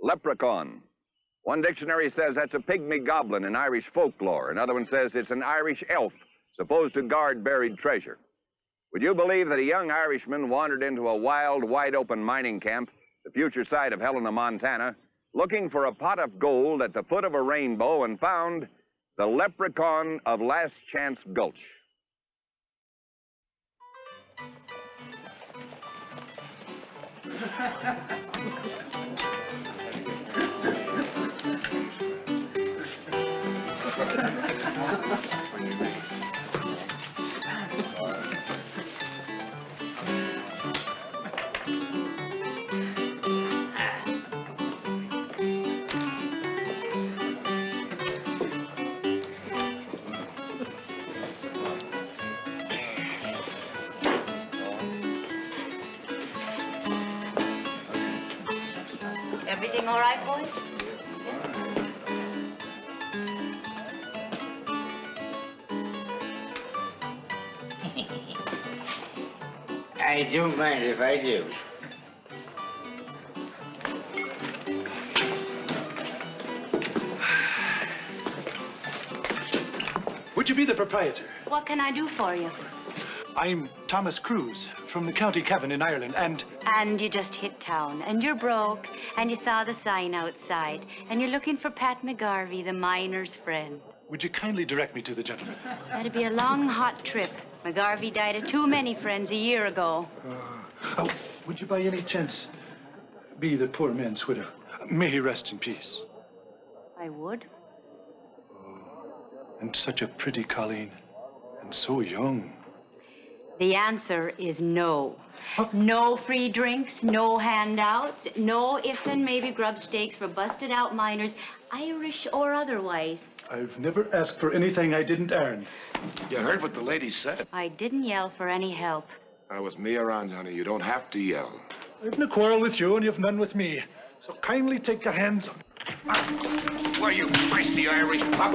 Leprechaun. One dictionary says that's a pygmy goblin in Irish folklore. Another one says it's an Irish elf supposed to guard buried treasure. Would you believe that a young Irishman wandered into a wild, wide-open mining camp, the future site of Helena, Montana, looking for a pot of gold at the foot of a rainbow and found the Leprechaun of Last Chance Gulch? Everything all right, boys? I don't mind if I do. Would you be the proprietor? What can I do for you? I'm Thomas Cruise from the County Cavan in Ireland, and... And you just hit town, and you're broke, and you saw the sign outside, and you're looking for Pat McGarvey, the miner's friend. Would you kindly direct me to the gentleman? That'd be a long, hot trip. McGarvey died of too many friends a year ago. Oh, would you by any chance be the poor man's widow? May he rest in peace. I would. And such a pretty Colleen, and so young. The answer is no. No free drinks, no handouts, no if and maybe grub stakes for busted out miners, Irish or otherwise. I've never asked for anything I didn't earn. You heard what the lady said. I didn't yell for any help. With me around, honey, you don't have to yell. I've no quarrel with you, and you've none with me. So kindly take your hands up. Why, you feisty Irish pup.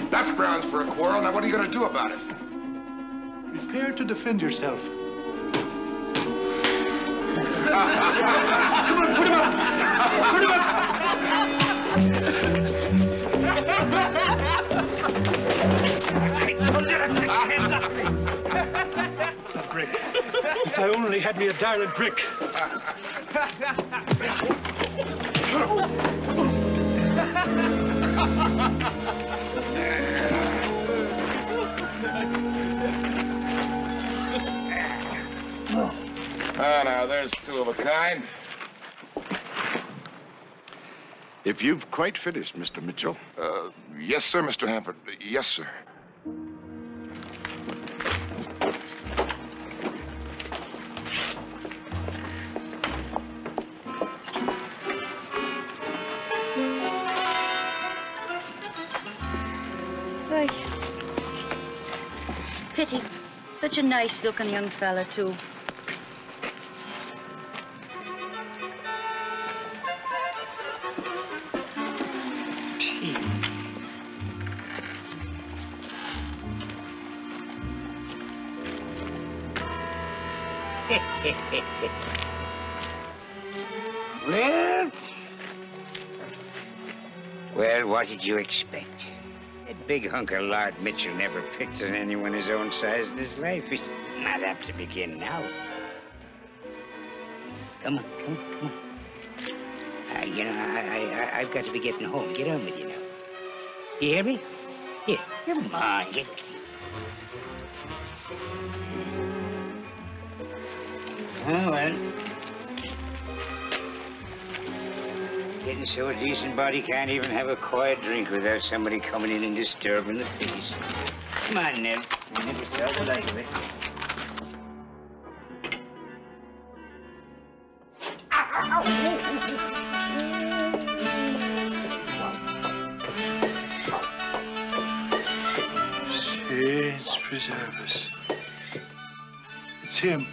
That's grounds for a quarrel. Now, what are you going to do about it? Prepare to defend yourself. Come on, put him up! Put him up! I told you to take your hands up! A brick. If I only had me a darling brick. Oh, now, there's two of a kind. If you've quite finished, Mr. Mitchell. Yes, sir, Mr. Hampert. Yes, sir. Right. Pity. Such a nice-looking young fella, too. Well, what did you expect? That big hunk of Lord Mitchell never picked on anyone his own size in his life. He's not apt to begin now. Come on, come on, come on. You know, I've got to be getting home. Get on with you now. You hear me? Here, come on, get... Oh, well. It's getting so a decent body can't even have a quiet drink without somebody coming in and disturbing the peace. Come on, Ned. I never saw the like of it. Saints preserve us. It's him.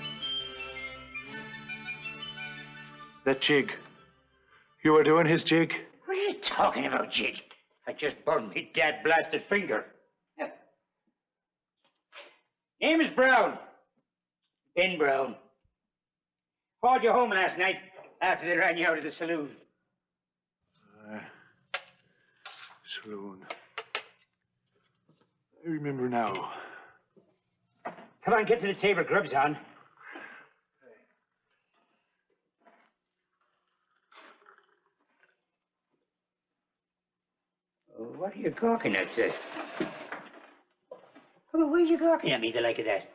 That jig. You were doing his jig? What are you talking about, jig? I just burned me dad blasted finger. Name is Brown. Ben Brown. Called you home last night after they ran you out of the saloon. Saloon. I remember now. Come on, get to the table, Grub's on. What are you gawking at, sir? Well, why are you gawking at me the like of that?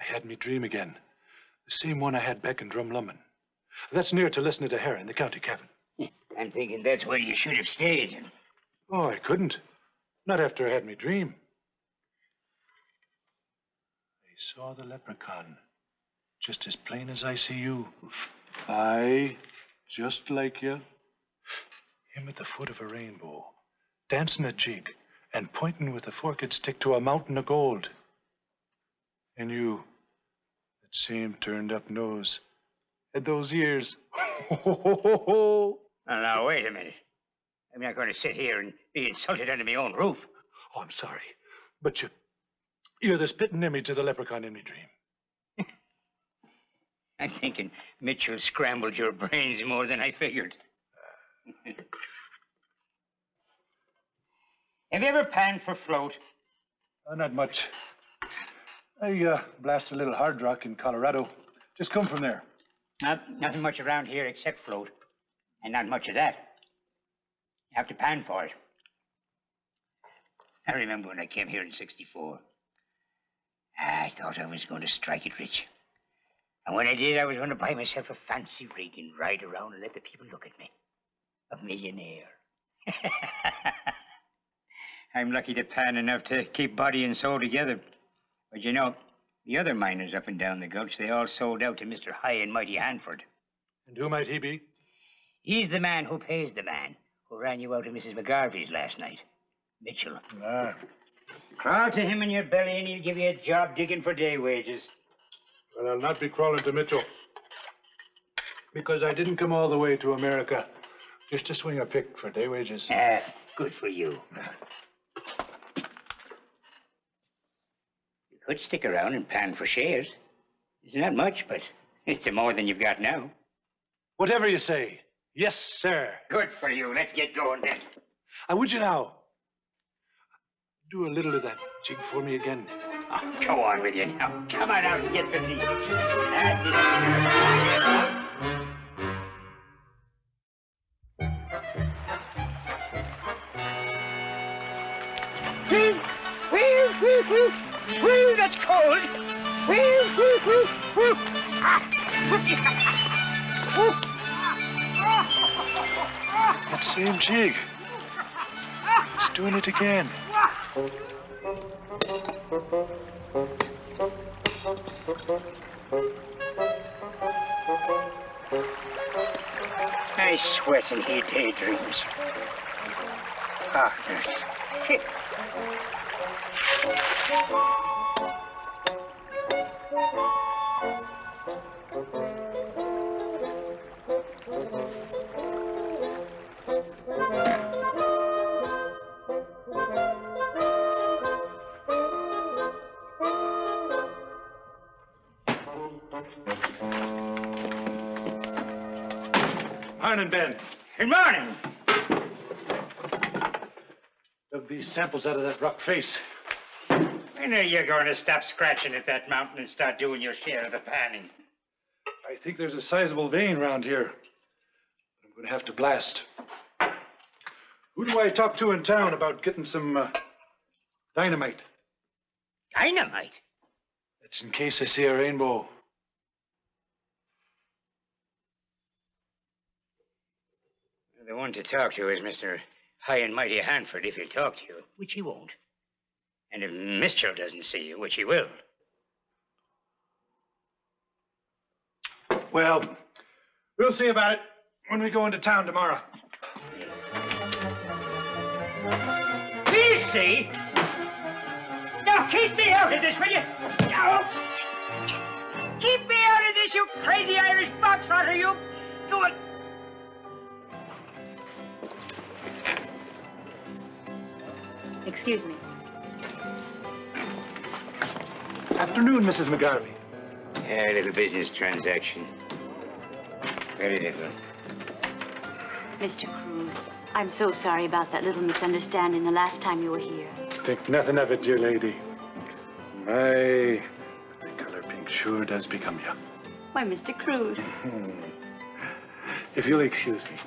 I had me dream again. The same one I had back in Drumlummin. That's near to listening to Herring, the county cabin. I'm thinking that's where you should have stayed. Oh, I couldn't. Not after I had me dream. I saw the leprechaun, just as plain as I see you. Aye, just like you. Him at the foot of a rainbow, dancing a jig and pointing with a forked stick to a mountain of gold. And you, that same turned-up nose, had those ears. Now, wait a minute. I'm not going to sit here and be insulted under my own roof. Oh, I'm sorry, but you're the spitting image of the leprechaun in me dream. I'm thinking Mitchell scrambled your brains more than I figured. Have you ever panned for float? Not much. I blasted a little hard rock in Colorado. Just come from there. Nothing much around here except float. And not much of that. You have to pan for it. I remember when I came here in '64. I thought I was going to strike it rich. And when I did, I was going to buy myself a fancy rig and ride around and let the people look at me. A millionaire. I'm lucky to pan enough to keep body and soul together. But you know, the other miners up and down the gulch, they all sold out to Mr. High and Mighty Hanford. And who might he be? He's the man who pays the man who ran you out of Mrs. McGarvey's last night. Mitchell. Ah. Crawl to him in your belly and he'll give you a job digging for day wages. Well, I'll not be crawling to Mitchell. Because I didn't come all the way to America just to swing a pick for day wages. Good for you. You could stick around and pan for shares. It's not much, but it's more than you've got now. Whatever you say. Yes, sir. Good for you. Let's get going then. Would you now? Do a little of that jig for me again. Oh, go on with you now. Come on out and get the tea. Whee, that's cold. That same jig. It's doing it again. I sweat and he daydreams. Partners. Morning, Ben. Good morning. Dug these samples out of that rock face. When are you going to stop scratching at that mountain and start doing your share of the panning? I think there's a sizable vein around here. I'm going to have to blast. Who do I talk to in town about getting some dynamite? Dynamite? That's in case I see a rainbow. The one to talk to is Mr. High and Mighty Hanford, if he'll talk to you, which he won't. And if Mitchell doesn't see you, which he will. Well, we'll see about it when we go into town tomorrow. We'll see. Now keep me out of this, will you? Now, keep me out of this, you crazy Irish boxtrotter, you. Do it. Excuse me. Afternoon, Mrs. McGarvey. Yeah, a little business transaction. Very little. Mr. Cruz, I'm so sorry about that little misunderstanding the last time you were here. Think nothing of it, dear lady. My, the color pink sure does become you. Why, Mr. Cruz. If you'll excuse me.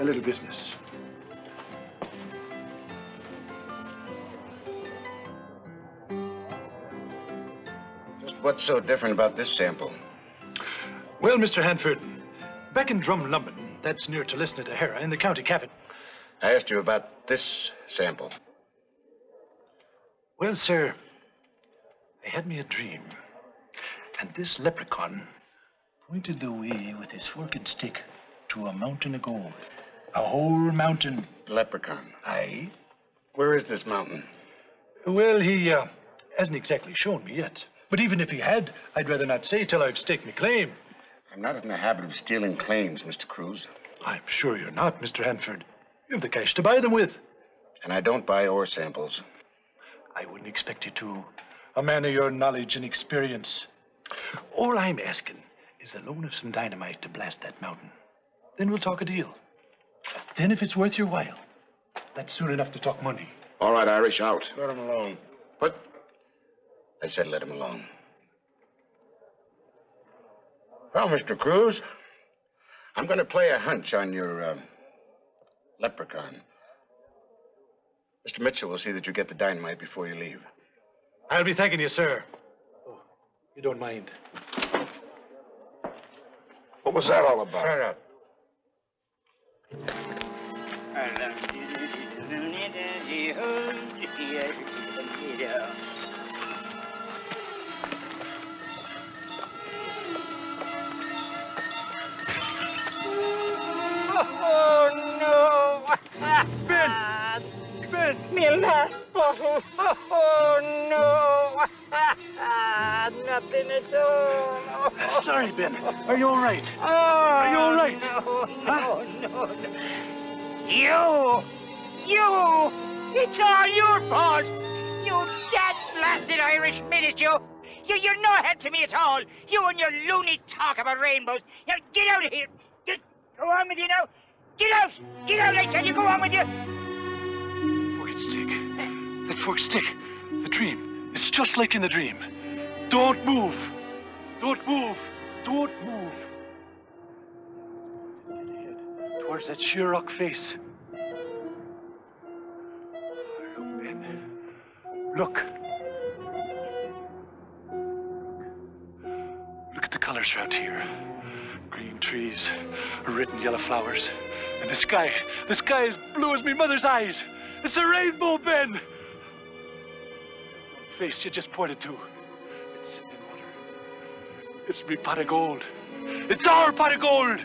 A little business. Just what's so different about this sample? Well, Mr. Hanford, back in Drumlumbin, that's near to Lisnadahara in the County Cabinet. I asked you about this sample. Well, sir, I had me a dream. And this leprechaun pointed the way with his forked stick to a mountain of gold. A whole mountain. Leprechaun. Aye. Where is this mountain? Well, he hasn't exactly shown me yet. But even if he had, I'd rather not say till I've staked my claim. I'm not in the habit of stealing claims, Mr. Cruz. I'm sure you're not, Mr. Hanford. You have the cash to buy them with. And I don't buy ore samples. I wouldn't expect you to. A man of your knowledge and experience. All I'm asking is the loan of some dynamite to blast that mountain. Then we'll talk a deal. Then if it's worth your while, that's soon enough to talk money. All right, Irish, out. Let him alone. But I said let him alone. Well, Mr. Cruz, I'm going to play a hunch on your leprechaun. Mr. Mitchell will see that you get the dynamite before you leave. I'll be thanking you, sir. Oh, you don't mind. What was that all about? Shut up. Oh, no! Ben! Me last bottle! Oh, no! Nothing at all! Sorry, Ben. Are you all right? Oh, Are you all right? No. You! It's all your fault! You dad-blasted Irish minute, you! You're no help to me at all! You and your loony talk about rainbows! Now, get out of here! Go on with you now! Get out! Get out, I tell you! Go on with you! Forked stick. That forked stick. The dream. It's just like in the dream. Don't move. Don't move. Don't move. Head towards that sheer rock face. Look, Ben. Look. Look at the colors around here. Green trees, red and yellow flowers, and the sky is blue as me mother's eyes. It's a rainbow, Ben. The face you just pointed to, it's sitting in water. It's me pot of gold. It's our pot of gold.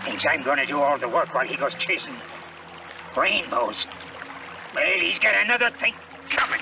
Thinks I'm going to do all the work while he goes chasing rainbows. Well, he's got another thing coming.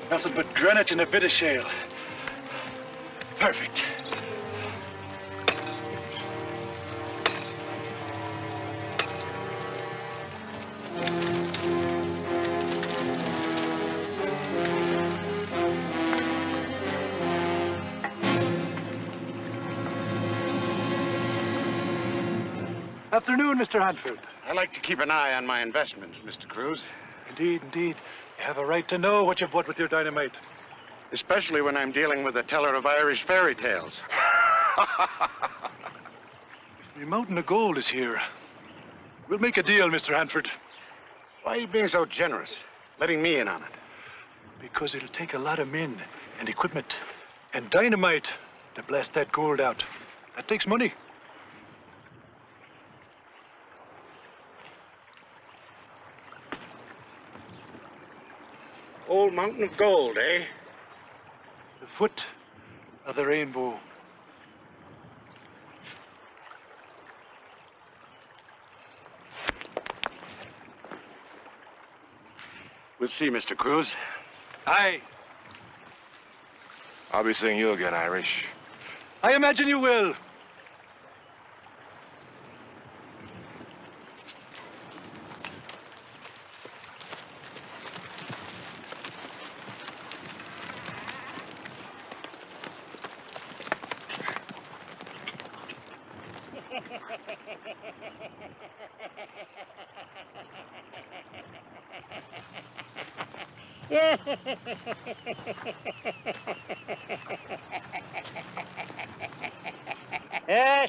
Nothing but granite and a bit of shale. Perfect. Afternoon, Mr. Hanford. I like to keep an eye on my investments, Mr. Cruz. Indeed, indeed. You have a right to know what you've bought with your dynamite. Especially when I'm dealing with a teller of Irish fairy tales. The mountain of gold is here. We'll make a deal, Mr. Hanford. Why are you being so generous? Letting me in on it. Because it'll take a lot of men and equipment and dynamite to blast that gold out. That takes money. Old mountain of gold, eh? The foot of the rainbow. We'll see, Mr. Cruz. Aye. I'll be seeing you again, Irish. I imagine you will.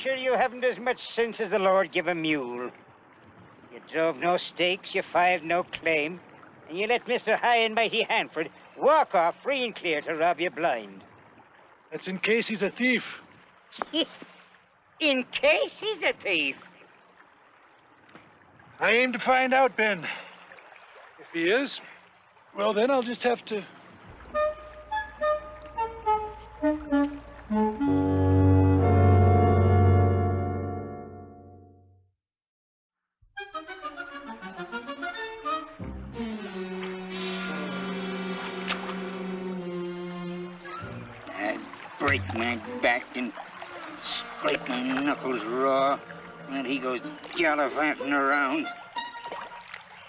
Sure, you haven't as much sense as the Lord give a mule. You drove no stakes, you filed no claim, and you let Mr. High and Mighty Hanford walk off free and clear to rob you blind. That's in case he's a thief. In case he's a thief. I aim to find out, Ben. If he is, well, then I'll just have to... I'd break my back and scrape my knuckles raw while he goes gallivanting around.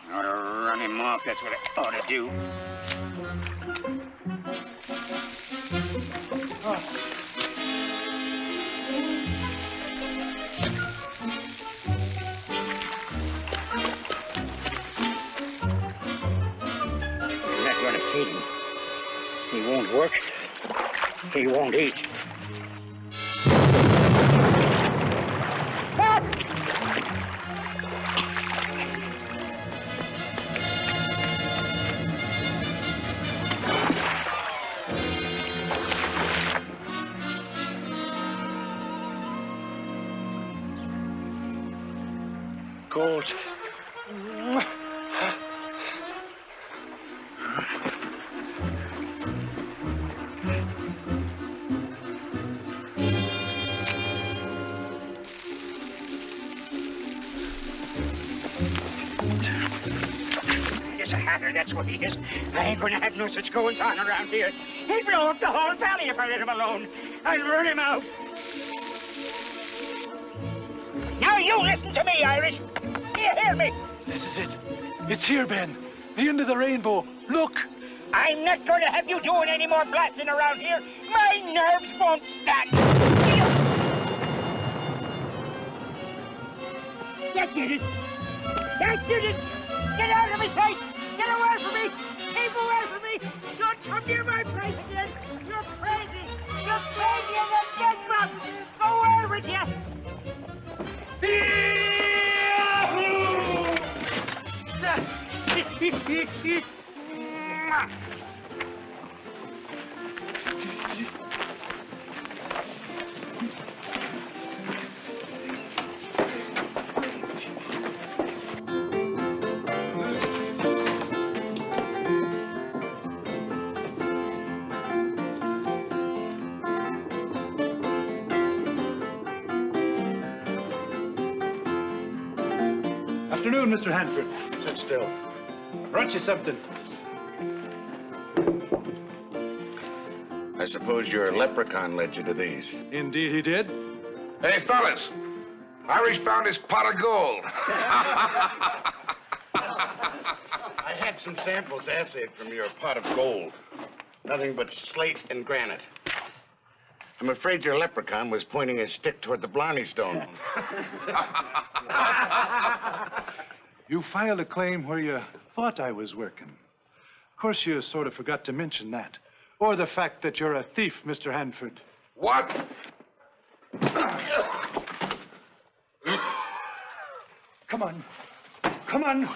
I ought to run him off, that's what I ought to do. You're not going to feed him. He won't work. He won't eat. Gold. He's a hatter, that's what he is. I ain't gonna have no such goings on around here. He'll blow up the whole valley if I let him alone. I'll run him out. Now you listen to me, Irish. Do you hear me? This is it. It's here, Ben. The end of the rainbow. Look. I'm not going to have you doing any more blasting around here. My nerves won't stand. That did it. That did it. Get out of my sight. Get away from me. Keep away from me. Don't come near my place again. You're crazy. You're crazy as a dead mouse. Go away with you. Afternoon, Mr. Hanford. Sit still. I brought you something. I suppose your leprechaun led you to these. Indeed he did. Hey, fellas. Irish found his pot of gold. I had some samples assayed from your pot of gold. Nothing but slate and granite. I'm afraid your leprechaun was pointing his stick toward the Blarney Stone. You filed a claim where you thought I was working. Of course, you sort of forgot to mention that. Or the fact that you're a thief, Mr. Hanford. What? Come on. Come on.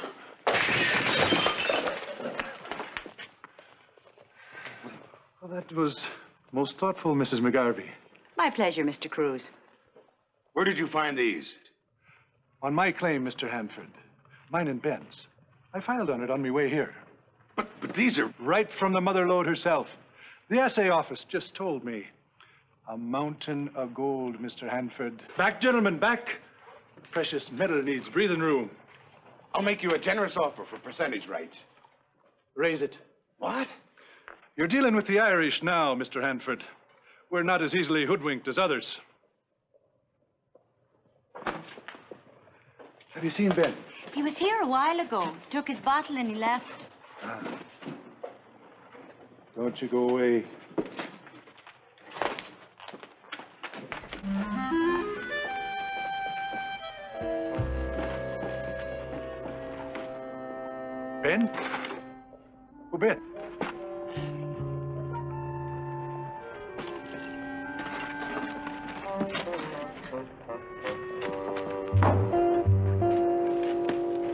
Well, that was most thoughtful, Mrs. McGarvey. My pleasure, Mr. Cruz. Where did you find these? On my claim, Mr. Hanford. Mine and Ben's. I filed on it on my way here. But these are... Right from the mother lode herself. The assay office just told me. A mountain of gold, Mr. Hanford. Back, gentlemen, back. Precious metal needs breathing room. I'll make you a generous offer for percentage rights. Raise it. What? You're dealing with the Irish now, Mr. Hanford. We're not as easily hoodwinked as others. Have you seen Ben? He was here a while ago. Took his bottle and he left. Don't you go away. Ben? Oh, Ben.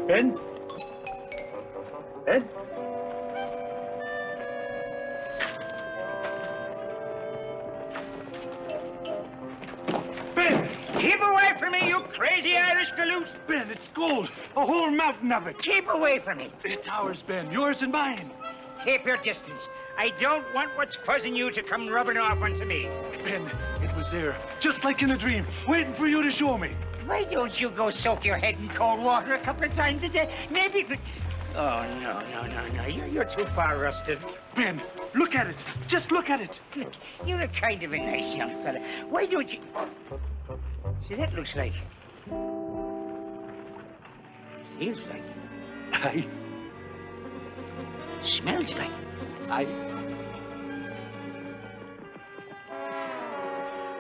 Ben? Ben? Ben! Keep away from me, you crazy Irish galoot! Ben, it's gold. A whole mountain of it. Keep away from me! It's ours, Ben. Yours and mine. Keep your distance. I don't want what's fuzzing you to come rubbing off onto me. Ben, it was there, just like in a dream, waiting for you to show me. Why don't you go soak your head in cold water a couple of times a day? Maybe... Oh, no. You're too far rusted. Ben, look at it. Just look at it. Look, you're a kind of a nice young fella. Why don't you... See, that looks like... Feels like... Aye. Smells like... Aye.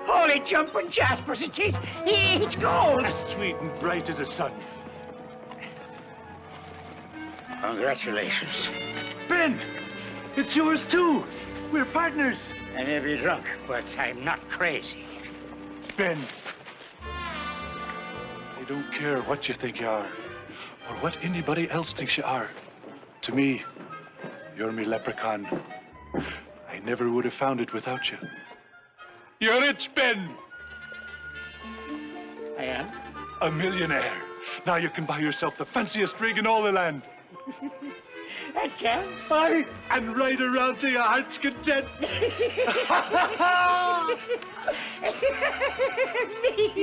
Holy jumping jaspers, it's gold! As sweet and bright as the sun. Congratulations. Ben, it's yours too. We're partners. I may be drunk, but I'm not crazy. Ben, I don't care what you think you are, or what anybody else thinks you are. To me, you're me leprechaun. I never would have found it without you. You're rich, Ben. I am? A millionaire. Now you can buy yourself the fanciest rig in all the land. I can. Aye, and ride around to your heart's content. Me?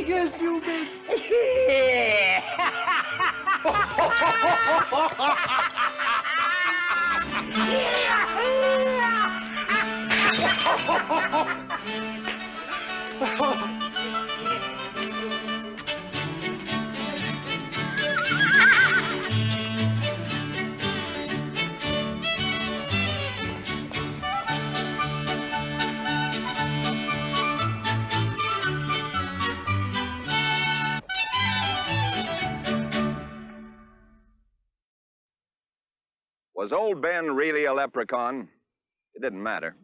Yes, you may. Was old Ben really a leprechaun? It didn't matter.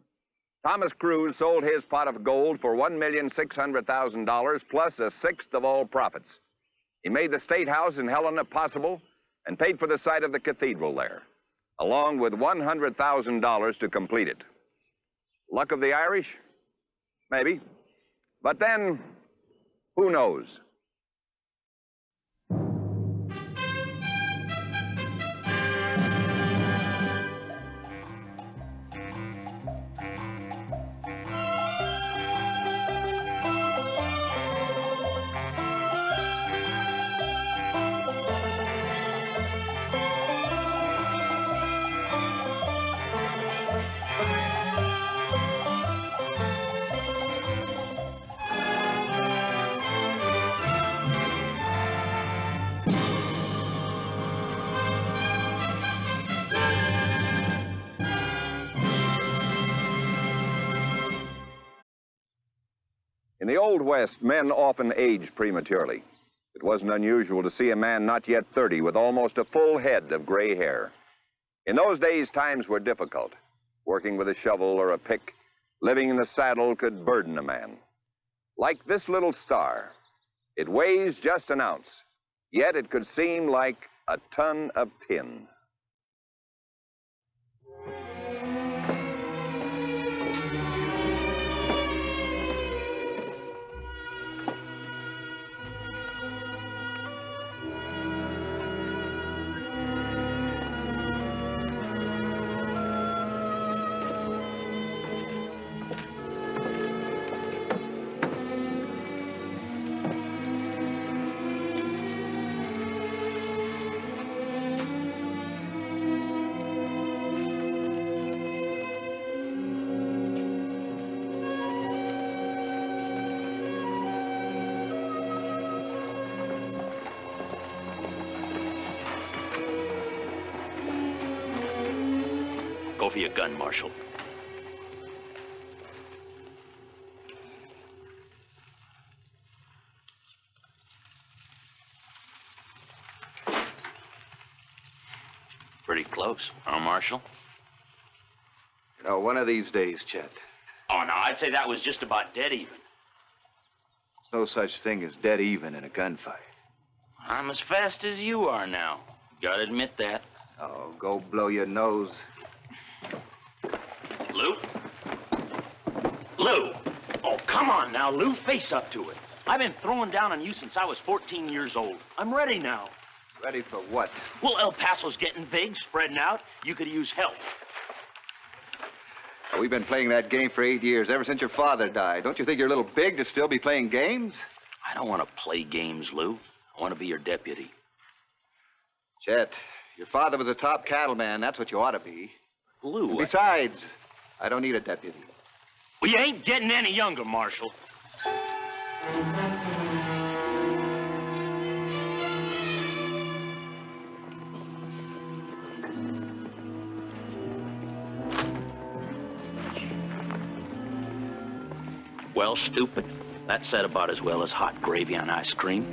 Thomas Cruz sold his pot of gold for $1,600,000 plus a sixth of all profits. He made the State House in Helena possible and paid for the site of the cathedral there, along with $100,000 to complete it. Luck of the Irish? Maybe. But then, who knows? In the Old West, men often aged prematurely. It wasn't unusual to see a man not yet 30 with almost a full head of gray hair. In those days, times were difficult. Working with a shovel or a pick, living in the saddle could burden a man. Like this little star, it weighs just an ounce, yet it could seem like a ton of tin. Go for your gun, Marshal. Pretty close, huh, Marshal? You know, one of these days, Chet, Oh, no, I'd say that was just about dead even. there's no such thing as dead even in a gunfight. I'm as fast as you are now. Gotta admit that. Oh, go blow your nose. Lou? Lou! Oh, come on now, Lou. Face up to it. I've been throwing down on you since I was 14 years old. I'm ready now. Ready for what? Well, El Paso's getting big, spreading out. You could use help. We've been playing that game for 8 years, ever since your father died. Don't you think you're a little big to still be playing games? I don't want to play games, Lou. I want to be your deputy. Chet, your father was a top cattleman. That's what you ought to be. Lou, And besides, I don't need a deputy. well, you ain't getting any younger, Marshal. Well, stupid, that said about as well as hot gravy on ice cream.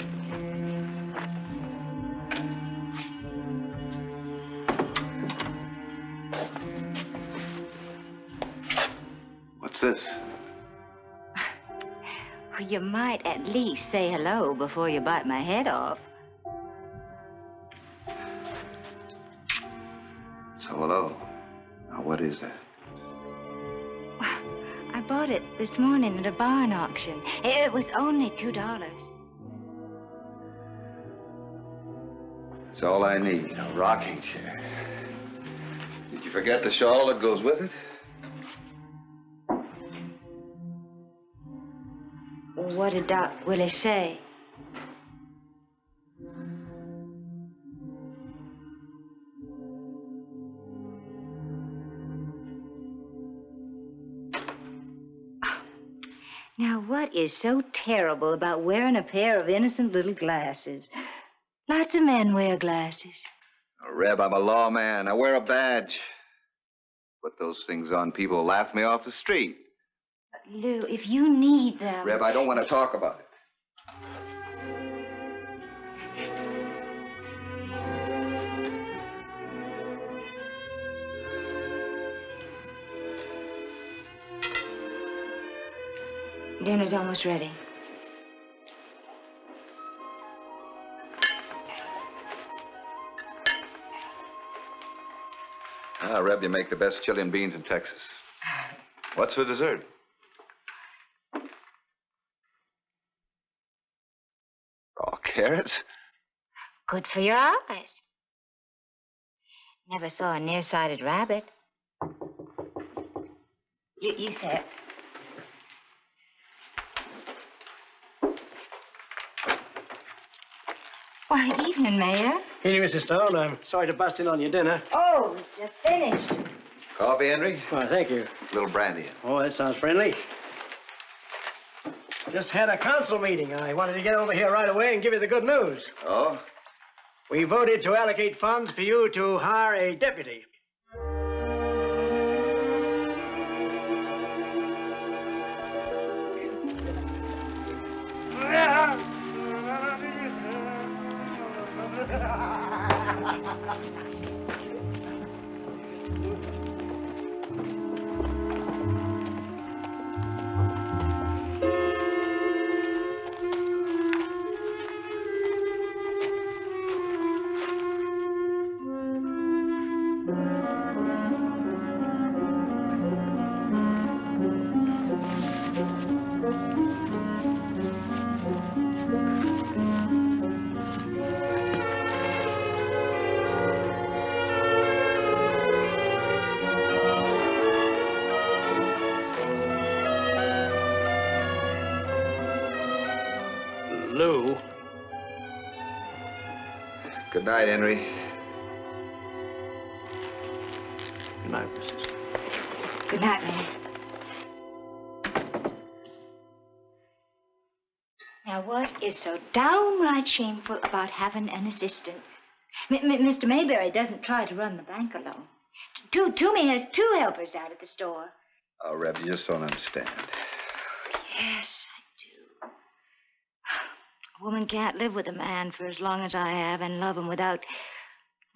What's this? Well, you might at least say hello before you bite my head off. So, hello. Now, what is that? I bought it this morning at a barn auction. It was only $2. It's all I need, a rocking chair. Did you forget the shawl that goes with it? What did Doc Willie say? Now, what is so terrible about wearing a pair of innocent little glasses? Lots of men wear glasses. Oh, Reb, I'm a lawman. I wear a badge. Put those things on, people laugh me off the street. Lou, if you need them... Reb, I don't want to talk about it. Dinner's almost ready. Ah, Reb, you make the best chili and beans in Texas. What's for dessert? Raw carrots? Good for your eyes. Never saw a nearsighted rabbit. You say it. Why, evening, Mayor. Evening, Mrs. Stone. I'm sorry to bust in on your dinner. Oh, just finished. Coffee, Henry? Why, thank you. A little brandy. Oh, that sounds friendly. Just had a council meeting. I wanted to get over here right away and give you the good news. Oh? We voted to allocate funds for you to hire a deputy. Lou. Good night, Henry. Good night, Mrs. Good night, man. Now, what is so downright shameful about having an assistant? Mr. Mayberry doesn't try to run the bank alone. Toomey has 2 helpers out at the store. Oh, Reb, you just don't understand. Yes, I do. A woman can't live with a man for as long as I have and love him without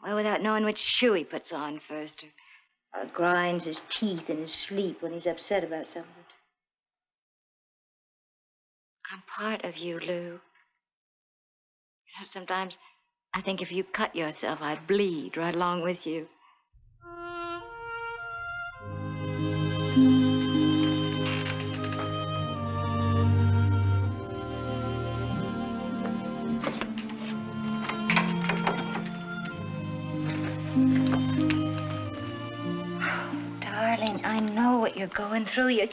knowing which shoe he puts on first, or grinds his teeth in his sleep when he's upset about something. I'm part of you, Lou. You know, sometimes I think if you cut yourself, I'd bleed right along with you. Darling, I know what you're going through. You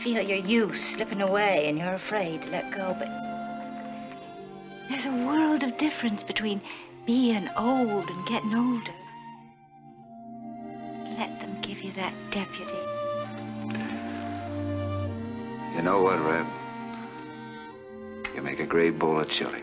feel your youth slipping away and you're afraid to let go, but there's a world of difference between being old and getting older. Let them give you that deputy. You know what, Reb? You make a great bowl of chili.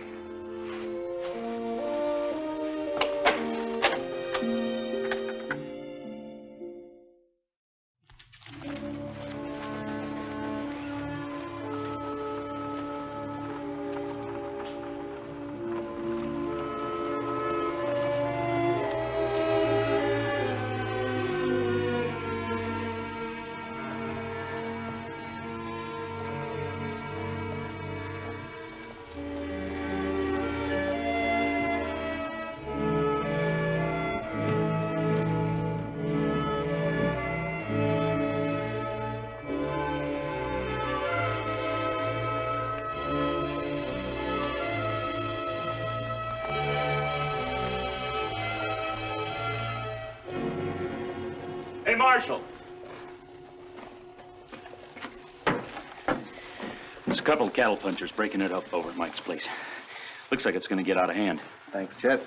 Hey, Marshal. There's a couple of cattle punchers breaking it up over at Mike's place. Looks like it's going to get out of hand. Thanks, Chet.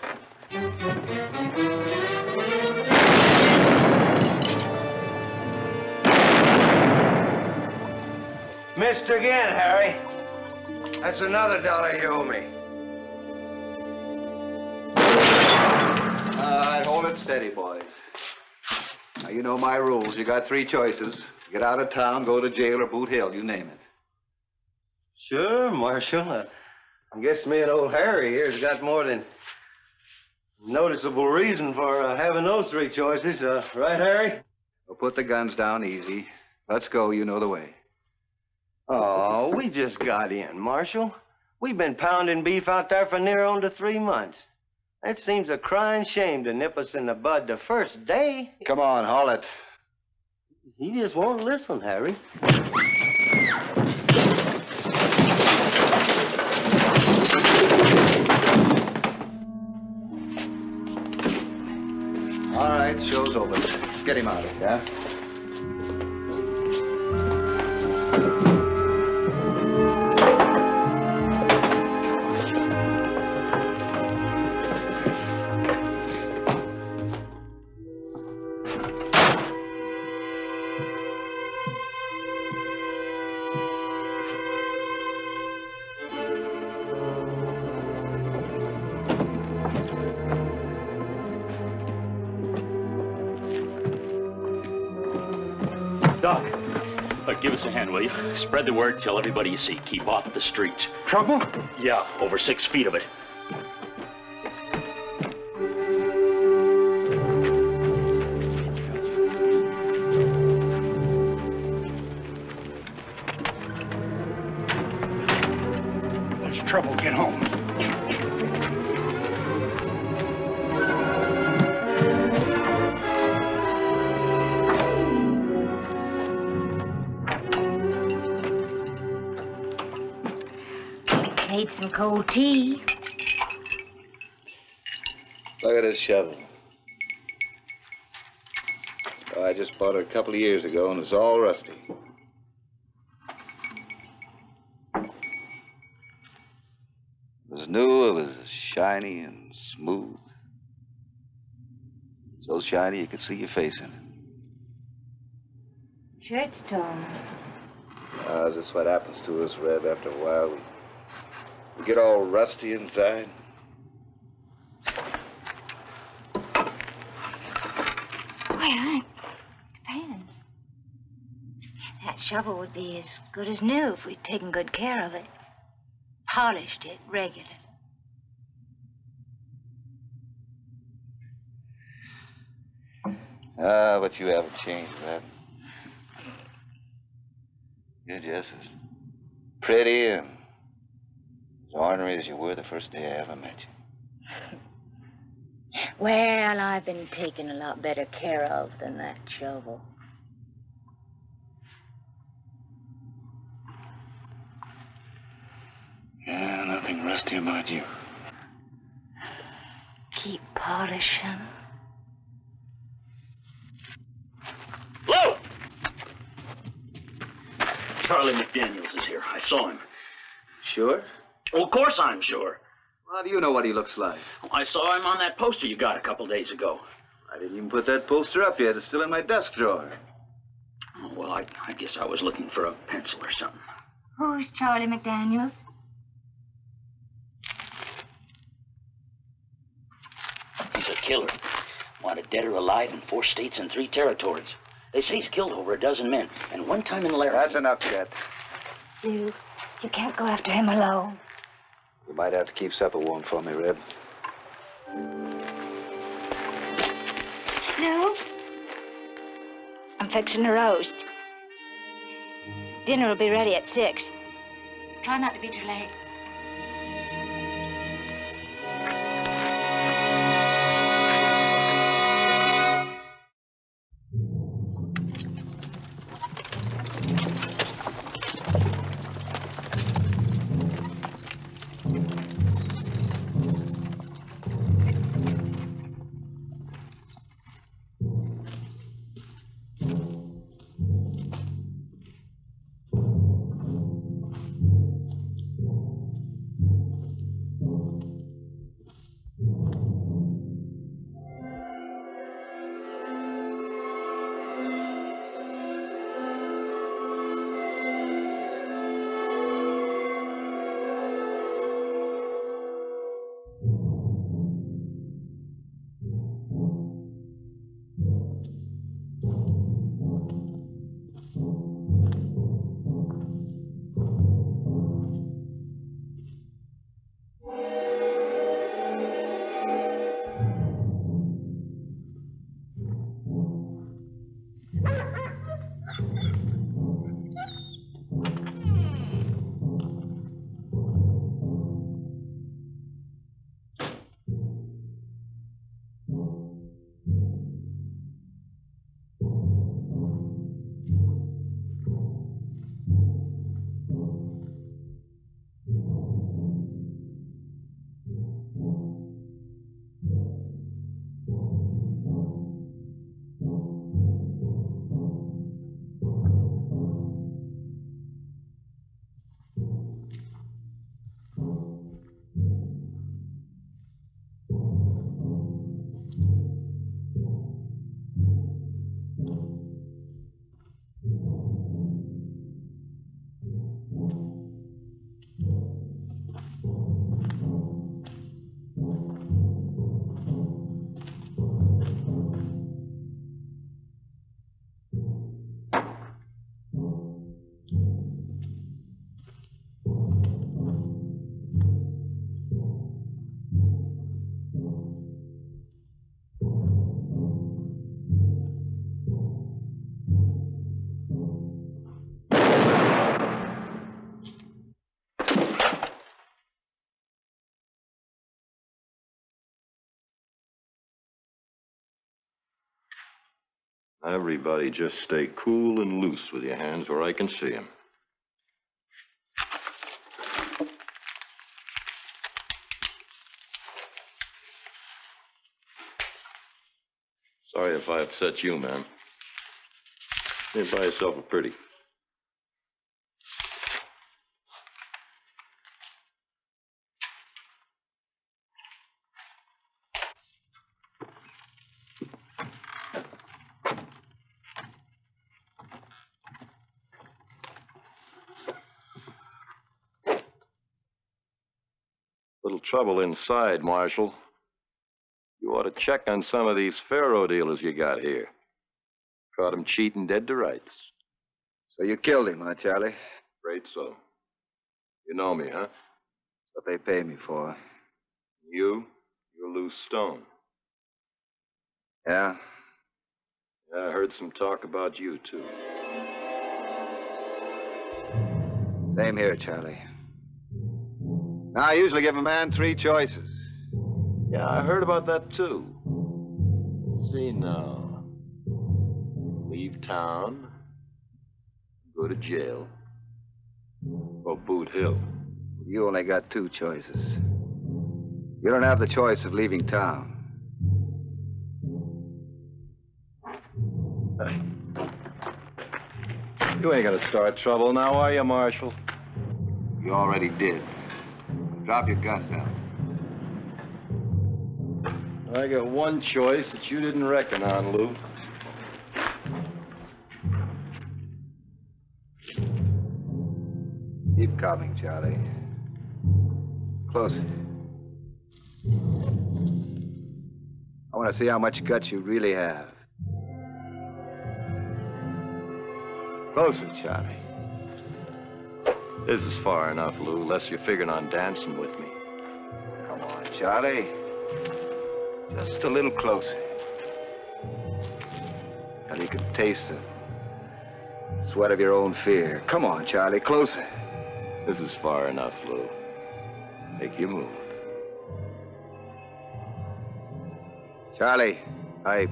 Missed again, Harry. That's another $1 you owe me. All right, hold it steady, boys. Now, you know my rules. You got 3 choices. Get out of town, go to jail, or Boot Hill. You name it. Sure, Marshal. I guess me and old Harry here's got more than noticeable reason for having those 3 choices. Right, Harry? Well, put the guns down easy. Let's go. You know the way. Oh, we just got in, Marshal. We've been pounding beef out there for near on to 3 months. It seems a crying shame to nip us in the bud the first day. Come on, haul it. He just won't listen, Harry. All right, show's open. Get him out of here. Doc, give us a hand, will you? Spread the word, tell everybody you see. Keep off the streets. Trouble? Yeah, over 6 feet of it. There's trouble. Get home. Made some cold tea. Look at this shovel. Oh, I just bought it a couple of years ago, and it's all rusty. shiny and smooth. So shiny you could see your face in it. Shirt's torn. That's what happens to us, Red. After a while, we get all rusty inside. Well, it depends. That shovel would be as good as new if we'd taken good care of it. Polished it regularly. But you haven't changed, Red. You're just as pretty and as ornery as you were the first day I ever met you. Well, I've been taken a lot better care of than that shovel. Yeah, nothing rusty about you. Keep polishing. Lou! Charlie McDaniels is here. I saw him. Sure? Well, of course I'm sure. How do you know what he looks like? I saw him on that poster you got a couple days ago. I didn't even put that poster up yet. It's still in my desk drawer. Oh, well, I guess I was looking for a pencil or something. Who's Charlie McDaniels? He's a killer. Wanted dead or alive in 4 states and 3 territories. They say he's killed over a dozen men, and one time in Laramie. That's enough, Chet. You can't go after him alone. You might have to keep supper warm for me, Red. No. I'm fixing a roast. Dinner will be ready at 6. Try not to be too late. Everybody just stay cool and loose with your hands where I can see them. Sorry if I upset you, ma'am. Here, buy yourself a pretty. Little trouble inside, Marshal. You ought to check on some of these faro dealers you got here. Caught 'em cheating dead to rights. So you killed him, huh, Charlie? Afraid so. You know me, huh? That's what they pay me for. You're Lou Stone. Yeah? Yeah, I heard some talk about you, too. Same here, Charlie. Now, I usually give a man 3 choices. Yeah, I heard about that, too. Let's see now. Leave town, go to jail, or Boot Hill. You only got 2 choices. You don't have the choice of leaving town. You ain't gonna start trouble now, are you, Marshal? You already did. Drop your gun now. I got one choice that you didn't reckon on, Lou. Keep coming, Charlie. Closer. I want to see how much guts you really have. Closer, Charlie. This is far enough, Lou, unless you're figuring on dancing with me. Come on, Charlie. Just a little closer. Till you can taste the sweat of your own fear. Come on, Charlie, closer. This is far enough, Lou. Make you move. Charlie, I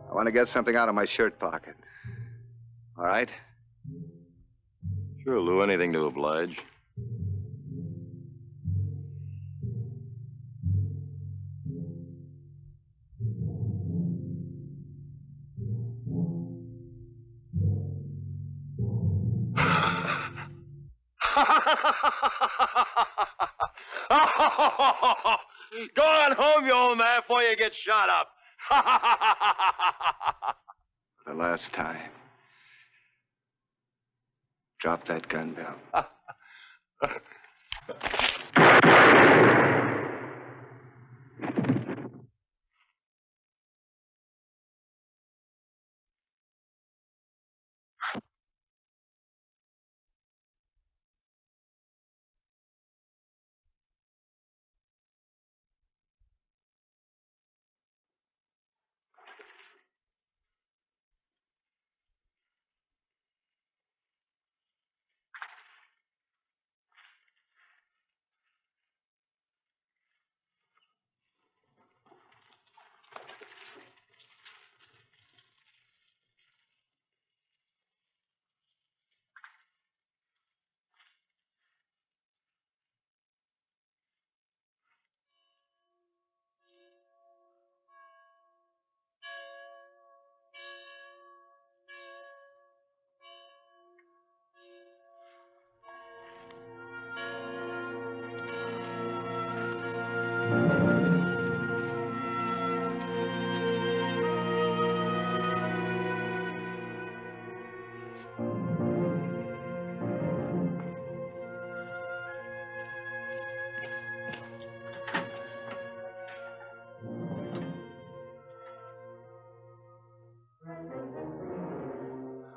want to get something out of my shirt pocket. All right? Sure, Lou, anything to oblige. Go on home, you old man, before you get shot up. For the last time. Drop that gun, Bill.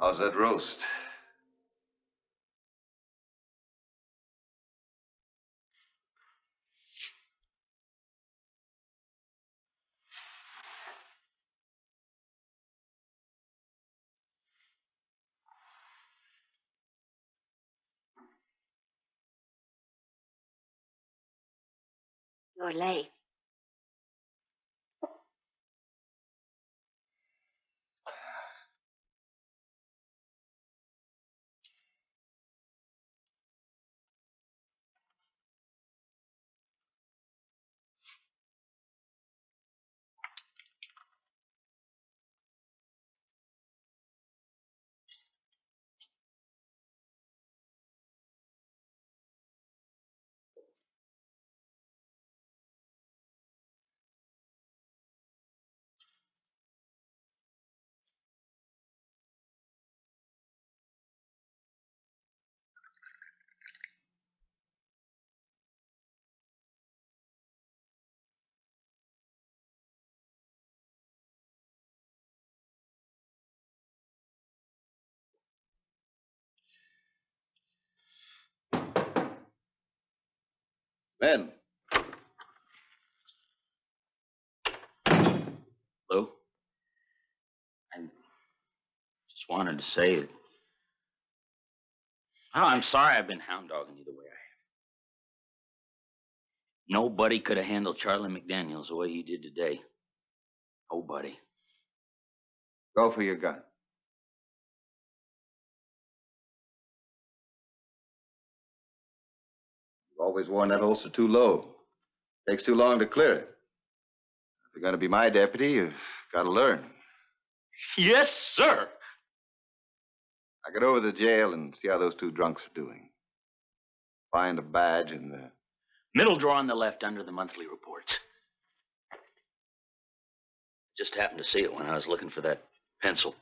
How's that roast? You're late. Men. Lou, I just wanted to say that, well, I'm sorry I've been hound dogging you the way I have. Nobody could have handled Charlie McDaniels the way you did today. Nobody. Go for your gun. You've always worn that holster too low. Takes too long to clear it. If you're going to be my deputy, you've got to learn. Yes, sir. Now get over to the jail and see how those two drunks are doing. Find a badge in the middle drawer on the left under the monthly reports. Just happened to see it when I was looking for that pencil.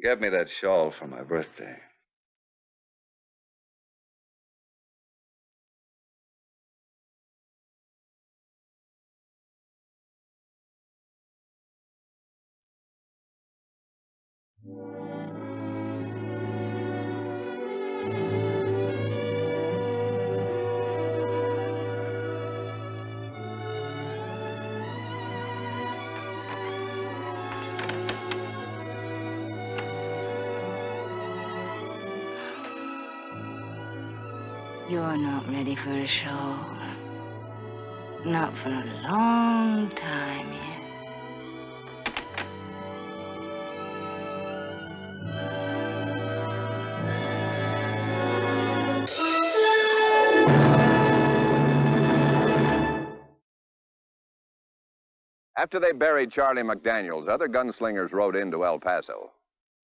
Get me that shawl for my birthday. You're not ready for a show. Not for a long time yet. After they buried Charlie McDaniels, other gunslingers rode into El Paso.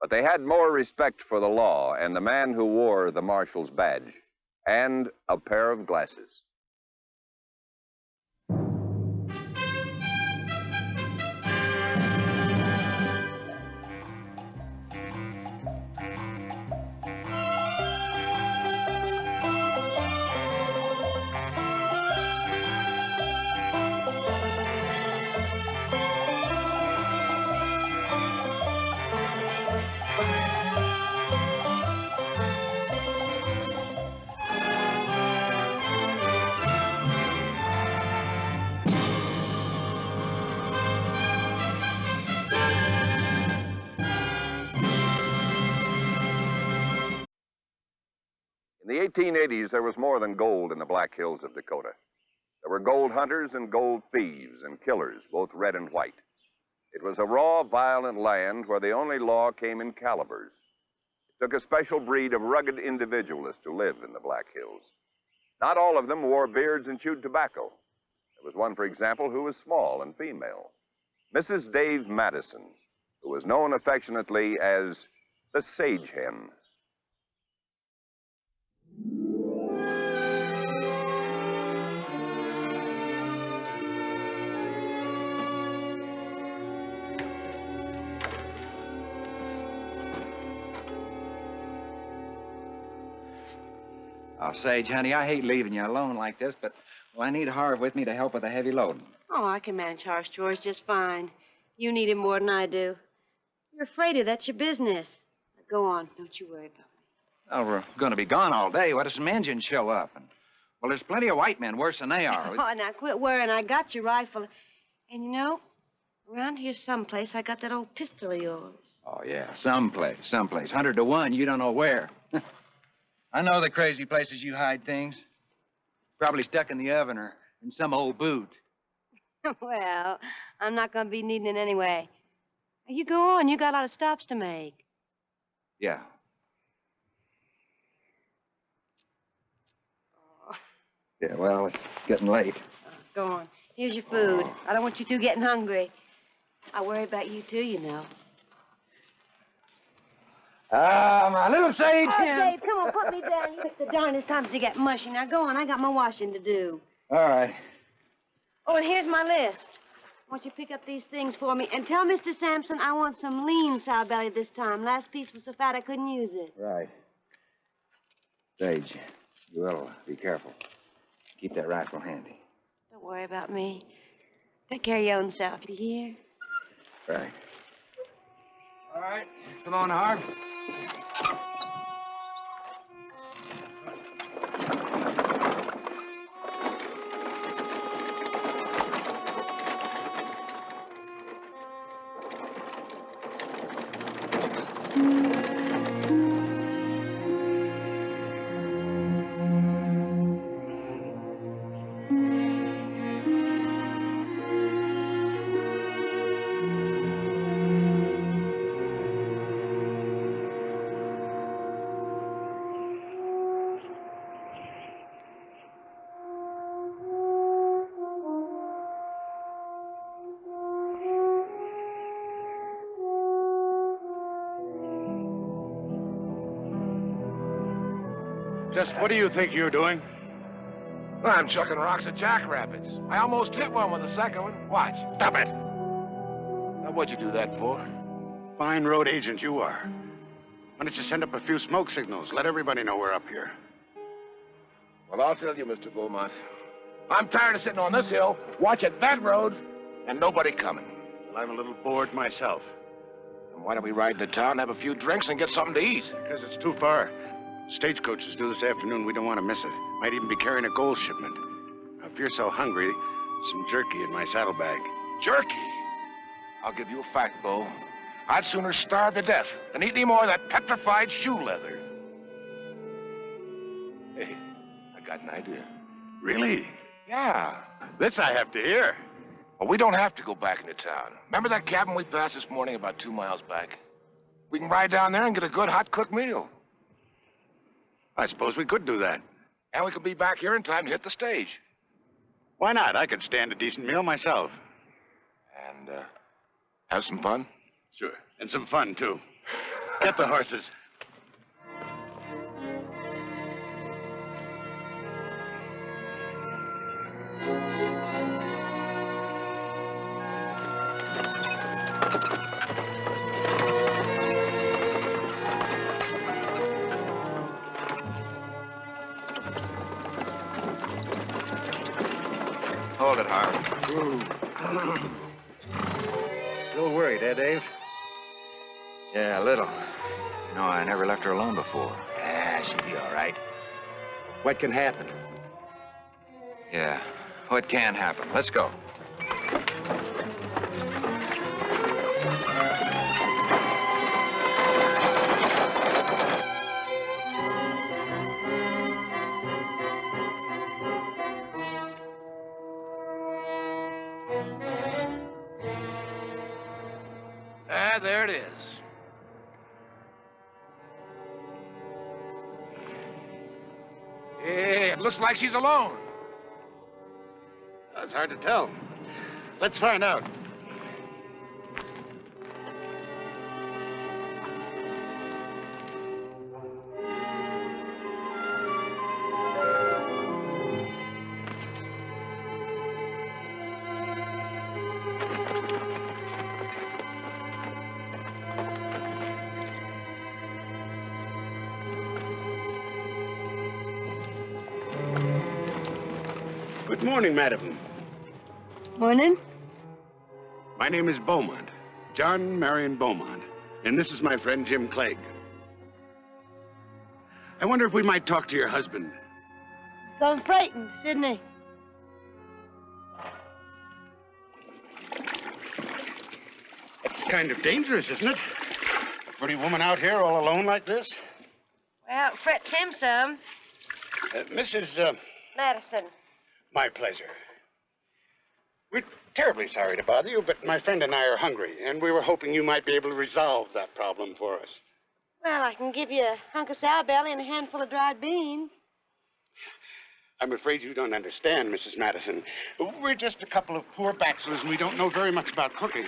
But they had more respect for the law and the man who wore the marshal's badge, and a pair of glasses. In the 1880s, there was more than gold in the Black Hills of Dakota. There were gold hunters and gold thieves and killers, both red and white. It was a raw, violent land where the only law came in calibers. It took a special breed of rugged individualists to live in the Black Hills. Not all of them wore beards and chewed tobacco. There was one, for example, who was small and female. Mrs. Dave Madison, who was known affectionately as the Sage Hen. Oh, Sage, honey, I hate leaving you alone like this, but, well, I need Harv with me to help with the heavy loading. Oh, I can manage horse chores just fine. You need him more than I do. You're afraid of that's your business. Now, go on. Don't you worry about me. Well, we're going to be gone all day. What if some Indians show up? And, well, there's plenty of white men worse than they are. Oh, now quit worrying. I got your rifle. And you know, around here someplace, I got that old pistol of yours. Oh, yeah, someplace. 100 to 1. You don't know where. I know the crazy places you hide things. Probably stuck in the oven or in some old boot. Well, I'm not going to be needing it anyway. You go on. You got a lot of stops to make. Yeah. Oh. Yeah, well, it's getting late. Go on. Here's your food. I don't want you two getting hungry. I worry about you, too, you know. My little sage Oh, hen. Dave, come on, put me down. It's the darndest time to get mushy. Now, go on. I got my washing to do. All right. Oh, and here's my list. I want you to pick up these things for me. And tell Mr. Sampson I want some lean sour belly this time. Last piece was so fat I couldn't use it. Right. Sage, you will be careful. Keep that rifle handy. Don't worry about me. Take care of your own self, you hear? Right. All right. Come on, Harv. Just what do you think you're doing? Well, I'm chucking rocks at jackrabbits. I almost hit one with the second one. Watch. Stop it. Now, what'd you do that for? Fine road agent you are. Why don't you send up a few smoke signals? Let everybody know we're up here. Well, I'll tell you, Mr. Beaumont. I'm tired of sitting on this hill, watching that road, and nobody coming. Well, I'm a little bored myself. And why don't we ride into town, have a few drinks, and get something to eat? Because it's too far. Stagecoach is due this afternoon. We don't want to miss it. Might even be carrying a gold shipment. Now, if you're so hungry, some jerky in my saddlebag. Jerky? I'll give you a fact, Bo. I'd sooner starve to death than eat any more of that petrified shoe leather. Hey, I got an idea. Really? Yeah. This I have to hear. Well, we don't have to go back into town. Remember that cabin we passed this morning about 2 miles back? We can ride down there and get a good hot cooked meal. I suppose we could do that. And we could be back here in time to hit the stage. Why not? I could stand a decent meal myself. And, have some fun? Sure. And some fun, too. Get the horses. Hold it, Harv. Still worried, eh, Dave? Yeah, a little. You know, I never left her alone before. Ah, she'll be all right. What can happen? Yeah. What can happen? Let's go. Ah, there it is. Hey, it looks like she's alone. It's hard to tell. Let's find out. Good morning, madam. Morning. My name is Beaumont, John Marion Beaumont, and this is my friend Jim Clegg. I wonder if we might talk to your husband. He's gone freighting to Sydney. It's kind of dangerous, isn't it? A pretty woman out here all alone like this? Well, it frets him some. Mrs. Madison. My pleasure. We're terribly sorry to bother you, but my friend and I are hungry, and we were hoping you might be able to resolve that problem for us. Well, I can give you a hunk of sour belly and a handful of dried beans. I'm afraid you don't understand, Mrs. Madison. We're just a couple of poor bachelors, and we don't know very much about cooking.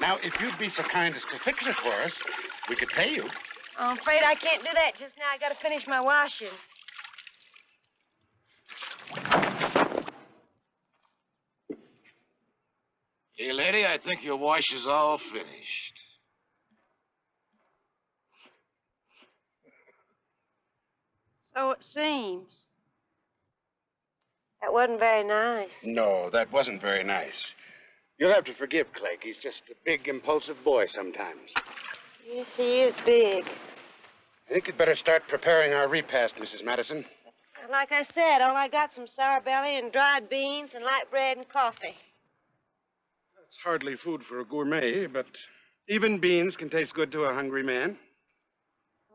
Now, if you'd be so kind as to fix it for us, we could pay you. I'm afraid I can't do that just now. I gotta finish my washing. Hey, lady, I think your wash is all finished. So it seems. That wasn't very nice. No, that wasn't very nice. You'll have to forgive Clegg. He's just a big, impulsive boy sometimes. Yes, he is big. I think you'd better start preparing our repast, Mrs. Madison. Like I said, all I got's some sour belly and dried beans and light bread and coffee. It's hardly food for a gourmet, but even beans can taste good to a hungry man.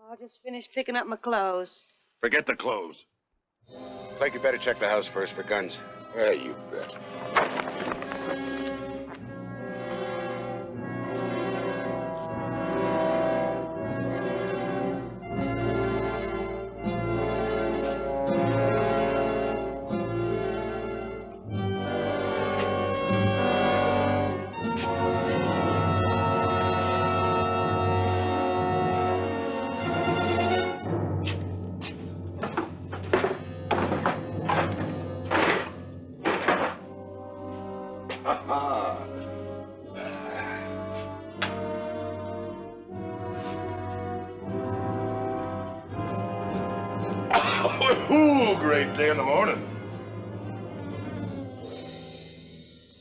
I'll just finish picking up my clothes. Forget the clothes. Clegg, you better check the house first for guns. Yeah, you bet. Ooh, great day in the morning.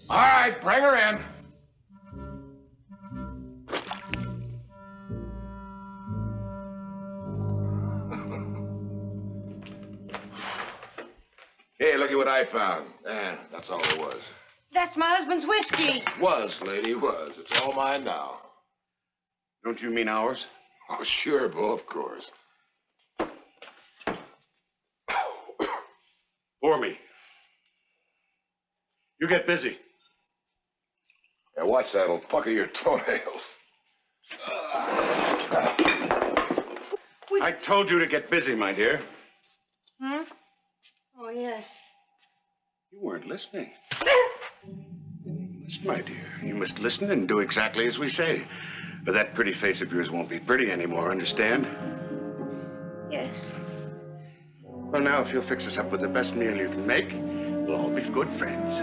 All right, bring her in. Hey, looky what I found. That's all it was. That's my husband's whiskey. Was, lady, was. It's all mine now. Don't you mean ours? Oh, sure, Bo, of course. Pour me. You get busy. Yeah, watch that. It'll pucker your toenails. I told you to get busy, my dear. Hmm? Oh, yes. You weren't listening. Yes, my dear. You must listen and do exactly as we say. But that pretty face of yours won't be pretty anymore, understand? Yes. Well, now, if you'll fix us up with the best meal you can make, we'll all be good friends.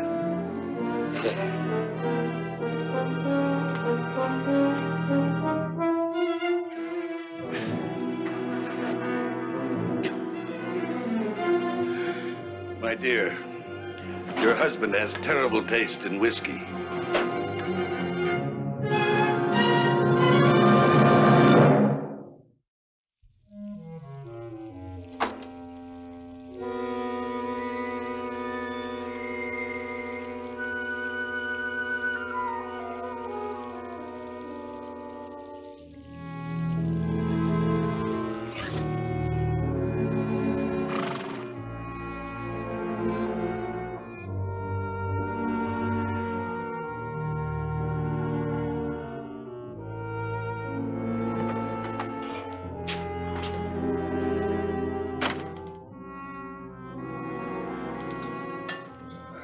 My dear, your husband has terrible taste in whiskey.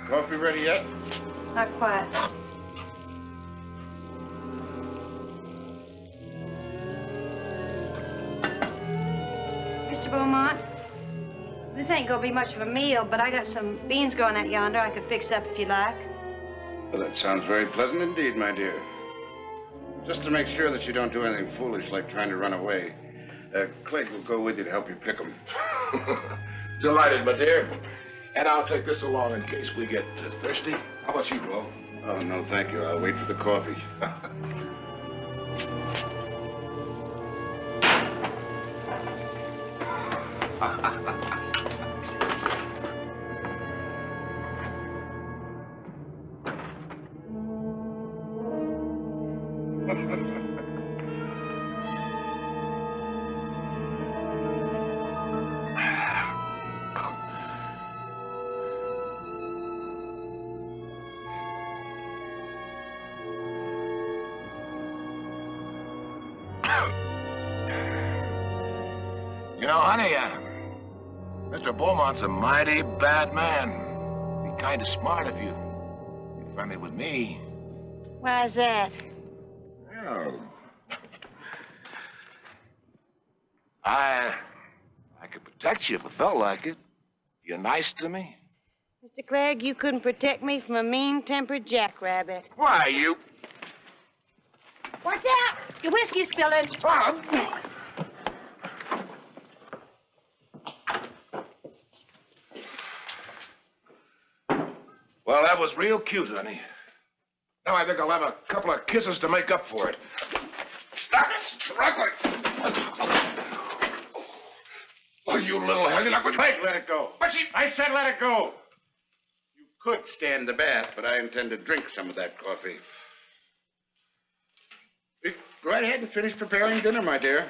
Coffee ready yet? Not quite. Mr. Beaumont, this ain't gonna be much of a meal, but I got some beans growing out yonder I could fix up if you like. Well, that sounds very pleasant indeed, my dear. Just to make sure that you don't do anything foolish like trying to run away, Clegg will go with you to help you pick them. Delighted, my dear. And I'll take this along in case we get thirsty. How about you, Bo? Oh, no, thank you. I'll wait for the coffee. You know, honey, Mr. Beaumont's a mighty bad man. Be kind of smart if you're friendly with me. Why's that? Well, I could protect you if I felt like it. You're nice to me. Mr. Clegg, you couldn't protect me from a mean-tempered jackrabbit. Why, you... Watch out! Your whiskey's spilling. Well, that was real cute, honey. Now I think I'll have a couple of kisses to make up for it. Stop struggling! Oh, you little hell, you're not going to... Wait, let it go. But I said let it go. You could stand the bath, but I intend to drink some of that coffee. Go right ahead and finish preparing dinner, my dear.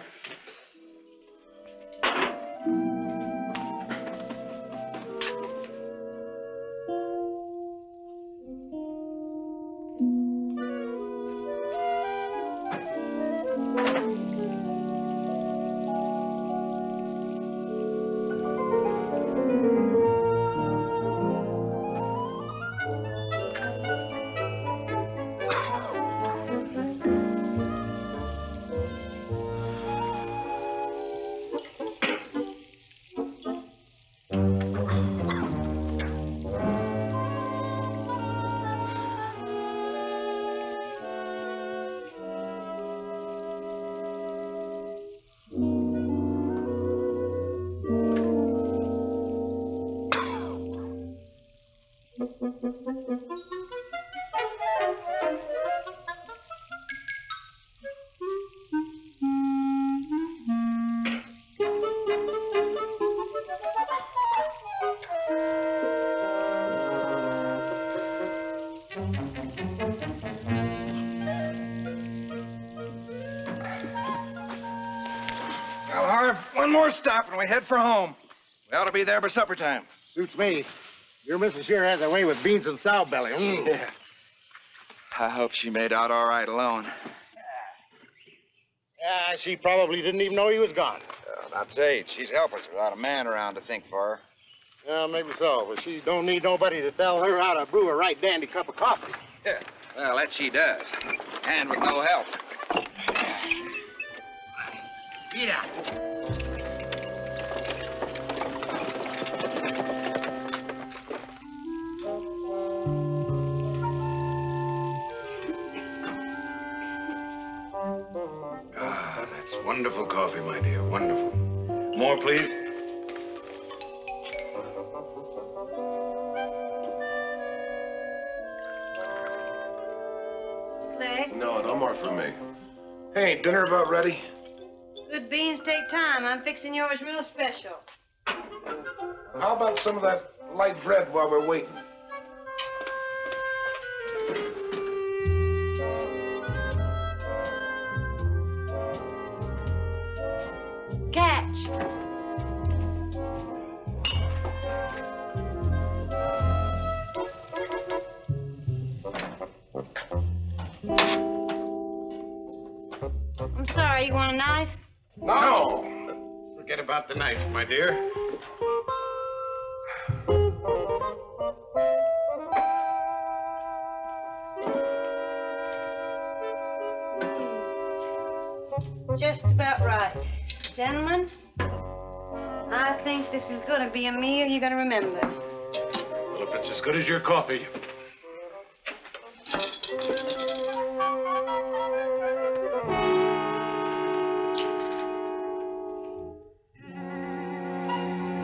Well, Harv, one more stop and we head for home. We ought to be there by supper time. Suits me. Your missus sure has a way with beans and sow belly. Yeah. I hope she made out all right alone. Yeah, she probably didn't even know he was gone. That's age. She's helpless without a man around to think for her. Yeah, maybe so, but she don't need nobody to tell her how to brew a right dandy cup of coffee. Yeah, well, that she does. And with no help. Get out. Ah, that's wonderful coffee, my dear. Wonderful. More, please. Mr. Clegg, No, no more for me. Hey, dinner about ready? good beans take time. I'm fixing yours real special. How about some of that light bread while we're waiting? Catch. I'm sorry, you want a knife? No! Forget about the knife, my dear. Just about right. Gentlemen, I think this is going to be a meal you're going to remember. Well, if it's as good as your coffee.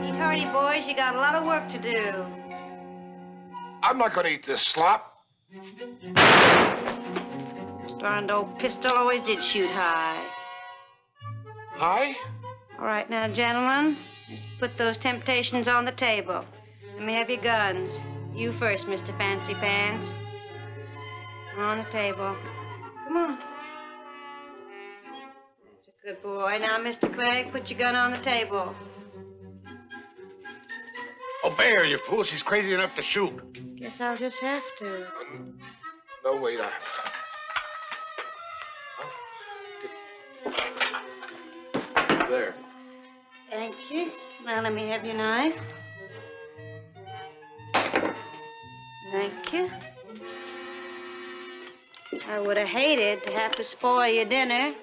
Eat hearty, boys. You got a lot of work to do. I'm not going to eat this slop. Darned old pistol always did shoot high. High? All right, now, gentlemen, let's put those temptations on the table. Let me have your guns. You first, Mr. Fancy Pants. On the table. Come on. That's a good boy. Now, Mr. Clegg, put your gun on the table. Obey her, you fool. She's crazy enough to shoot. Guess I'll just have to. No, wait. There. Thank you. Now, let me have your knife. Thank you. I would have hated to have to spoil your dinner.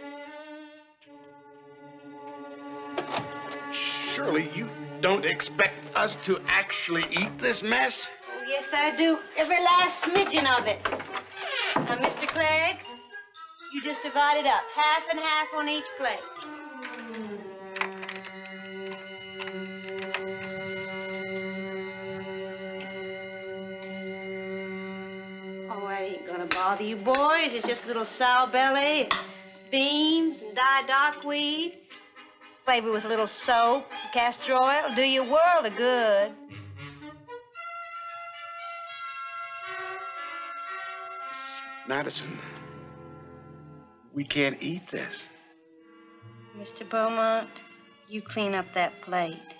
Surely you don't expect us to actually eat this mess? Oh, yes, I do. Every last smidgen of it. Now, Mr. Clegg, you just divide it up. Half and half on each plate. Oh, that ain't gonna bother you boys. It's just little sow belly, beans, and dyed dockweed. Flavor with a little soap, castor oil. Do you a world of good. Madison, we can't eat this. Mr. Beaumont, you clean up that plate.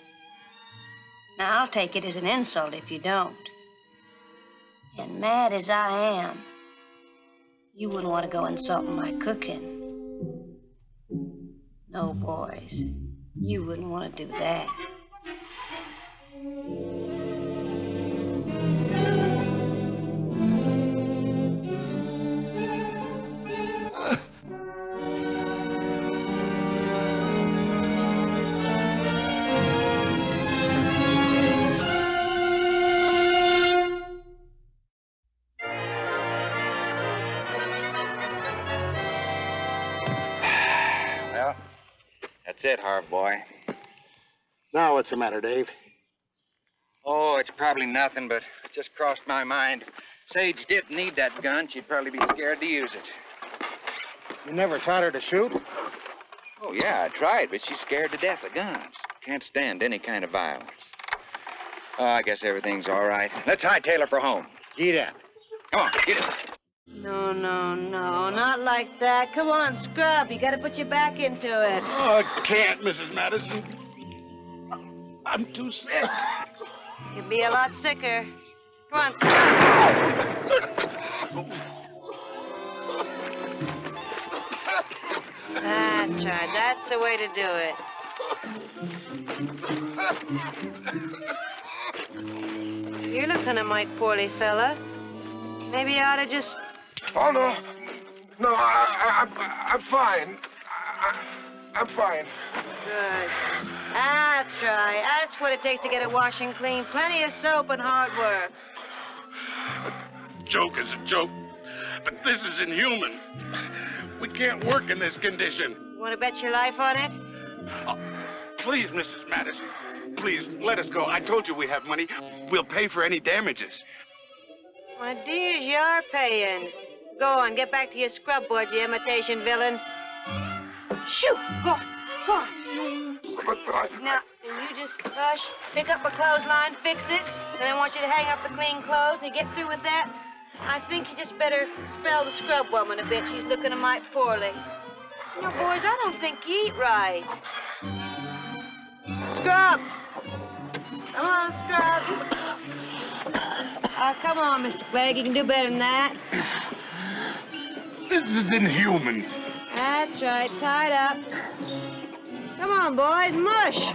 Now, I'll take it as an insult if you don't. And mad as I am, you wouldn't want to go insulting my cooking. No, boys, you wouldn't want to do that. Well, that's it, Harv boy. Now what's the matter, Dave? Oh, it's probably nothing, but it just crossed my mind. Sage didn't need that gun. She'd probably be scared to use it. You never taught her to shoot? Oh, yeah, I tried, but she's scared to death of guns. Can't stand any kind of violence. Oh, I guess everything's all right. Let's hightail her for home. Get up. Come on, get it. No, not like that. Come on, scrub. You gotta put your back into it. Oh, I can't, Mrs. Madison. I'm too sick. You'd be a lot sicker. Come on, scrub. That's right. That's the way to do it. You're looking a mite poorly, fella. Maybe you ought to just... Oh, no. No, I'm fine. I'm fine. Good. That's right. That's what it takes to get it washing clean. Plenty of soap and hard work. A joke is a joke, but this is inhuman. We can't work in this condition. Want to bet your life on it? Oh, please, Mrs. Madison. Please, let us go. I told you we have money. We'll pay for any damages. My dears, you are paying. Go on, get back to your scrub board, you imitation villain. Shoot! Go on, go on. Now, you just hush, pick up a clothesline, fix it, and I want you to hang up the clean clothes. And you get through with that, I think you just better spell the scrub woman a bit. She's looking a mite poorly. You know, boys, I don't think you eat right. Scrub! Come on, Scrub. Come on, Mr. Clegg. You can do better than that. This is inhuman. That's right. Tied up. Come on, boys. Mush.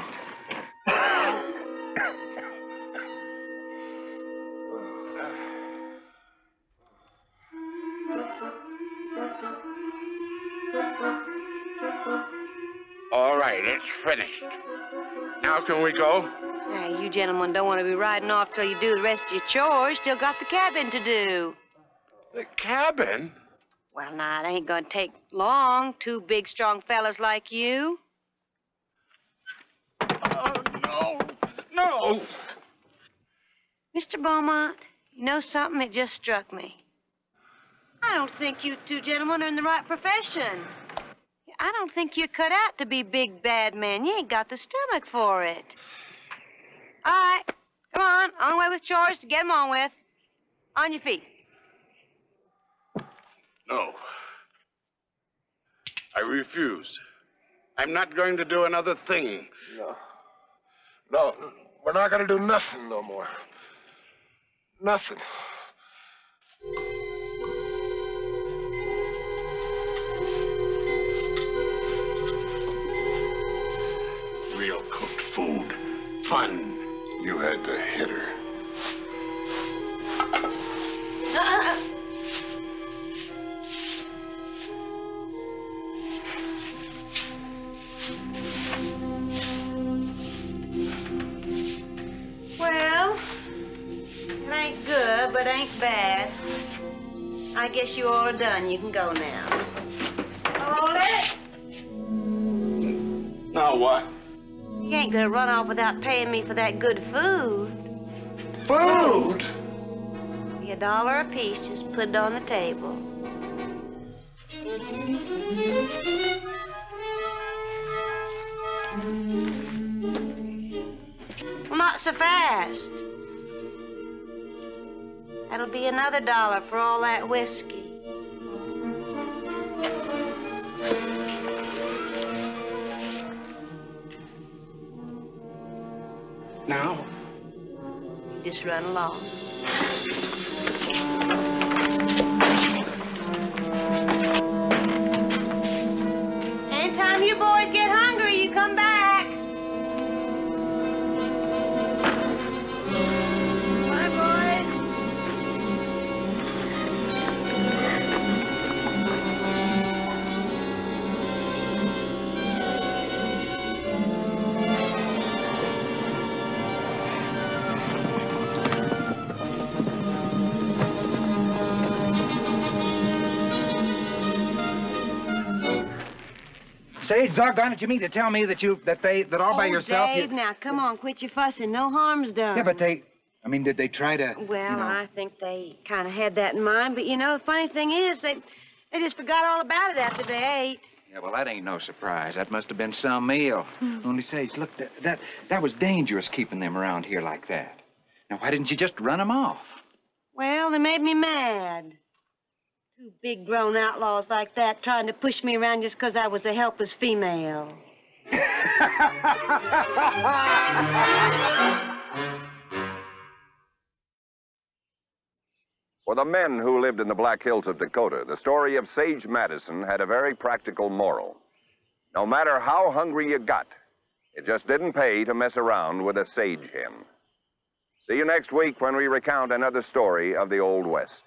All right, it's finished. Now can we go? Now, you gentlemen don't want to be riding off till you do the rest of your chores. Still got the cabin to do. The cabin? Well, now, it ain't gonna take long. Two big, strong fellas like you. Oh, no. No. Mr. Beaumont, you know something? It just struck me. I don't think you two gentlemen are in the right profession. I don't think you're cut out to be big, bad men. You ain't got the stomach for it. All right, come on the way with chores to get 'em on with. On your feet. No. I refuse. I'm not going to do another thing. No, we're not gonna do nothing no more. Nothing. Real cooked food. fun. You had to hit her. Well, it ain't good, but ain't bad. I guess you all are done. You can go now. Hold it. Now what? You ain't gonna run off without paying me for that good food. Food? Be $1 apiece. Just put it on the table. Well, not so fast. That'll be another $1 for all that whiskey. Now? You just run along. Anytime you boys get hungry, you come back. Bye, boys. Say, doggone it, you mean to tell me that all by yourself? Dave, now, come on, quit your fussing. No harm's done. Yeah, but did they try to? Well, I think they kind of had that in mind, but the funny thing is, they just forgot all about it after they ate. Yeah, well, that ain't no surprise. That must have been some meal. Only say, look, that was dangerous keeping them around here like that. Now, why didn't you just run them off? Well, they made me mad. Two big grown outlaws like that trying to push me around just because I was a helpless female. For the men who lived in the Black Hills of Dakota, the story of Sage Madison had a very practical moral. No matter how hungry you got, it just didn't pay to mess around with a sage hen. See you next week when we recount another story of the Old West.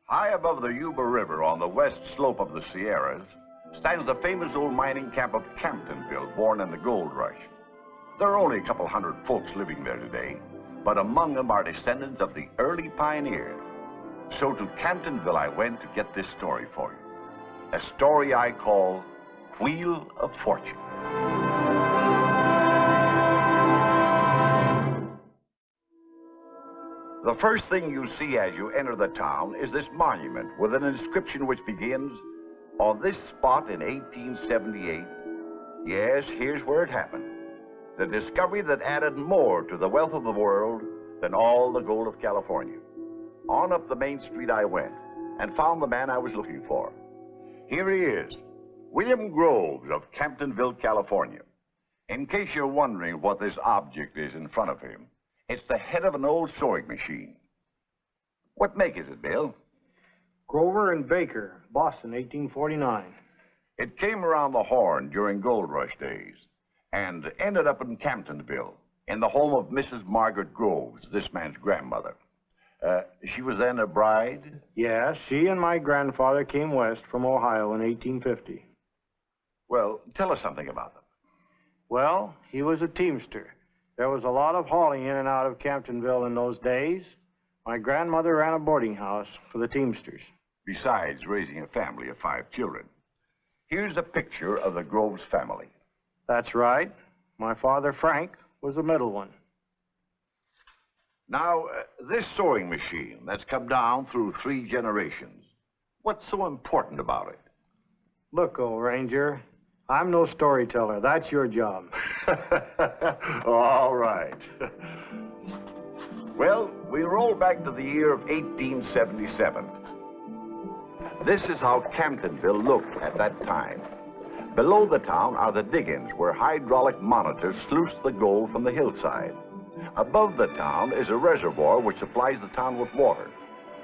High above the Yuba River on the west slope of the Sierras stands the famous old mining camp of Camptonville, born in the gold rush. There are only a couple hundred folks living there today, but among them are descendants of the early pioneers. So to Camptonville I went to get this story for you. A story I call Wheel of Fortune. The first thing you see as you enter the town is this monument with an inscription which begins, "On this spot in 1878, yes, here's where it happened. The discovery that added more to the wealth of the world than all the gold of California." On up the main street I went and found the man I was looking for. Here he is, William Groves of Camptonville, California. In case you're wondering what this object is in front of him, it's the head of an old sewing machine. What make is it, Bill? Grover and Baker, Boston, 1849. It came around the Horn during gold rush days and ended up in Camptonville, in the home of Mrs. Margaret Groves, this man's grandmother. She was then a bride? Yes, she and my grandfather came west from Ohio in 1850. Well, tell us something about them. Well, he was a teamster. There was a lot of hauling in and out of Camptonville in those days. My grandmother ran a boarding house for the teamsters. Besides raising a family of 5 children. Here's a picture of the Groves family. That's right. My father, Frank, was the middle one. Now, this sewing machine that's come down through 3 generations, what's so important about it? Look, old Ranger, I'm no storyteller. That's your job. All right. Well, we roll back to the year of 1877. This is how Camptonville looked at that time. Below the town are the diggings where hydraulic monitors sluice the gold from the hillside. Above the town is a reservoir which supplies the town with water.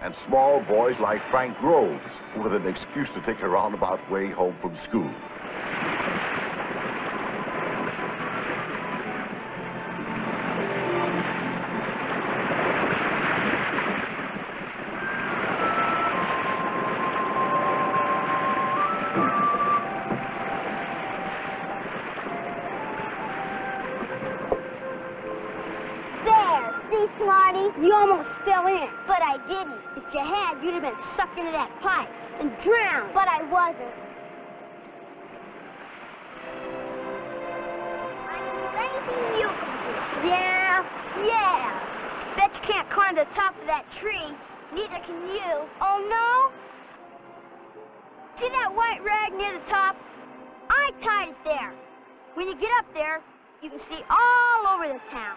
And small boys like Frank Groves with an excuse to take a roundabout way home from school. You almost fell in, but I didn't. If you had, you'd have been sucked into that pipe and drowned. But I wasn't. I'm anything you can do. Yeah. Bet you can't climb to the top of that tree. Neither can you. Oh, no? See that white rag near the top? I tied it there. When you get up there, you can see all over the town,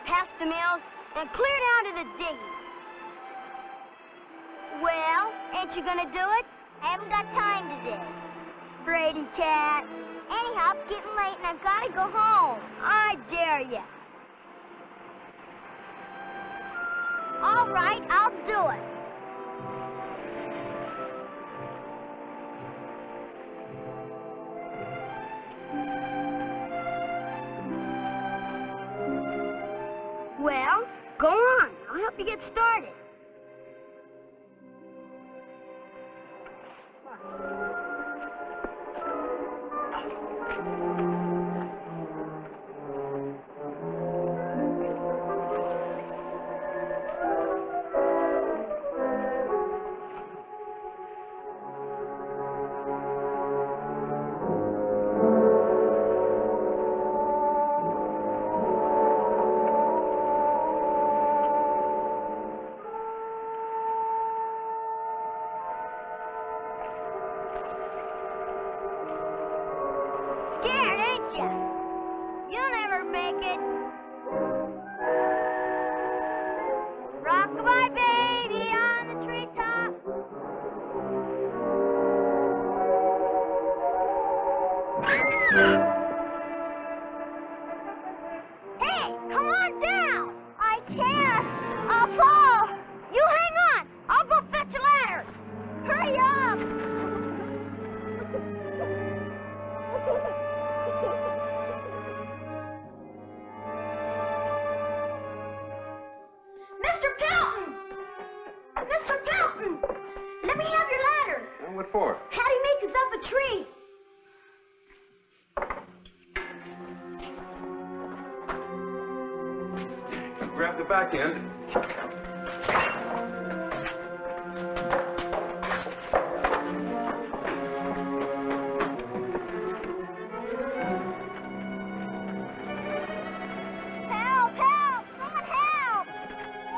past the mills, and clear down to the diggings. Well, ain't you gonna do it? I haven't got time to dig. Brady cat. Anyhow, it's getting late and I've gotta go home. I dare you. All right, I'll do it. Well, go on. I'll help you get started. Grab the back end. Help! Help! Someone help!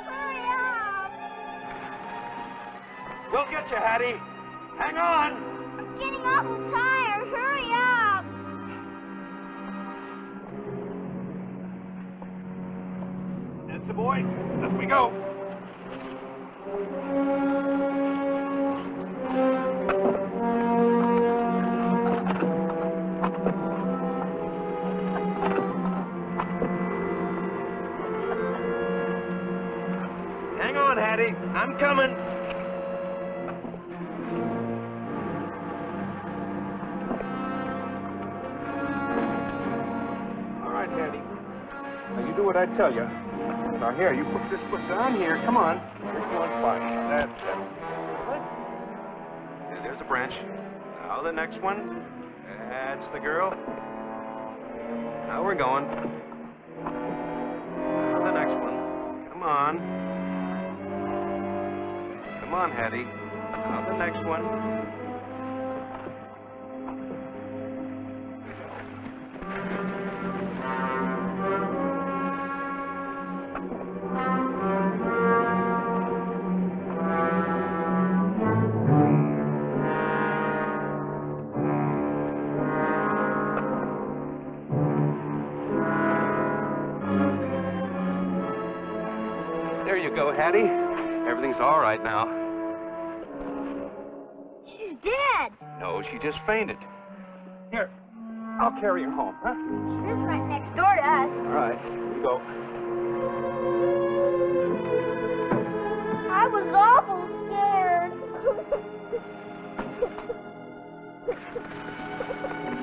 Hurry up! We'll get you, Hattie. Hang on! I'm getting awful tired. Hurry up! That's the boy. Up we go. Hang on, Hattie. I'm coming. All right, Hattie. Now, you do what I tell you. Now, here, you put this foot down here. Come on. You're doing fine. That's it. What? Yeah, there's a branch. Now, the next one. That's the girl. Now we're going. Now, the next one. Come on. Come on, Hattie. Now, the next one. Hello, Hattie. Everything's all right now. She's dead. No, she just fainted. Here, I'll carry her home, huh? She lives right next door to us. All right, here you go. I was awful scared.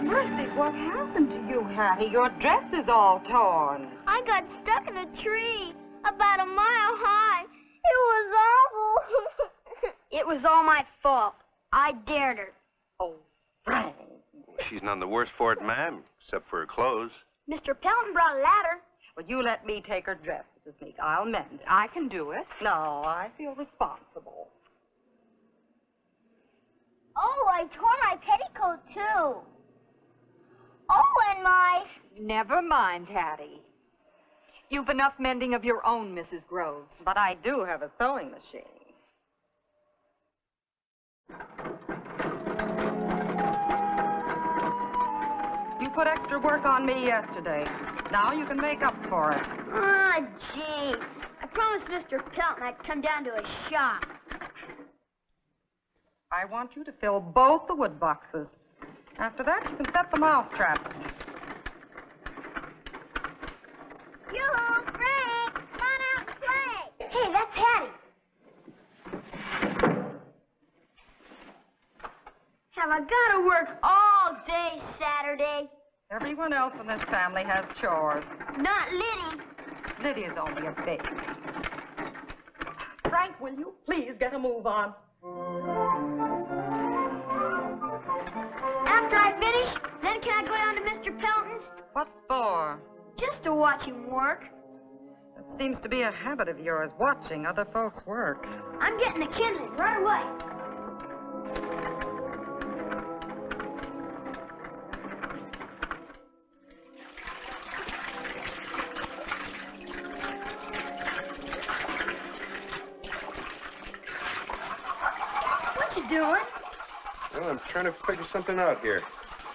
Mercy, what happened to you, Hattie? Your dress is all torn. I got stuck in a tree about a mile high. It was awful. It was all my fault. I dared her. Oh, Frank. She's none the worse for it, ma'am, except for her clothes. Mr. Pelton brought a ladder. Well, you let me take her dress, Mrs. Meek. I'll mend. I can do it. No, I feel responsible. Oh, I tore my petticoat, too. Oh, and my... Never mind, Hattie. You've enough mending of your own, Mrs. Groves. But I do have a sewing machine. You put extra work on me yesterday. Now you can make up for it. Ah, gee. I promised Mr. Pelton I'd come down to his shop. I want you to fill both the wood boxes. After that, you can set the mouse traps. Yoo-hoo, Frank! Come on out and play! Hey, that's Hattie. Have I got to work all day Saturday? Everyone else in this family has chores. Not Liddy. Lydia's only a baby. Frank, will you please get a move on? After I finish, then can I go down to Mr. Pelton's? What for? Just to watch him work. It seems to be a habit of yours, watching other folks work. I'm getting the kindling right away. What you doing? Well, I'm trying to figure something out here.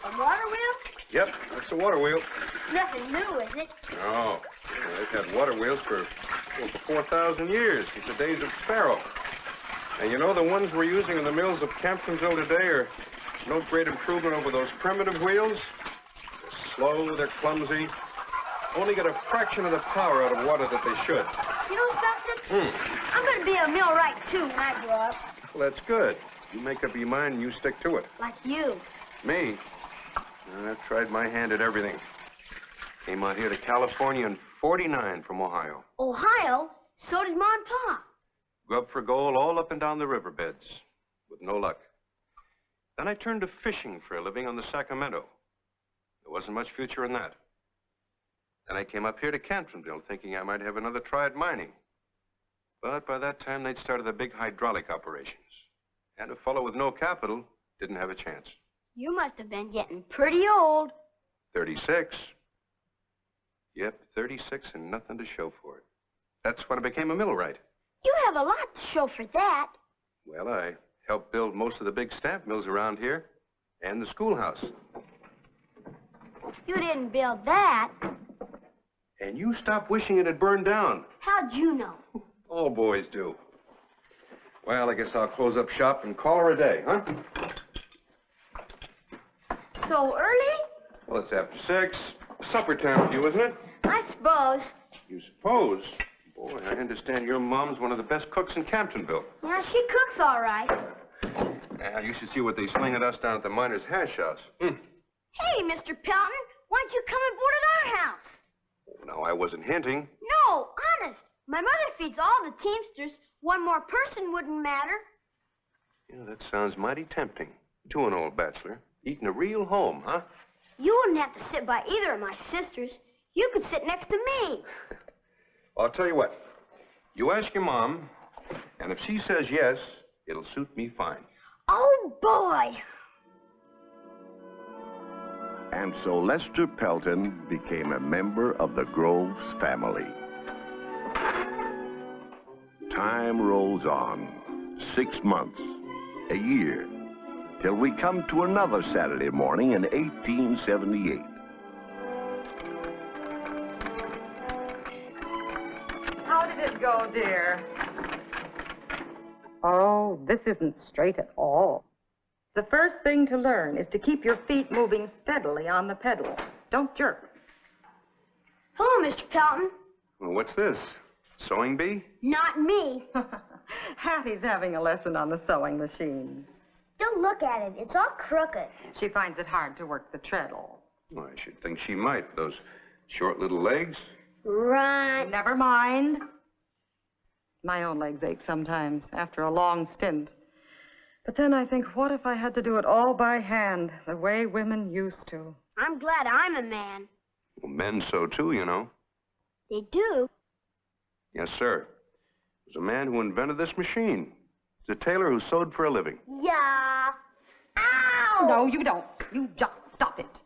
A water wheel? Yep, that's the water wheel. Nothing new, is it? No. They've had water wheels for 4,000 years, since the days of Pharaoh. And you know, the ones we're using in the mills of Camptonville today are no great improvement over those primitive wheels. They're slow, they're clumsy, only get a fraction of the power out of water that they should. You know something? I'm going to be a millwright, too, when I grow up. Well, that's good. You make up your mind and you stick to it. Like you. Me? I've tried my hand at everything. Came out here to California in '49 from Ohio. Ohio? So did Ma and Pa. Grub for gold all up and down the riverbeds, with no luck. Then I turned to fishing for a living on the Sacramento. There wasn't much future in that. Then I came up here to Camptonville, thinking I might have another try at mining. But by that time, they'd started the big hydraulic operations. And a fellow with no capital didn't have a chance. You must have been getting pretty old. 36. Yep, 36 and nothing to show for it. That's when I became a millwright. You have a lot to show for that. Well, I helped build most of the big stamp mills around here and the schoolhouse. You didn't build that. And you stopped wishing it had burned down. How'd you know? All boys do. Well, I guess I'll close up shop and call her a day, huh? So early? Well, it's after 6. Supper time for you, isn't it? I suppose. You suppose? Boy, I understand your mom's one of the best cooks in Camptonville. Yeah, she cooks all right. Yeah, you should see what they sling at us down at the Miners' Hash House. Hey, Mr. Pelton, why don't you come and board at our house? Oh, no, I wasn't hinting. No, honest. My mother feeds all the Teamsters. One more person wouldn't matter. Yeah, that sounds mighty tempting. To an old bachelor. Eating a real home, huh? You wouldn't have to sit by either of my sisters. You could sit next to me. I'll tell you what. You ask your mom, and if she says yes, it'll suit me fine. Oh, boy. And so Lester Pelton became a member of the Groves family. Time rolls on. 6 months, a year, till we come to another Saturday morning in 1878. How did it go, dear? Oh, this isn't straight at all. The first thing to learn is to keep your feet moving steadily on the pedal. Don't jerk. Hello, Mr. Pelton. Well, what's this? Sewing bee? Not me. Hattie's having a lesson on the sewing machine. Don't look at it. It's all crooked. She finds it hard to work the treadle. Well, I should think she might. Those short little legs. Right. Never mind. My own legs ache sometimes after a long stint. But then I think, what if I had to do it all by hand, the way women used to? I'm glad I'm a man. Well, men sew too, you know. They do. Yes, sir. There's a man who invented this machine. He's a tailor who sewed for a living. Yeah. Ow! No, you don't. You just stop it.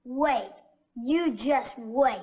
Wait. You just wait.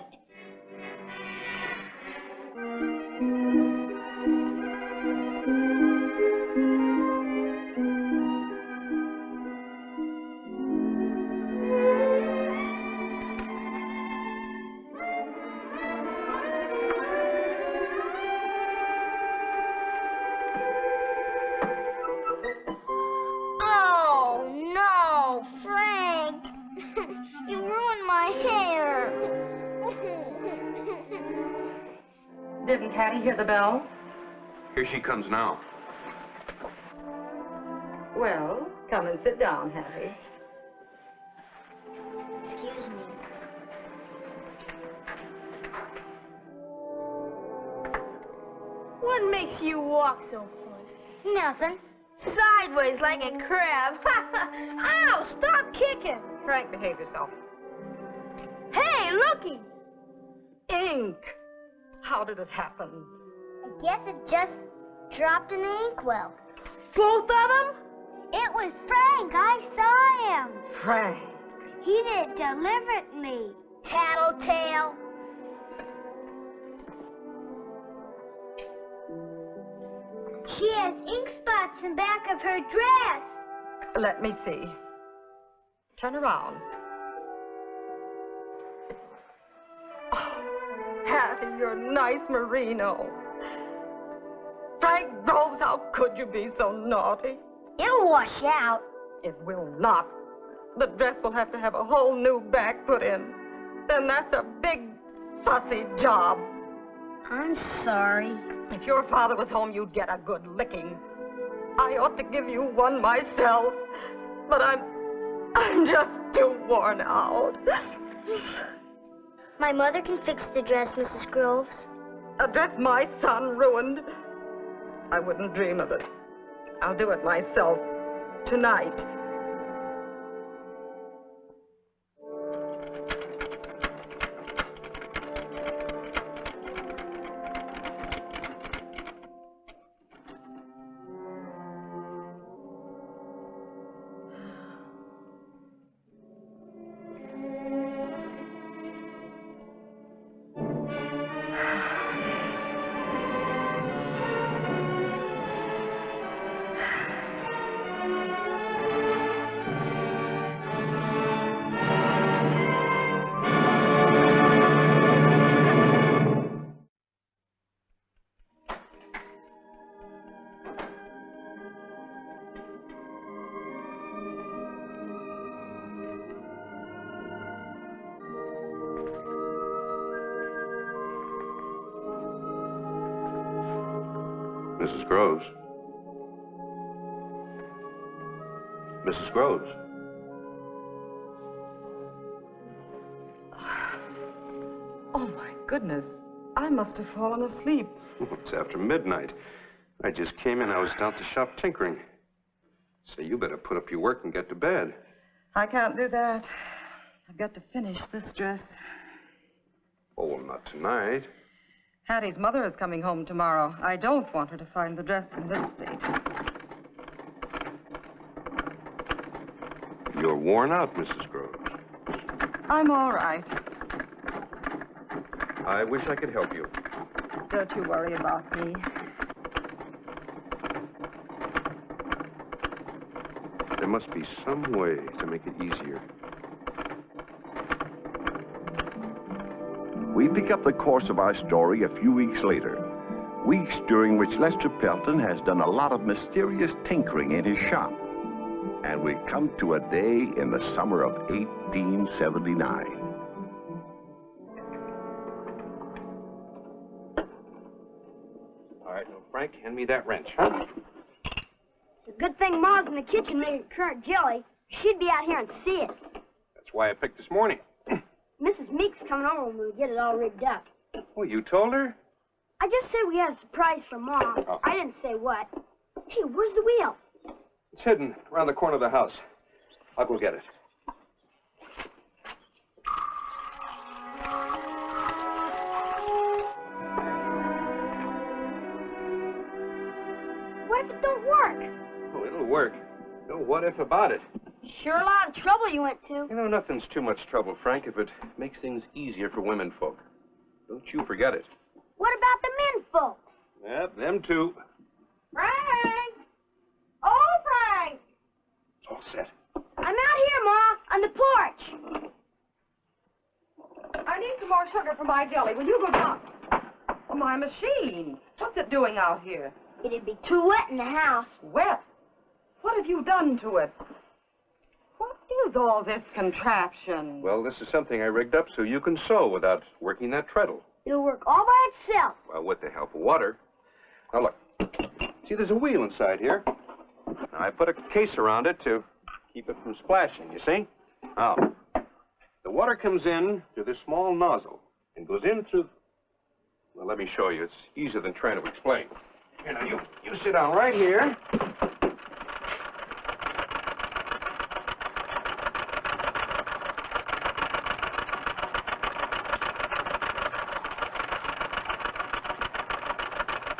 Didn't Hattie hear the bell? Here she comes now. Well, come and sit down, Hattie. Excuse me. What makes you walk so funny? Nothing. Sideways like a crab. Ow! Stop kicking. Frank, behave yourself. Hey, looky. Ink. How did it happen? I guess it just dropped in the inkwell. Both of them? It was Frank. I saw him. Frank. He did it deliberately. Tattletale. She has ink spots in the back of her dress. Let me see. Turn around. Oh, Hattie, you're nice merino. Frank Groves, how could you be so naughty? It'll wash out. It will not. The dress will have to have a whole new back put in. Then that's a big, fussy job. I'm sorry. If your father was home, you'd get a good licking. I ought to give you one myself, but I'm just too worn out. My mother can fix the dress, Mrs. Groves. A dress my son ruined. I wouldn't dream of it. I'll do it myself tonight. Mrs. Groves. Mrs. Groves. Oh, my goodness. I must have fallen asleep. It's after midnight. I just came in. I was down at the shop tinkering. So you better put up your work and get to bed. I can't do that. I've got to finish this dress. Oh, well, not tonight. Hattie's mother is coming home tomorrow. I don't want her to find the dress in this state. You're worn out, Mrs. Groves. I'm all right. I wish I could help you. Don't you worry about me. There must be some way to make it easier. We pick up the course of our story a few weeks later. Weeks during which Lester Pelton has done a lot of mysterious tinkering in his shop. And we come to a day in the summer of 1879. All right, now, Frank, hand me that wrench, huh? It's a good thing Ma's in the kitchen making currant jelly. She'd be out here and see us. That's why I picked this morning. Mrs. Meek's coming over when we get it all rigged up. Well, you told her? I just said we had a surprise for Ma. Oh. I didn't say what. Hey, where's the wheel? It's hidden around the corner of the house. I'll go get it. What if it don't work? Oh, it'll work. No what if about it. Sure a lot of trouble you went to. You know, nothing's too much trouble, Frank, if it makes things easier for women folk. Don't you forget it. What about the men folks? Yep, them too. Frank! Oh, Frank! It's all set. I'm out here, Ma, on the porch. I need some more sugar for my jelly. Will you go down? Oh, my machine. What's it doing out here? It'd be too wet in the house. Wet? What have you done to it? What is all this contraption? Well, this is something I rigged up so you can sew without working that treadle. It'll work all by itself. Well, with the help of water. Now, look. See, there's a wheel inside here. Now, I put a case around it to keep it from splashing, you see? Now, the water comes in through this small nozzle and goes in through... Well, let me show you. It's easier than trying to explain. Here, now, you sit down right here.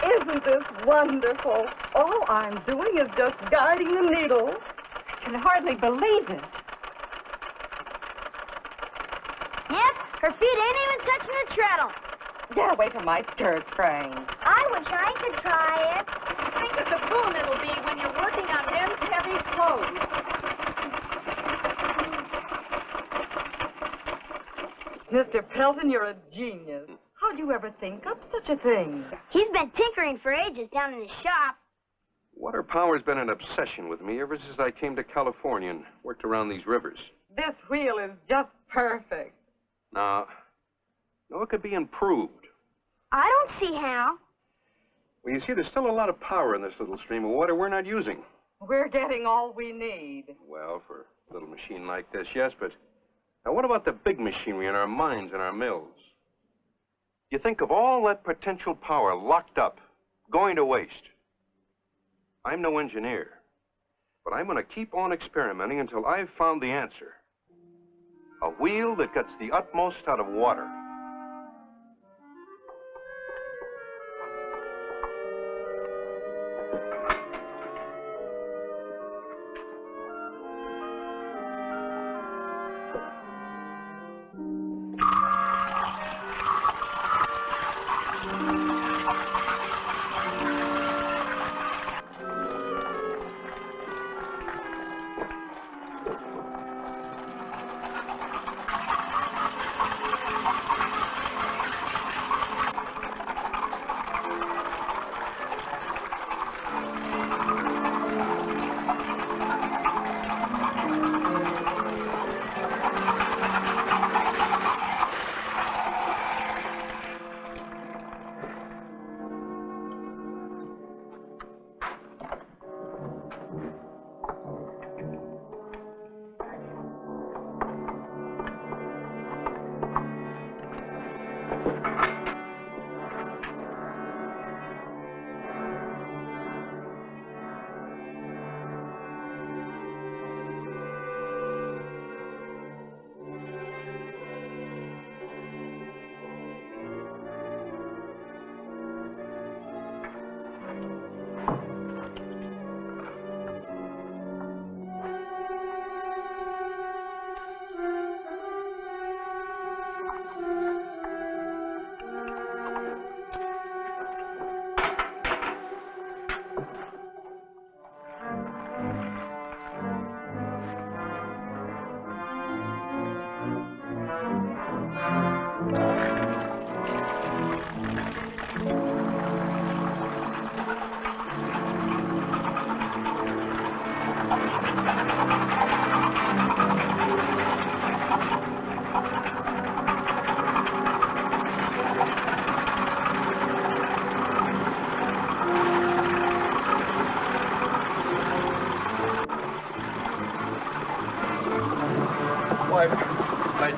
Isn't this wonderful? All I'm doing is just guiding the needle. I can hardly believe it. Yep, her feet ain't even touching the treadle. Get away from my skirts, Frank. I wish I could try it. Think of the boon it'll be when you're working on men's heavy clothes. Mr. Pelton, you're a genius. How'd you ever think up such a thing? He's been tinkering for ages down in his shop. Water power's been an obsession with me ever since I came to California and worked around these rivers. This wheel is just perfect. No, it could be improved. I don't see how. Well, you see, there's still a lot of power in this little stream of water we're not using. We're getting all we need. Well, for a little machine like this, yes, but now what about the big machinery in our mines and our mills? You think of all that potential power locked up, going to waste. I'm no engineer, but I'm going to keep on experimenting until I've found the answer. A wheel that gets the utmost out of water.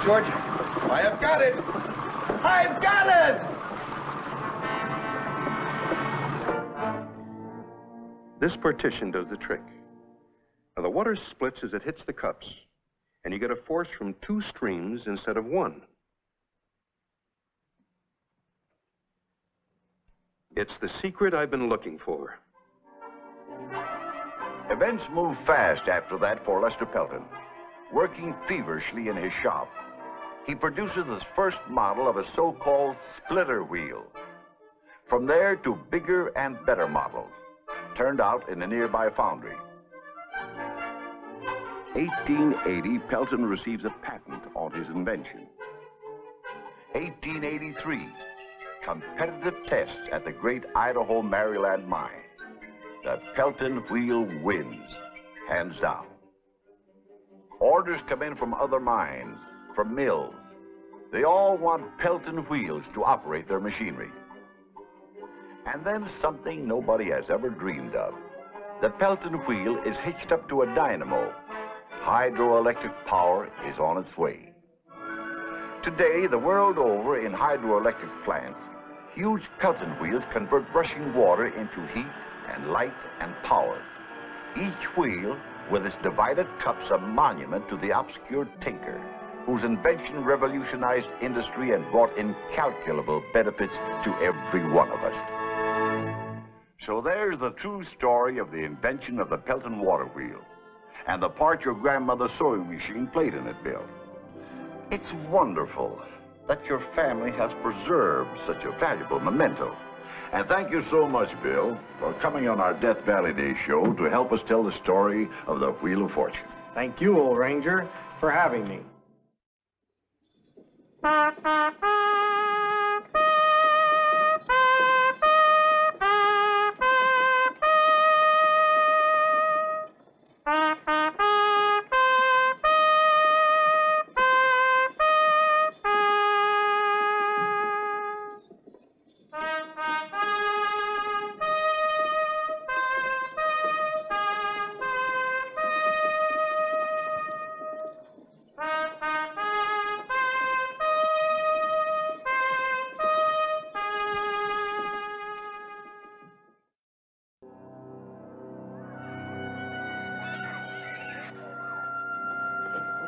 George. I have got it. I've got it! This partition does the trick. Now, the water splits as it hits the cups, and you get a force from 2 streams instead of 1. It's the secret I've been looking for. Events moved fast after that for Lester Pelton. Working feverishly in his shop, he produces his first model of a so-called splitter wheel. From there to bigger and better models, turned out in a nearby foundry. 1880, Pelton receives a patent on his invention. 1883, competitive tests at the great Idaho Maryland mine. The Pelton wheel wins, hands down. Orders come in from other mines, from mills. They all want Pelton wheels to operate their machinery. And then something nobody has ever dreamed of. The Pelton wheel is hitched up to a dynamo. Hydroelectric power is on its way. Today, the world over in hydroelectric plants, huge Pelton wheels convert rushing water into heat and light and power. Each wheel, with its divided cups, a monument to the obscure tinker, whose invention revolutionized industry and brought incalculable benefits to every one of us. So there's the true story of the invention of the Pelton water wheel, and the part your grandmother's sewing machine played in it, Bill. It's wonderful that your family has preserved such a valuable memento. And thank you so much, Bill, for coming on our Death Valley Day show to help us tell the story of the Wheel of Fortune. Thank you, old Ranger, for having me.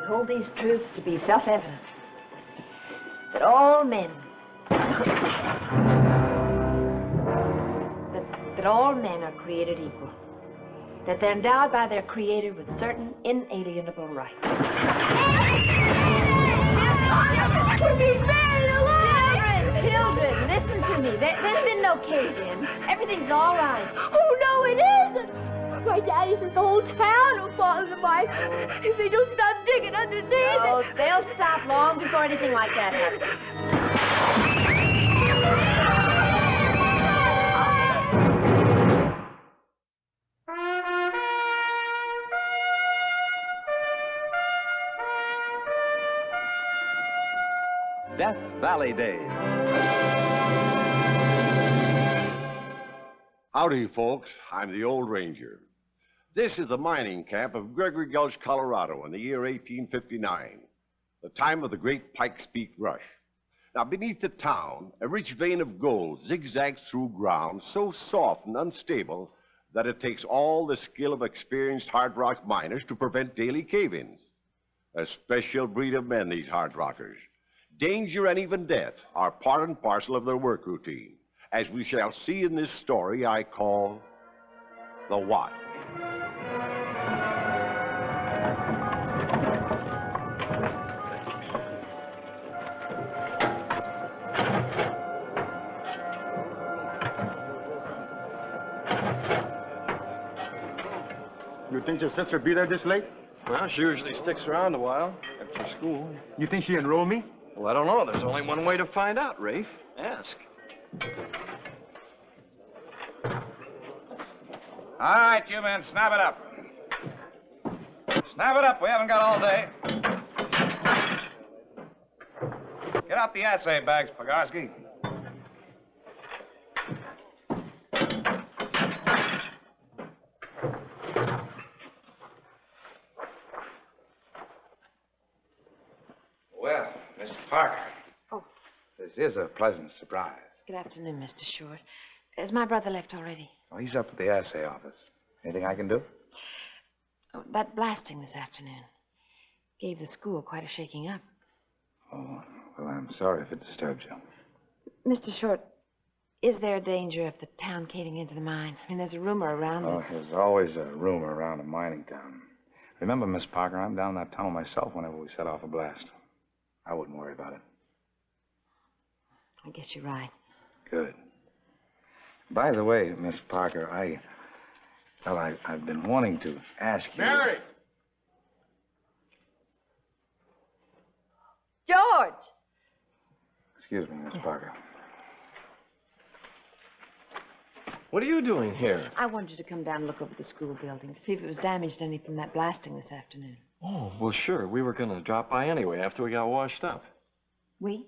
Hold these truths to be self-evident, that all men, that all men are created equal, that they're endowed by their Creator with certain inalienable rights. Children, listen to me. There's been no cave-in. Everything's all right. Oh, no, it isn't. My daddy says the whole town will fall apart if they don't stop digging underneath No, it. they'll stop long before anything like that happens. Death Valley Day. Howdy, folks. I'm the Old Ranger. This is the mining camp of Gregory Gulch, Colorado in the year 1859, the time of the great Pike's Peak rush. Now, beneath the town, a rich vein of gold zigzags through ground so soft and unstable that it takes all the skill of experienced hard rock miners to prevent daily cave-ins. A special breed of men, these hard rockers. Danger and even death are part and parcel of their work routine, as we shall see in this story I call The Watch. You think your sister'd be there this late? Well, she usually sticks around a while after school. You think she enrolled me? Well, I don't know. There's only one way to find out, Rafe. Ask. All right, you men, snap it up. Snap it up. We haven't got all day. Get out the assay bags, Pogorsky. Well, is a pleasant surprise. Good afternoon, Mr. Short. Has my brother left already? Oh, he's up at the assay office. Anything I can do? Oh, that blasting this afternoon gave the school quite a shaking up. Oh, well, I'm sorry if it disturbed you. Mr. Short, is there a danger of the town caving into the mine? I mean, there's a rumor around Oh, there's always a rumor around a mining town. Remember, Miss Parker, I'm down that tunnel myself whenever we set off a blast. I wouldn't worry about it. I guess you're right. Good. By the way, Miss Parker, I've been wanting to ask you... Mary! George! Excuse me, Miss Parker. What are you doing here? I wanted you to come down and look over the school building to see if it was damaged any from that blasting this afternoon. Oh, well, sure. We were going to drop by anyway after we got washed up. We?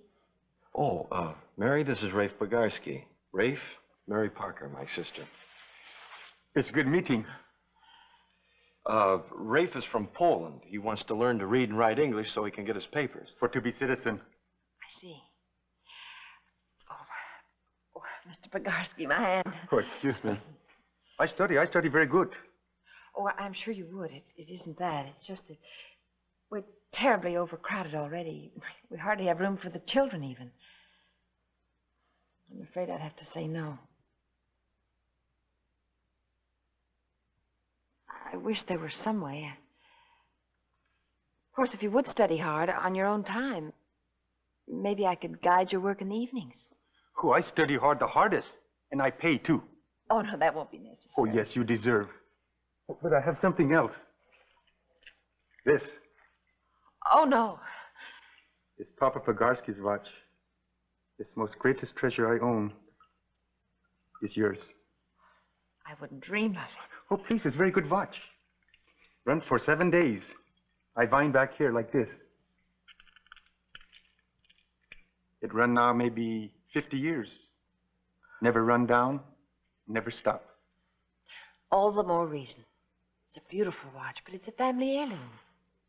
Oh, Mary, this is Rafe Bogarski. Rafe, Mary Parker, my sister. It's a good meeting. Rafe is from Poland. He wants to learn to read and write English so he can get his papers. For to be citizen. I see. Oh, Mr. Bogarski, my hand. Oh, excuse me. I study very good. Oh, I'm sure you would. It isn't that. It's just that we're terribly overcrowded already. We hardly have room for the children, even. I'm afraid I'd have to say no. I wish there were some way. Of course, if you would study hard on your own time, maybe I could guide your work in the evenings. Oh, I study hard the hardest, and I pay too. Oh, no, that won't be necessary. Oh, yes, you deserve. But I have something else. This Oh, no. is Papa Pogarski's watch. This most greatest treasure I own is yours. I wouldn't dream of it. Oh, please, it's a very good watch. Runs for 7 days. I wind back here like this. It run now maybe 50 years. Never run down, never stop. All the more reason. It's a beautiful watch, but it's a family heirloom.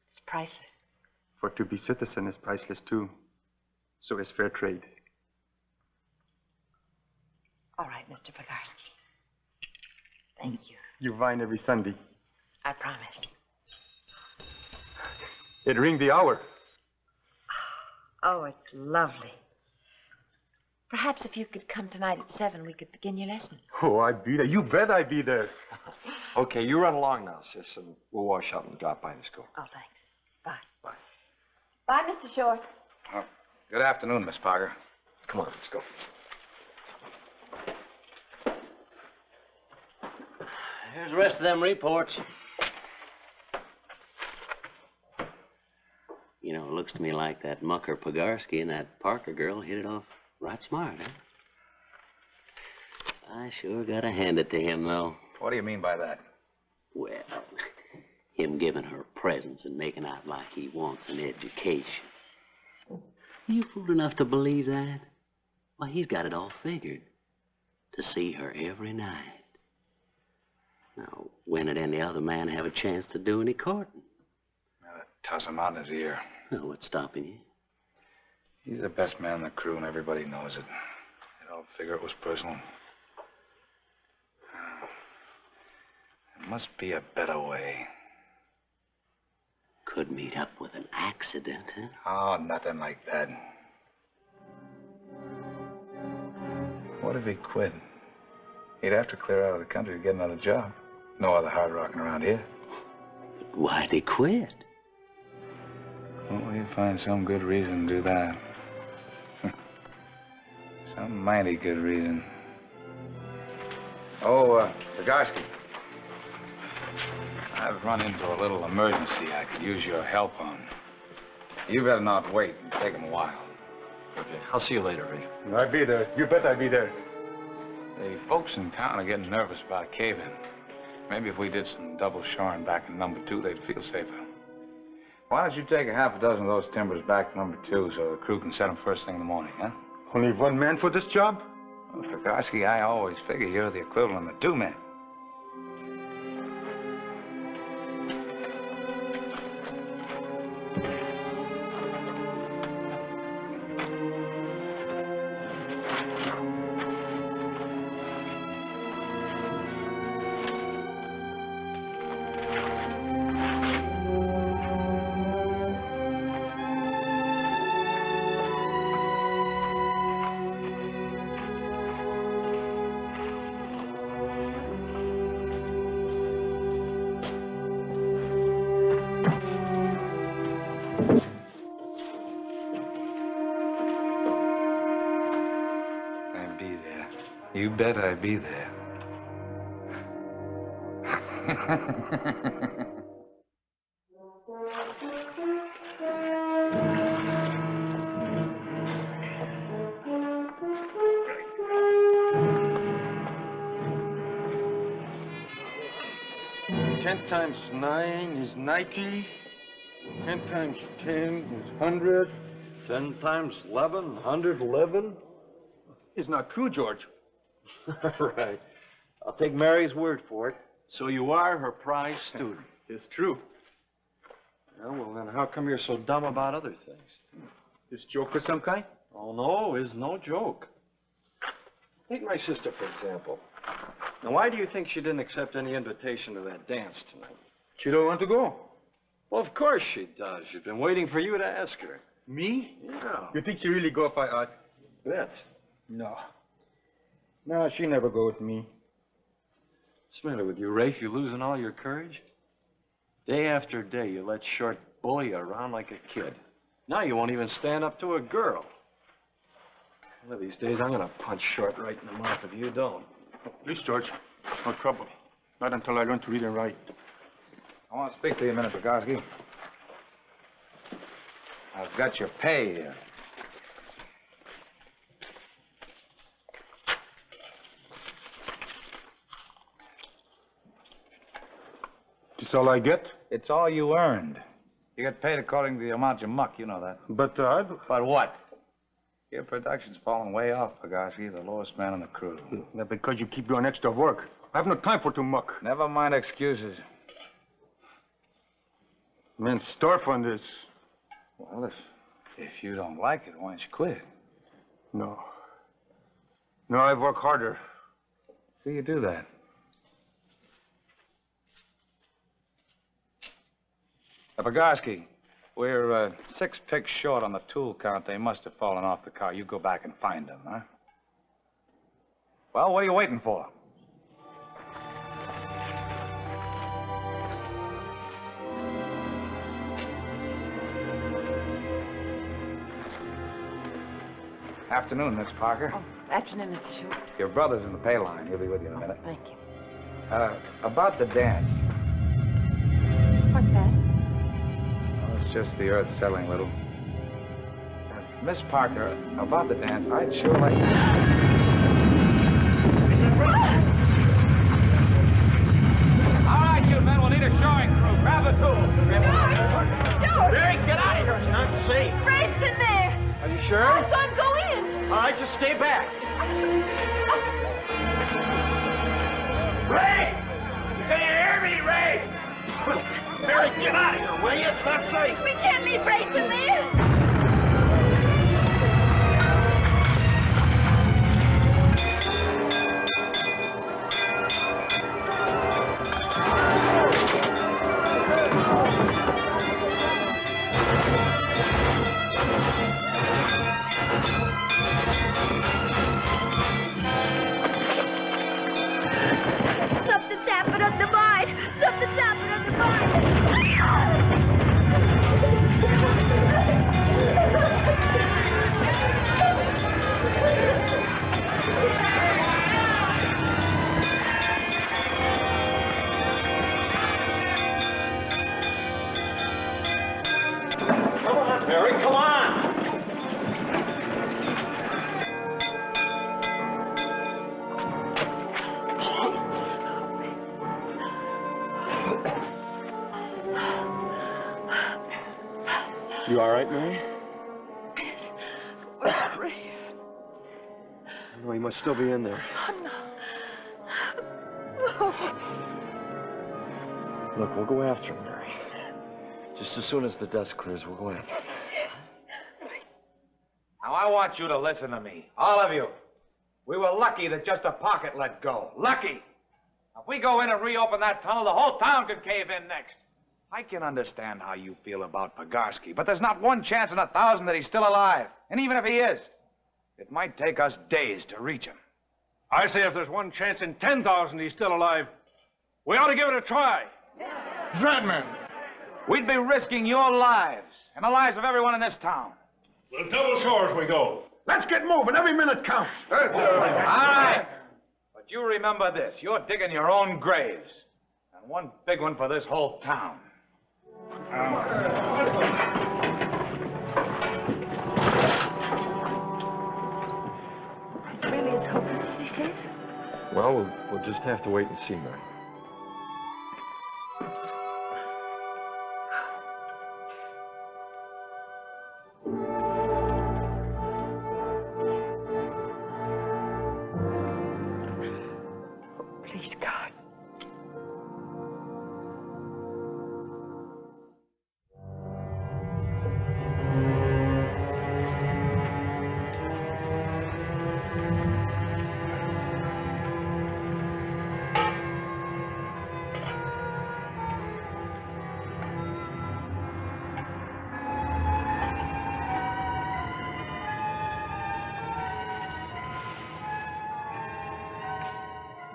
It's priceless. For to be citizen is priceless too. So is fair trade. All right, Mr. Bogarski. Thank you. You wine every Sunday. I promise. It ring the hour. Oh, it's lovely. Perhaps if you could come tonight at 7, we could begin your lessons. Oh, I'd be there. You bet I'd be there. Okay, you run along now, sis, and we'll wash up and drop by the school. Oh, thanks. Bye. Bye. Bye, Mr. Short. Oh, good afternoon, Miss Parker. Come on, let's go. Here's the rest of them reports. You know, it looks to me like that mucker Pogarski and that Parker girl hit it off right smart, huh? I sure gotta hand it to him, though. What do you mean by that? Well, him giving her presents and making out like he wants an education. You fool enough to believe that? Why, he's got it all figured. To see her every night. Now, when did any other man have a chance to do any courting? Well, toss him out in his ear. Well, what's stopping you? He's the best man in the crew, and everybody knows it. They all figure it was personal. There must be a better way. Could meet up with an accident, huh? Oh, nothing like that. What if he quit? He'd have to clear out of the country to get another job. No other hard rocking around here. But why'd he quit? Well, he'd find some good reason to do that. Some mighty good reason. Oh, Bogarski. I've run into a little emergency I could use your help on. You better not wait and take him a while. Okay, I'll see you later, Rafe. I'd be there. You bet I'd be there. The folks in town are getting nervous about caving. Maybe if we did some double shoring back in number 2, they'd feel safer. Why don't you take a half a dozen of those timbers back to number 2 so the crew can set them first thing in the morning, huh? Only one man for this job? Well, Pogarski, I always figure you're the equivalent of 2 men. You bet I'd be there. 10 times 9 is 90. 10 times 10 is 100. 10 times 11, 111. It's not true, George. Right. I'll take Mary's word for it. So you are her prize student. It's true. Well, then how come you're so dumb about other things? This joke of some kind? Oh, no, it's no joke. Take my sister, for example. Now, why do you think she didn't accept any invitation to that dance tonight? She don't want to go. Well, of course she does. She's been waiting for you to ask her. Me? Yeah. You think she really go if I ask? Bet. No. No, she never go with me. What's the matter with you, Rafe? You losing all your courage? Day after day, you let Short bully you around like a kid. Now you won't even stand up to a girl. One of these days, I'm gonna punch Short right in the mouth if you don't. Please, George. No trouble. Not until I learn to read and write. I want to speak to you a minute, Bogowski. I've got your pay here. This all I get? It's all you earned. You get paid according to the amount you muck, you know that. But, But what? Your production's falling way off, Bogowski, the lowest man on the crew. That's because you keep doing extra work. I have no time for to muck. Never mind excuses. Man, store fund is... Well, if you don't like it, why don't you quit? No. No, I work harder. See you do that. Bogowski, we're 6 picks short on the tool count. They must have fallen off the car. You go back and find them, huh? Well, what are you waiting for? Afternoon, Miss Parker. Oh, afternoon, Mr. Short. Your brother's in the pay line. He'll be with you in a minute. Thank you. About the dance. What's that? Oh, it's just the earth settling a little. Miss Parker, about the dance, I'd sure like... All right, you men, we'll need a shoring crew. Grab the tool. George! Mary, get out of here. It's not safe. Rafe's in there! Are you sure? Yes, I'm going. All right, just stay back. Rafe! Can you hear me, Rafe? Mary, get out of here, will you? It's not safe. We can't leave Rafe in there. Something's happened on the mine. Something's happened on the mine. Come on, Mary, come on. You all right, Mary? Rafe. No, he must still be in there. I'm not. Look, we'll go after him, Mary. Just as soon as the dust clears, we'll go after him. Now, I want you to listen to me. All of you. We were lucky that just a pocket let go. Lucky. If we go in and reopen that tunnel, the whole town could cave in next. I can understand how you feel about Bogowski, but there's not one chance in 1,000 that he's still alive. And even if he is, it might take us days to reach him. I say if there's one chance in 10,000 he's still alive, we ought to give it a try. Dratman. We'd be risking your lives and the lives of everyone in this town. Well, double shores we go. Let's get moving. Every minute counts. All right. But you remember this. You're digging your own graves. And one big one for this whole town. It's really as hopeless as he says? Well, we'll just have to wait and see, Mary. Please, God.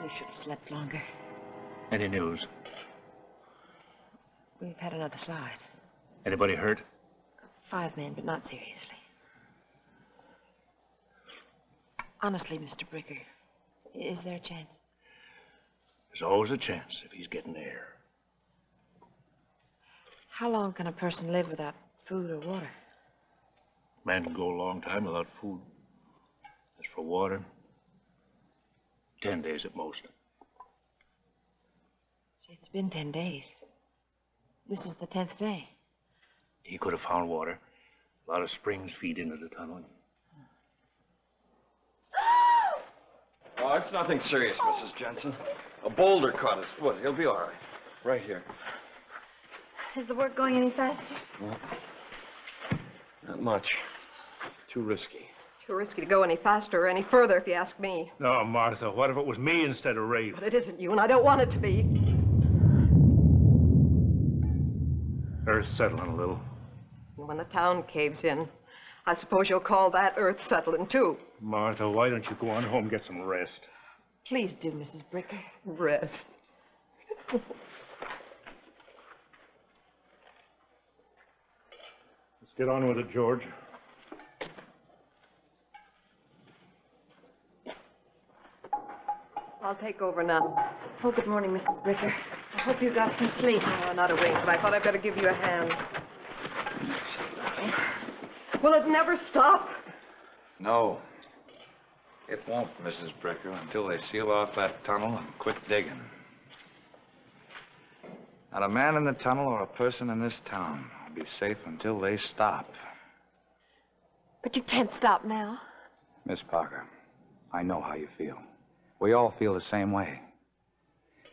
You should have slept longer. Any news? We've had another slide. Anybody hurt? 5 men, but not seriously. Honestly, Mr. Bricker, is there a chance? There's always a chance if he's getting air. How long can a person live without food or water? Man can go a long time without food. As for water, 10 days at most. It's been 10 days. This is the 10th day. He could have found water. A lot of springs feed into the tunnel. Oh, it's nothing serious, Mrs. Jensen. A boulder caught his foot. He'll be all right. Right here. Is the work going any faster? Well, not much. Too risky. Too risky to go any faster or any further, if you ask me. No, Martha, what if it was me instead of Rafe? But it isn't you, and I don't want it to be. Earth's settling a little. And when the town caves in, I suppose you'll call that earth settling, too. Martha, why don't you go on home and get some rest? Please do, Mrs. Bricker. Rest. Let's get on with it, George. I'll take over now. Oh, good morning, Mrs. Bricker. I hope you got some sleep. Oh, not a wink, but I thought I'd better give you a hand. Will it never stop? No. It won't, Mrs. Bricker, until they seal off that tunnel and quit digging. Not a man in the tunnel or a person in this town will be safe until they stop. But you can't stop now. Miss Parker, I know how you feel. We all feel the same way.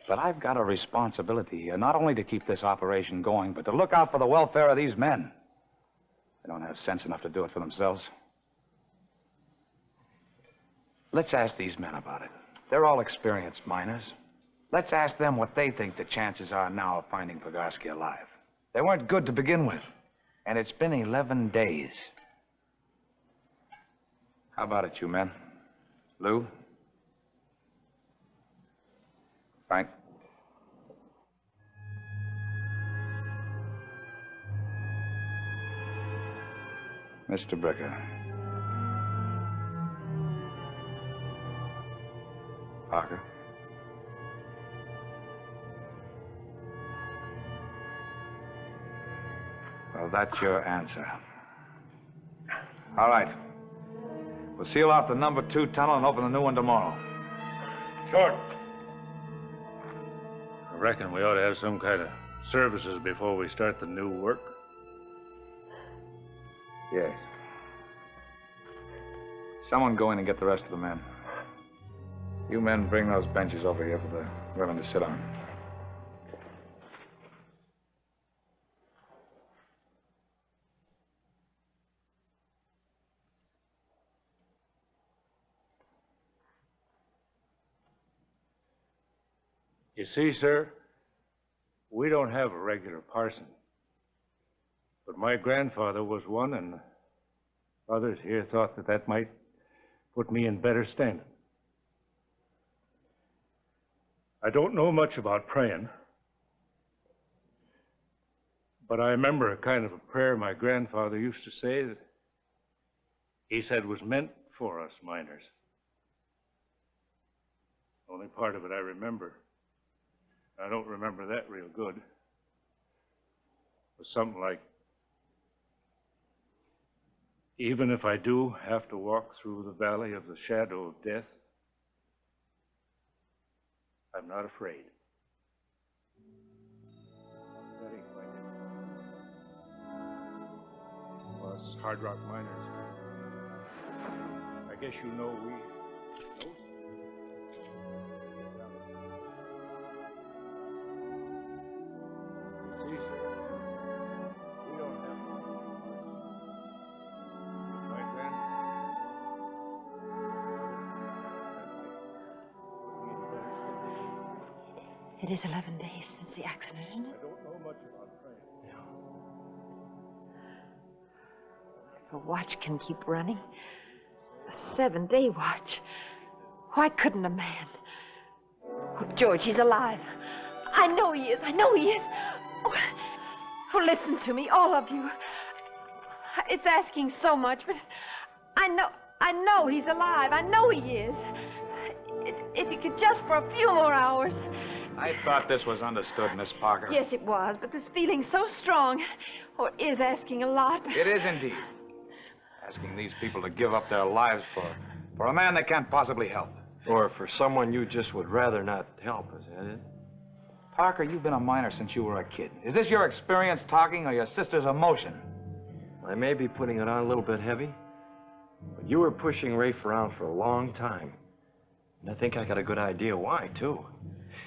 But I've got a responsibility here, not only to keep this operation going, but to look out for the welfare of these men. They don't have sense enough to do it for themselves. Let's ask these men about it. They're all experienced miners. Let's ask them what they think the chances are now of finding Pogarski alive. They weren't good to begin with, and it's been 11 days. How about it, you men? Lou? Frank? Mr. Bricker. Parker? Well, that's your answer. All right. We'll seal off the number 2 tunnel and open the new one tomorrow. George. I reckon we ought to have some kind of services before we start the new work. Yes. Someone go in and get the rest of the men. You men bring those benches over here for the women to sit on. You see, sir, we don't have a regular parson. But my grandfather was one, and others here thought that that might put me in better standing. I don't know much about praying, but I remember a kind of a prayer my grandfather used to say that he said was meant for us miners. Only part of it I remember. I don't remember that real good. It was something like, even if I do have to walk through the valley of the shadow of death, I'm not afraid. That ain't like it. Us hard rock miners. I guess you know we know. You see, sir, we don't have much. Right then? It is 11 days since the accident, isn't it? I don't know much about trains. If a watch can keep running, a 7-day watch, why couldn't a man? Oh, George, he's alive. I know he is. I know he is. Oh, listen to me, all of you. It's asking so much, but I know he's alive. I know he is. If you could just for a few more hours. I thought this was understood, Miss Parker. Yes, it was, but this feeling's so strong. Oh, it is asking a lot. It is indeed. Asking these people to give up their lives for a man they can't possibly help. Or for someone you just would rather not help, is that it? Parker, you've been a miner since you were a kid. Is this your experience talking or your sister's emotion? I may be putting it on a little bit heavy, but you were pushing Rafe around for a long time. And I think I got a good idea why, too.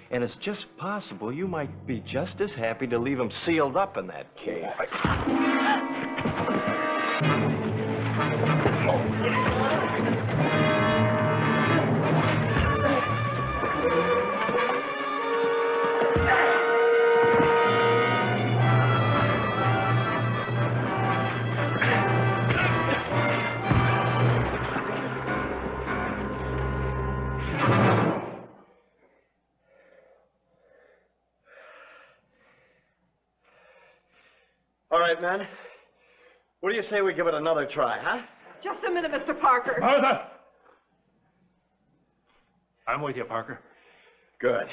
And it's just possible you might be just as happy to leave him sealed up in that cave. All right, man. What do you say we give it another try, huh? Just a minute, Mr. Parker. Martha! I'm with you, Parker. Good.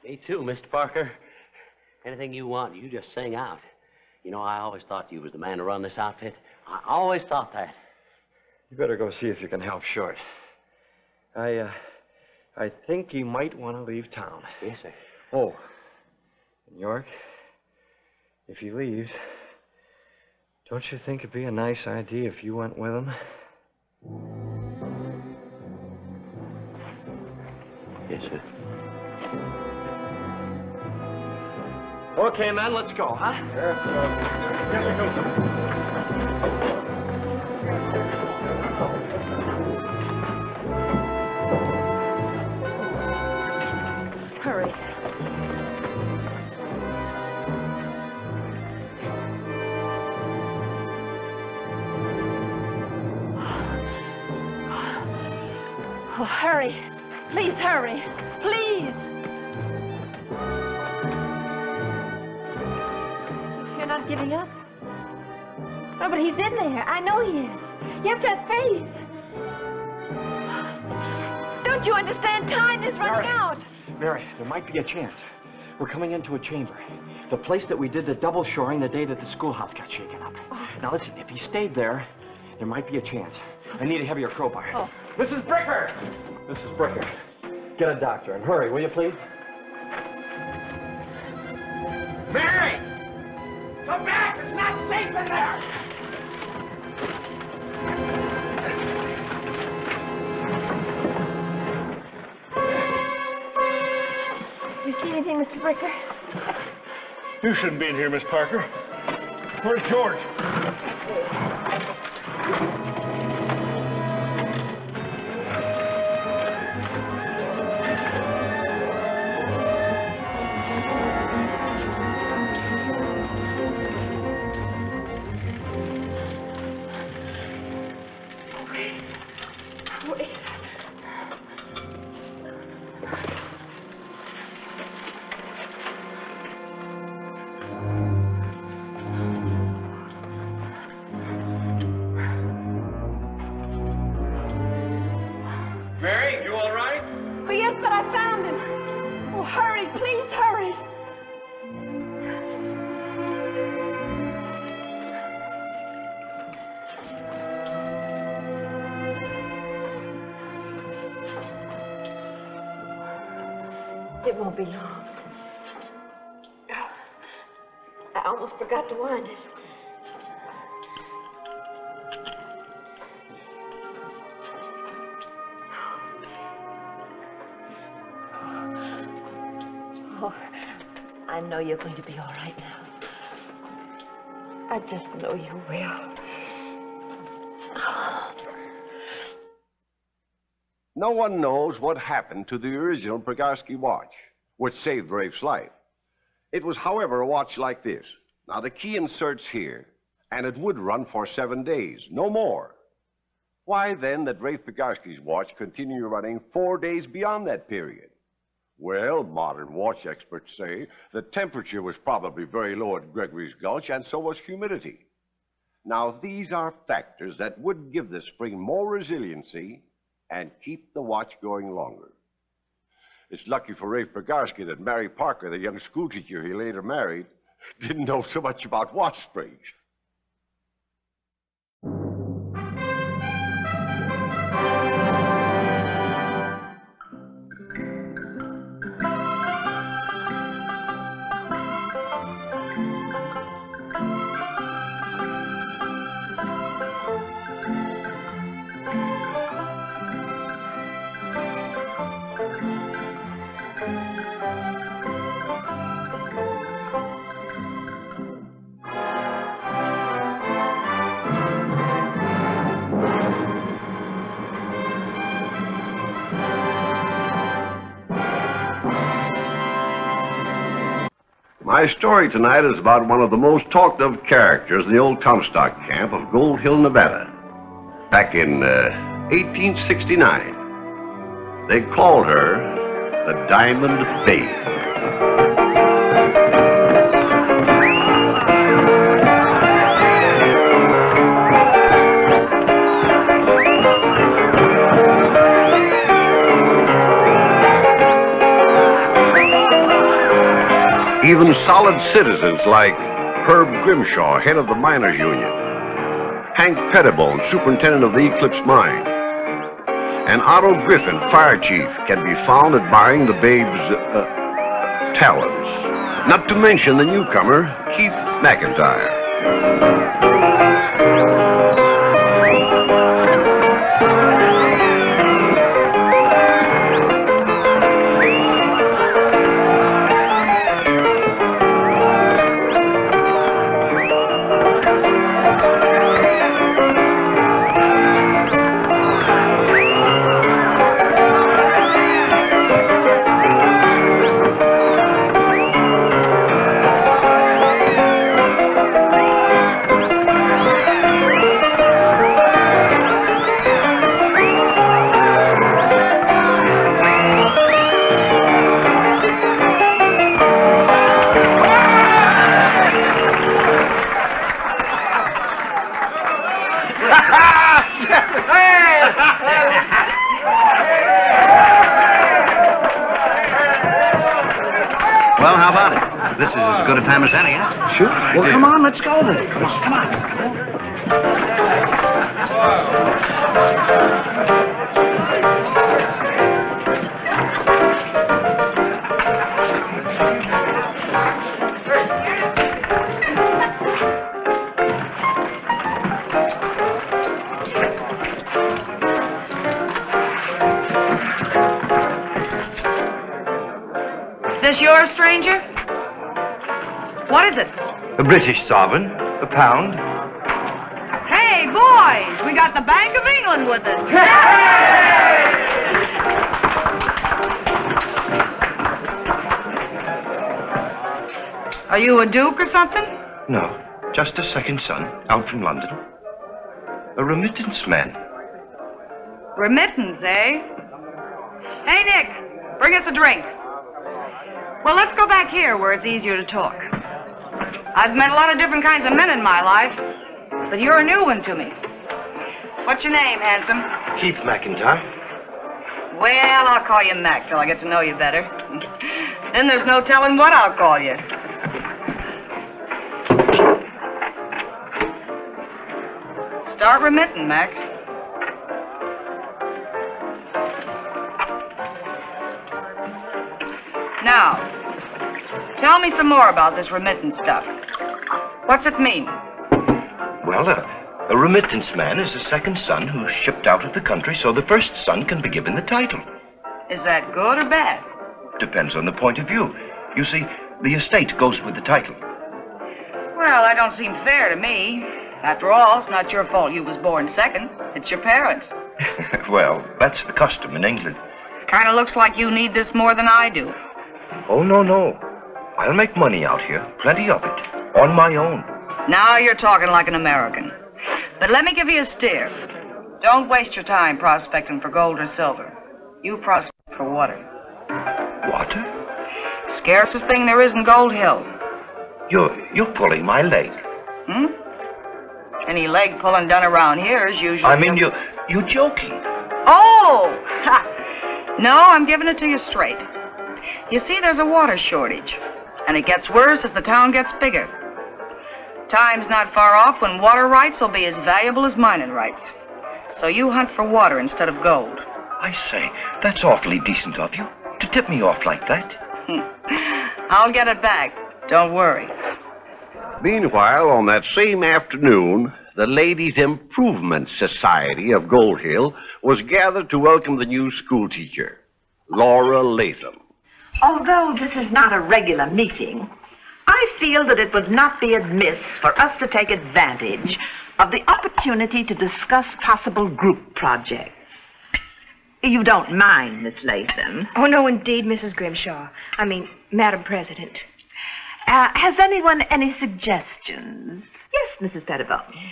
Me too, Mr. Parker. Anything you want, you just sing out. You know, I always thought you was the man to run this outfit. I always thought that. You better go see if you can help Short. I think he might want to leave town. Yes, sir. Oh, and York, if he leaves, don't you think it'd be a nice idea if you went with him? Yes, sir. Okay, man, let's go, huh? Here we go. Hurry. Oh, hurry. Please hurry. Please. You're not giving up? Oh, but he's in there. I know he is. You have to have faith. Don't you understand? Time is running out. Mary, there might be a chance. We're coming into a chamber. The place that we did the double shoring the day that the schoolhouse got shaken up. Oh. Now listen, if he stayed there, there might be a chance. I need a heavier crowbar. Oh. Mrs. Bricker! Mrs. Bricker, get a doctor and hurry, will you please? Mary! Come back! It's not safe in there! You see anything, Mr. Bricker? You shouldn't be in here, Miss Parker. Where's George? Wait. Mary, you all right? Oh, yes, But I found him. Oh, hurry, please hurry. It won't be long. I almost forgot to wind it. Oh, I know you're going to be all right now. I just know you will. No one knows what happened to the original Prigorski watch, which saved Rafe's life. It was, however, a watch like this. Now, the key inserts here, and it would run for 7 days, no more. Why, then, did Rafe Prigorski's watch continue running 4 days beyond that period? Well, modern watch experts say the temperature was probably very low at Gregory's Gulch, and so was humidity. Now, these are factors that would give the spring more resiliency and keep the watch going longer. It's lucky for Rafe Prigorski that Mary Parker, the young schoolteacher he later married, didn't know so much about watch springs. My story tonight is about one of the most talked of characters in the old Comstock camp of Gold Hill, Nevada. Back in 1869, they called her the Diamond Babe. Even solid citizens like Herb Grimshaw, head of the Miners Union, Hank Pettibone, superintendent of the Eclipse Mine, and Otto Griffin, fire chief, can be found admiring the babe's talents. Not to mention the newcomer, Keith McIntyre. Well, how about it? This is as good a time as any, huh? Sure. Well, come on, let's go then. Come on, come on. This yours, stranger? What is it? A British sovereign, a pound. Hey, boys, we got the Bank of England with us. Are you a duke or something? No, just a second son, out from London. A remittance man. Remittance, eh? Hey, Nick, bring us a drink. Well, let's go back here where it's easier to talk. I've met a lot of different kinds of men in my life, but you're a new one to me. What's your name, handsome? Keith McIntyre. Well, I'll call you Mac till I get to know you better. Then there's no telling what I'll call you. Start remitting, Mac. Now, tell me some more about this remittance stuff. What's it mean? Well, a remittance man is a second son who's shipped out of the country so the first son can be given the title. Is that good or bad? Depends on the point of view. You see, the estate goes with the title. Well, that don't seem fair to me. After all, it's not your fault you was born second. It's your parents. Well, that's the custom in England. Kind of looks like you need this more than I do. Oh, no. I'll make money out here, plenty of it, on my own. Now you're talking like an American. But let me give you a steer. Don't waste your time prospecting for gold or silver. You prospect for water. Water? Scarcest thing there is in Gold Hill. You're pulling my leg. Hmm? Any leg pulling done around here is usually... I mean, you're joking. Oh! Ha. No, I'm giving it to you straight. You see, there's a water shortage. And it gets worse as the town gets bigger. Time's not far off when water rights will be as valuable as mining rights. So you hunt for water instead of gold. I say, that's awfully decent of you, to tip me off like that. I'll get it back. Don't worry. Meanwhile, on that same afternoon, the Ladies' Improvement Society of Gold Hill was gathered to welcome the new schoolteacher, Laura Latham. Although this is not a regular meeting, I feel that it would not be amiss for us to take advantage of the opportunity to discuss possible group projects. You don't mind, Miss Latham? Oh, no, indeed, Mrs. Grimshaw. I mean, Madam President. Has anyone any suggestions? Yes, Mrs. Pettibone.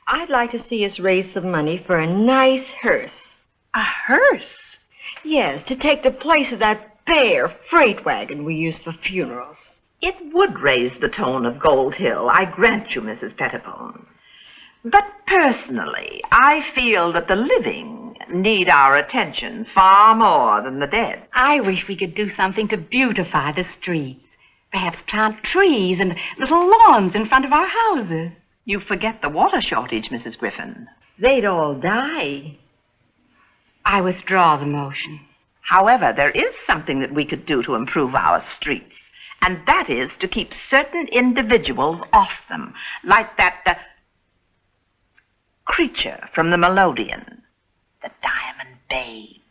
I'd like to see us raise some money for a nice hearse. A hearse? Yes, to take the place of that bare freight wagon we use for funerals. It would raise the tone of Gold Hill, I grant you, Mrs. Pettibone. But personally, I feel that the living need our attention far more than the dead. I wish we could do something to beautify the streets. Perhaps plant trees and little lawns in front of our houses. You forget the water shortage, Mrs. Griffin. They'd all die. I withdraw the motion. However, there is something that we could do to improve our streets, and that is to keep certain individuals off them, like that creature from the Melodeon, the Diamond Babe.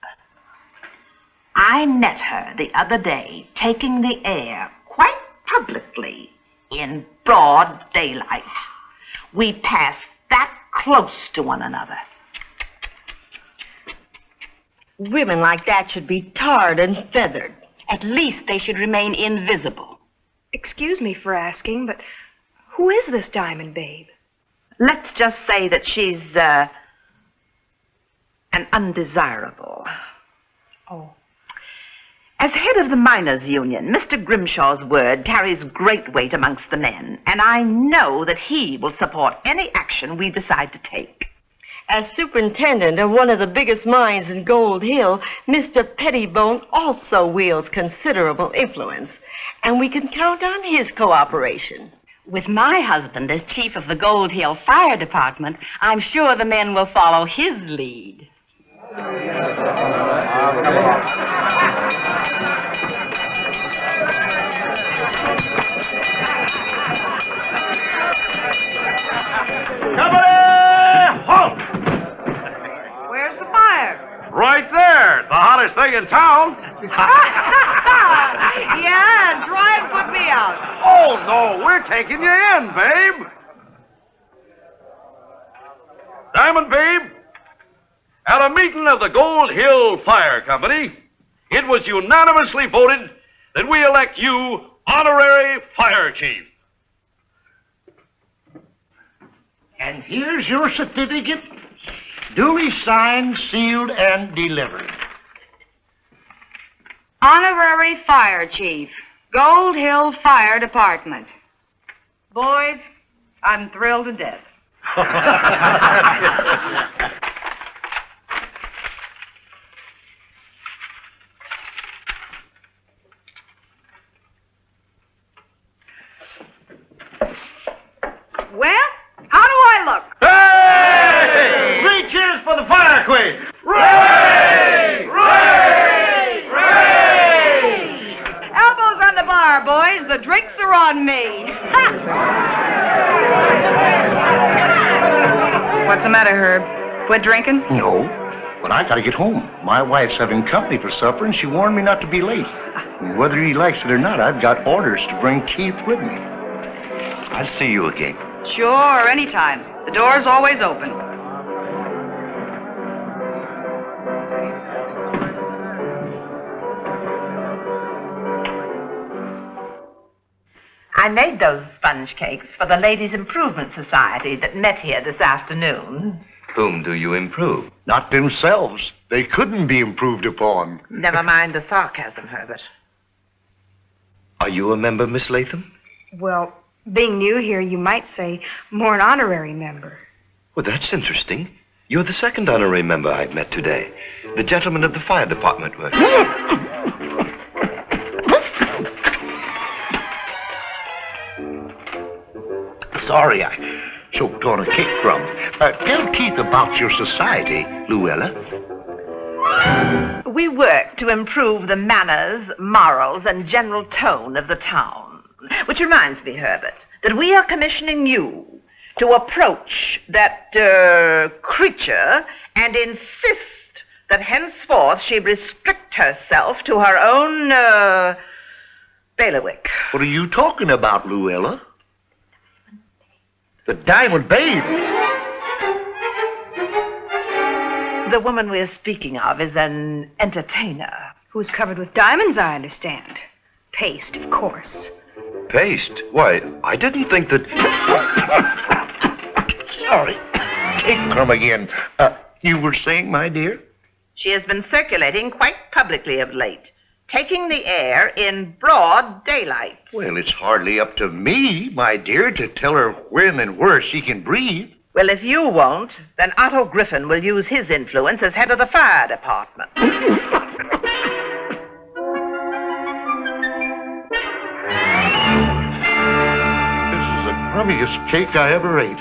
I met her the other day taking the air quite publicly in broad daylight. We passed that close to one another. Women like that should be tarred and feathered. At least they should remain invisible. Excuse me for asking, but who is this Diamond Babe? Let's just say that she's, an undesirable. Oh. As head of the Miners' Union, Mr. Grimshaw's word carries great weight amongst the men, and I know that he will support any action we decide to take. As superintendent of one of the biggest mines in Gold Hill, Mr. Pettibone also wields considerable influence, and we can count on his cooperation. With my husband as chief of the Gold Hill Fire Department, I'm sure the men will follow his lead. Halt! Where's the fire? Right there, the hottest thing in town. Yeah, try and put me out. Oh, no, we're taking you in, babe. Diamond Babe, at a meeting of the Gold Hill Fire Company, it was unanimously voted that we elect you honorary fire chief. And here's your certificate, duly signed, sealed, and delivered. Honorary Fire Chief, Gold Hill Fire Department. Boys, I'm thrilled to death. the drinks are on me. What's the matter, Herb? Quit drinking? No, but I gotta get home. My wife's having company for supper, and she warned me not to be late. And whether he likes it or not, I've got orders to bring Keith with me. I'll see you again. Sure, anytime. The door's always open. I made those sponge cakes for the Ladies' Improvement Society that met here this afternoon. Whom do you improve? Not themselves. They couldn't be improved upon. Never mind the sarcasm, Herbert. Are you a member, Miss Latham? Well, being new here, you might say more an honorary member. Well, that's interesting. You're the second honorary member I've met today. The gentleman of the fire department was. Sorry, I choked on a cake crumb. Tell Keith about your society, Luella. We work to improve the manners, morals, and general tone of the town. Which reminds me, Herbert, that we are commissioning you to approach that, creature and insist that henceforth she restrict herself to her own, bailiwick. What are you talking about, Luella? The Diamond Babe. The woman we're speaking of is an entertainer. Who's covered with diamonds, I understand. Paste, of course. Paste? Why, I didn't think that... Sorry. Cake crumb again. You were saying, my dear? She has been circulating quite publicly of late, taking the air in broad daylight. Well, it's hardly up to me, my dear, to tell her when and where she can breathe. Well, if you won't, then Otto Griffin will use his influence as head of the fire department. This is the crummiest cake I ever ate.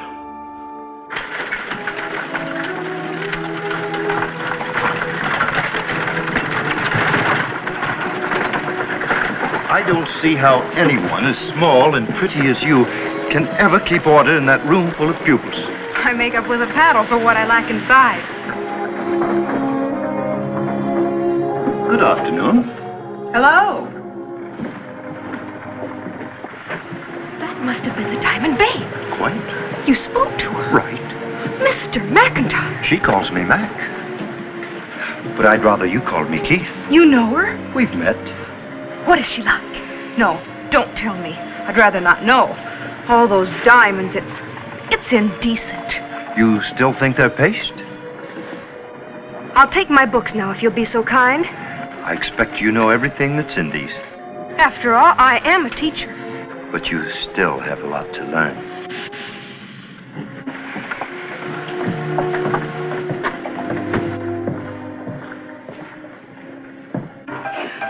I don't see how anyone as small and pretty as you can ever keep order in that room full of pupils. I make up with a paddle for what I lack in size. Good afternoon. Hello. That must have been the Diamond Babe. Quite. You spoke to her. Right. Mr. McIntyre. She calls me Mac. But I'd rather you called me Keith. You know her? We've met. What is she like? No, don't tell me. I'd rather not know. All those diamonds, it's indecent. You still think they're paste? I'll take my books now, if you'll be so kind. I expect you know everything that's in these. After all, I am a teacher. But you still have a lot to learn.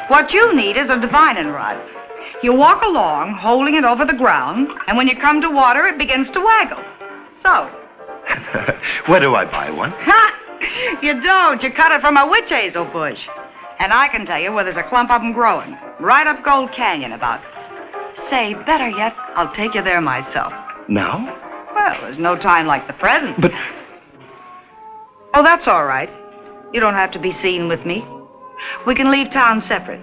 What you need is a divining rod. You walk along, holding it over the ground, and when you come to water, it begins to waggle. So. Where do I buy one? Ha! You don't. You cut it from a witch hazel bush. And I can tell you where there's a clump of them growing. Right up Gold Canyon about. Say, better yet, I'll take you there myself. Now? Well, there's no time like the present. But... Oh, that's all right. You don't have to be seen with me. We can leave town separate.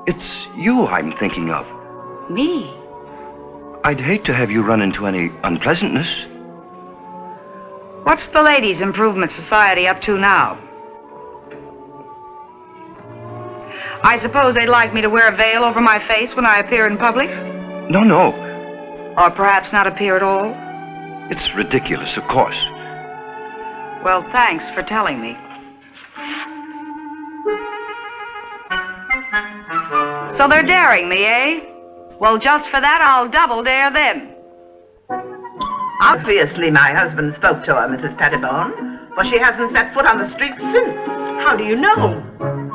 It's you I'm thinking of. Me? I'd hate to have you run into any unpleasantness. What's the Ladies' Improvement Society up to now? I suppose they'd like me to wear a veil over my face when I appear in public? No. Or perhaps not appear at all? It's ridiculous, of course. Well, thanks for telling me. So they're daring me, eh? Well, just for that, I'll double dare them. Obviously, my husband spoke to her, Mrs. Pettibone, for she hasn't set foot on the street since. How do you know?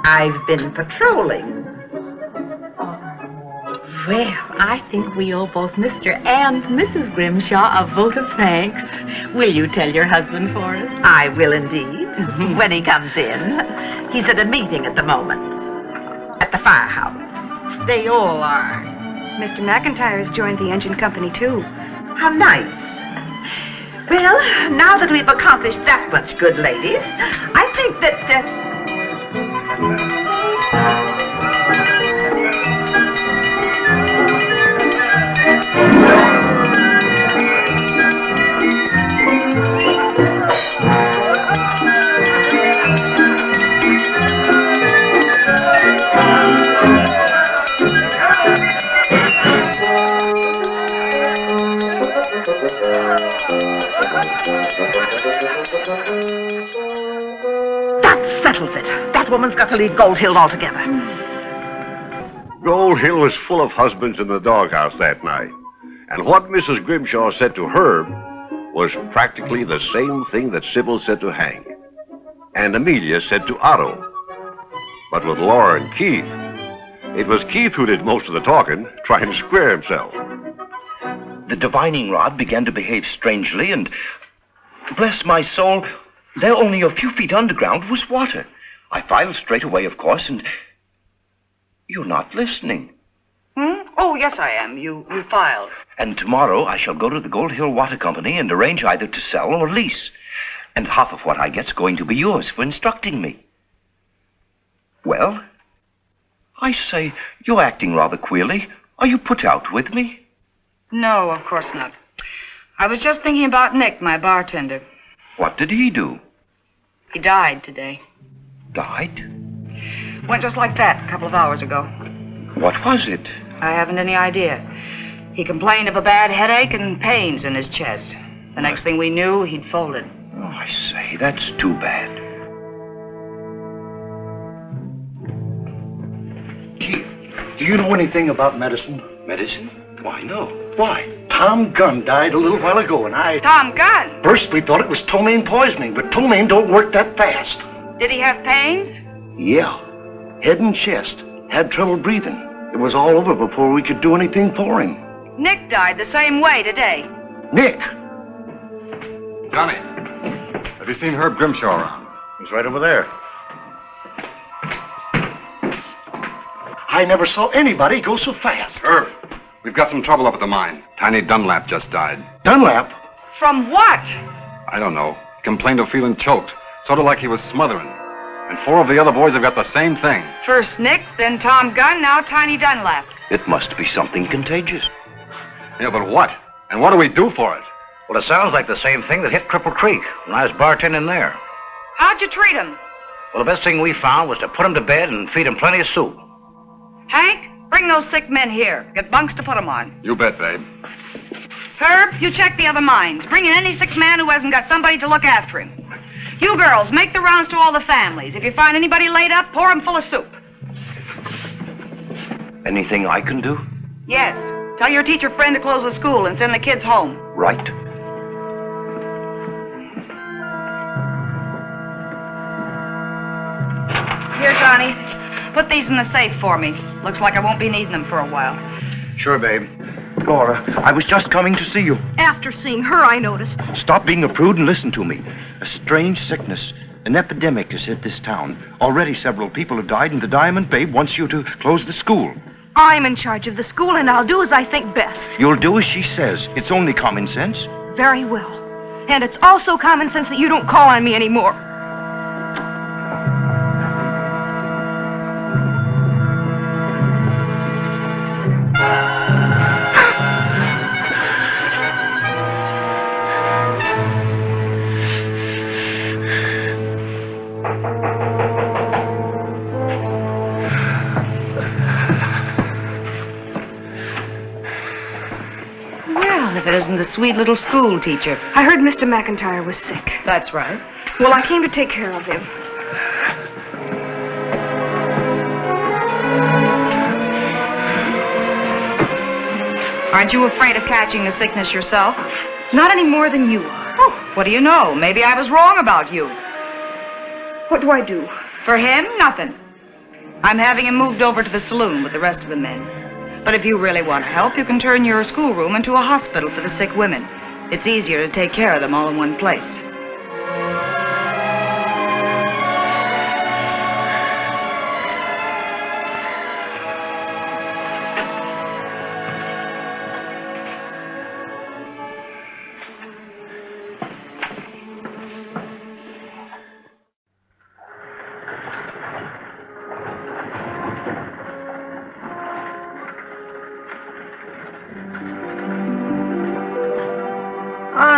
I've been patrolling. Well, I think we owe both Mr. and Mrs. Grimshaw a vote of thanks. Will you tell your husband for us? I will indeed, when he comes in. He's at a meeting at the moment, at the firehouse. They all are. Mr. McIntyre has joined the engine company, too. How nice. Well, now that we've accomplished that much, good ladies, I think that... That settles it. That woman's got to leave Gold Hill altogether. Gold Hill was full of husbands in the doghouse that night. And what Mrs. Grimshaw said to Herb was practically the same thing that Sybil said to Hank. And Amelia said to Otto. But with Laura and Keith, it was Keith who did most of the talking, trying to square himself. The divining rod began to behave strangely, and bless my soul, there only a few feet underground was water. I filed straight away, of course, and you're not listening. Oh, yes, I am. You filed. And tomorrow I shall go to the Gold Hill Water Company and arrange either to sell or lease. And half of what I get's going to be yours for instructing me. Well, I say, you're acting rather queerly. Are you put out with me? No, of course not. I was just thinking about Nick, my bartender. What did he do? He died today. Died? Went just like that a couple of hours ago. What was it? I haven't any idea. He complained of a bad headache and pains in his chest. The next thing we knew, he'd folded. Oh, I say, that's too bad. Keith, do you know anything about medicine? Medicine? Why, no. Why? Tom Gunn died a little while ago, and I... Tom Gunn? First, we thought it was ptomaine poisoning, but ptomaine don't work that fast. Did he have pains? Yeah. Head and chest. Had trouble breathing. It was all over before we could do anything for him. Nick died the same way today. Nick! Johnny, have you seen Herb Grimshaw around? He's right over there. I never saw anybody go so fast. Herb, we've got some trouble up at the mine. Tiny Dunlap just died. Dunlap? From what? I don't know. He complained of feeling choked, sort of like he was smothering. And 4 of the other boys have got the same thing. First Nick, then Tom Gunn, now Tiny Dunlap. It must be something contagious. Yeah, but what? And what do we do for it? Well, it sounds like the same thing that hit Cripple Creek when I was bartending there. How'd you treat him? Well, the best thing we found was to put him to bed and feed him plenty of soup. Hank, bring those sick men here. Get bunks to put them on. You bet, babe. Herb, you check the other mines. Bring in any sick man who hasn't got somebody to look after him. You girls, make the rounds to all the families. If you find anybody laid up, pour them full of soup. Anything I can do? Yes. Tell your teacher friend to close the school and send the kids home. Right. Here, Johnny. Put these in the safe for me. Looks like I won't be needing them for a while. Sure, babe. Laura, I was just coming to see you. After seeing her, I noticed. Stop being a prude and listen to me. A strange sickness, an epidemic has hit this town. Already several people have died, and the Diamond Babe wants you to close the school. I'm in charge of the school, and I'll do as I think best. You'll do as she says. It's only common sense. Very well. And it's also common sense that you don't call on me anymore. If it isn't the sweet little school teacher. I heard Mr. McIntyre was sick. That's right. Well, I came to take care of him. Aren't you afraid of catching the sickness yourself? Not any more than you are. Oh, what do you know? Maybe I was wrong about you. What do I do? For him, nothing. I'm having him moved over to the saloon with the rest of the men. But if you really want to help, you can turn your schoolroom into a hospital for the sick women. It's easier to take care of them all in one place.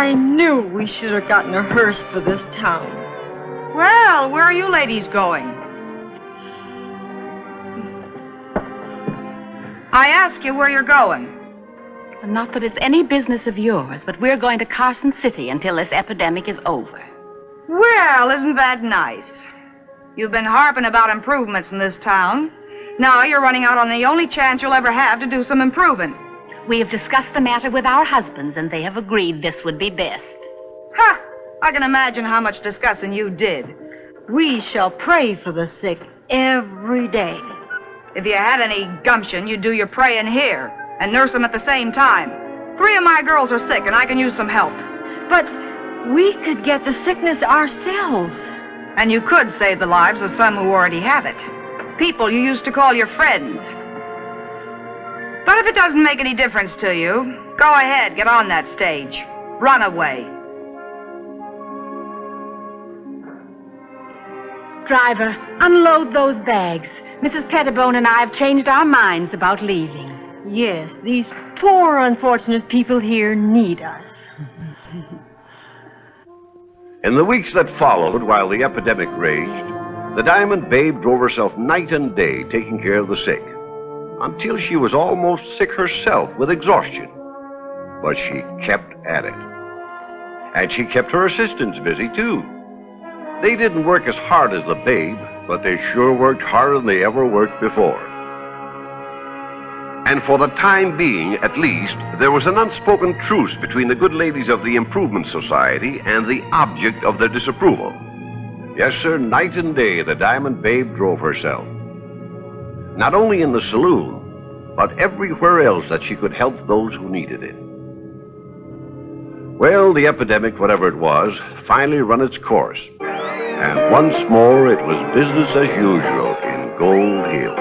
I knew we should have gotten a hearse for this town. Well, where are you ladies going? I ask you where you're going. Not that it's any business of yours, but we're going to Carson City until this epidemic is over. Well, isn't that nice? You've been harping about improvements in this town. Now you're running out on the only chance you'll ever have to do some improving. We have discussed the matter with our husbands, and they have agreed this would be best. Ha! I can imagine how much discussing you did. We shall pray for the sick every day. If you had any gumption, you'd do your praying here and nurse them at the same time. 3 of my girls are sick, and I can use some help. But we could get the sickness ourselves. And you could save the lives of some who already have it. People you used to call your friends. But if it doesn't make any difference to you, go ahead, get on that stage. Run away. Driver, unload those bags. Mrs. Pettibone and I have changed our minds about leaving. Yes, these poor unfortunate people here need us. In the weeks that followed, while the epidemic raged, the Diamond Babe drove herself night and day taking care of the sick, until she was almost sick herself with exhaustion. But she kept at it. And she kept her assistants busy, too. They didn't work as hard as the Babe, but they sure worked harder than they ever worked before. And for the time being, at least, there was an unspoken truce between the good ladies of the Improvement Society and the object of their disapproval. Yes, sir, night and day the Diamond Babe drove herself. Not only in the saloon, but everywhere else that she could help those who needed it. Well, the epidemic, whatever it was, finally run its course. And once more it was business as usual in Gold Hill.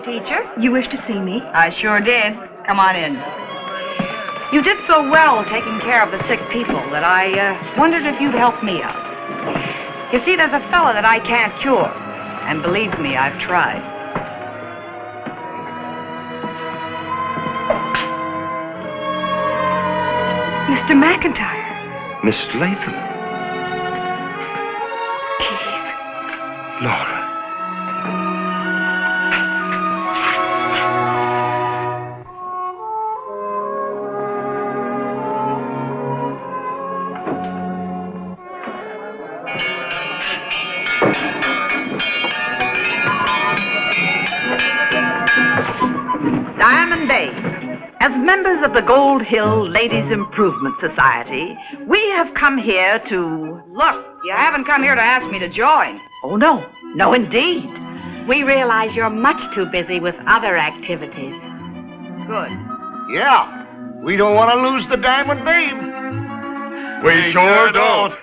Teacher? You wish to see me? I sure did. Come on in. You did so well taking care of the sick people that I wondered if you'd help me out. You see, there's a fella that I can't cure. And believe me, I've tried. Mr. McIntyre. Miss Latham. Keith. Laura. Diamond Babe, as members of the Gold Hill Ladies Improvement Society, we have come here to... Look, you haven't come here to ask me to join. Oh, no. No, indeed. We realize you're much too busy with other activities. Good. Yeah, we don't want to lose the Diamond Babe. We sure don't.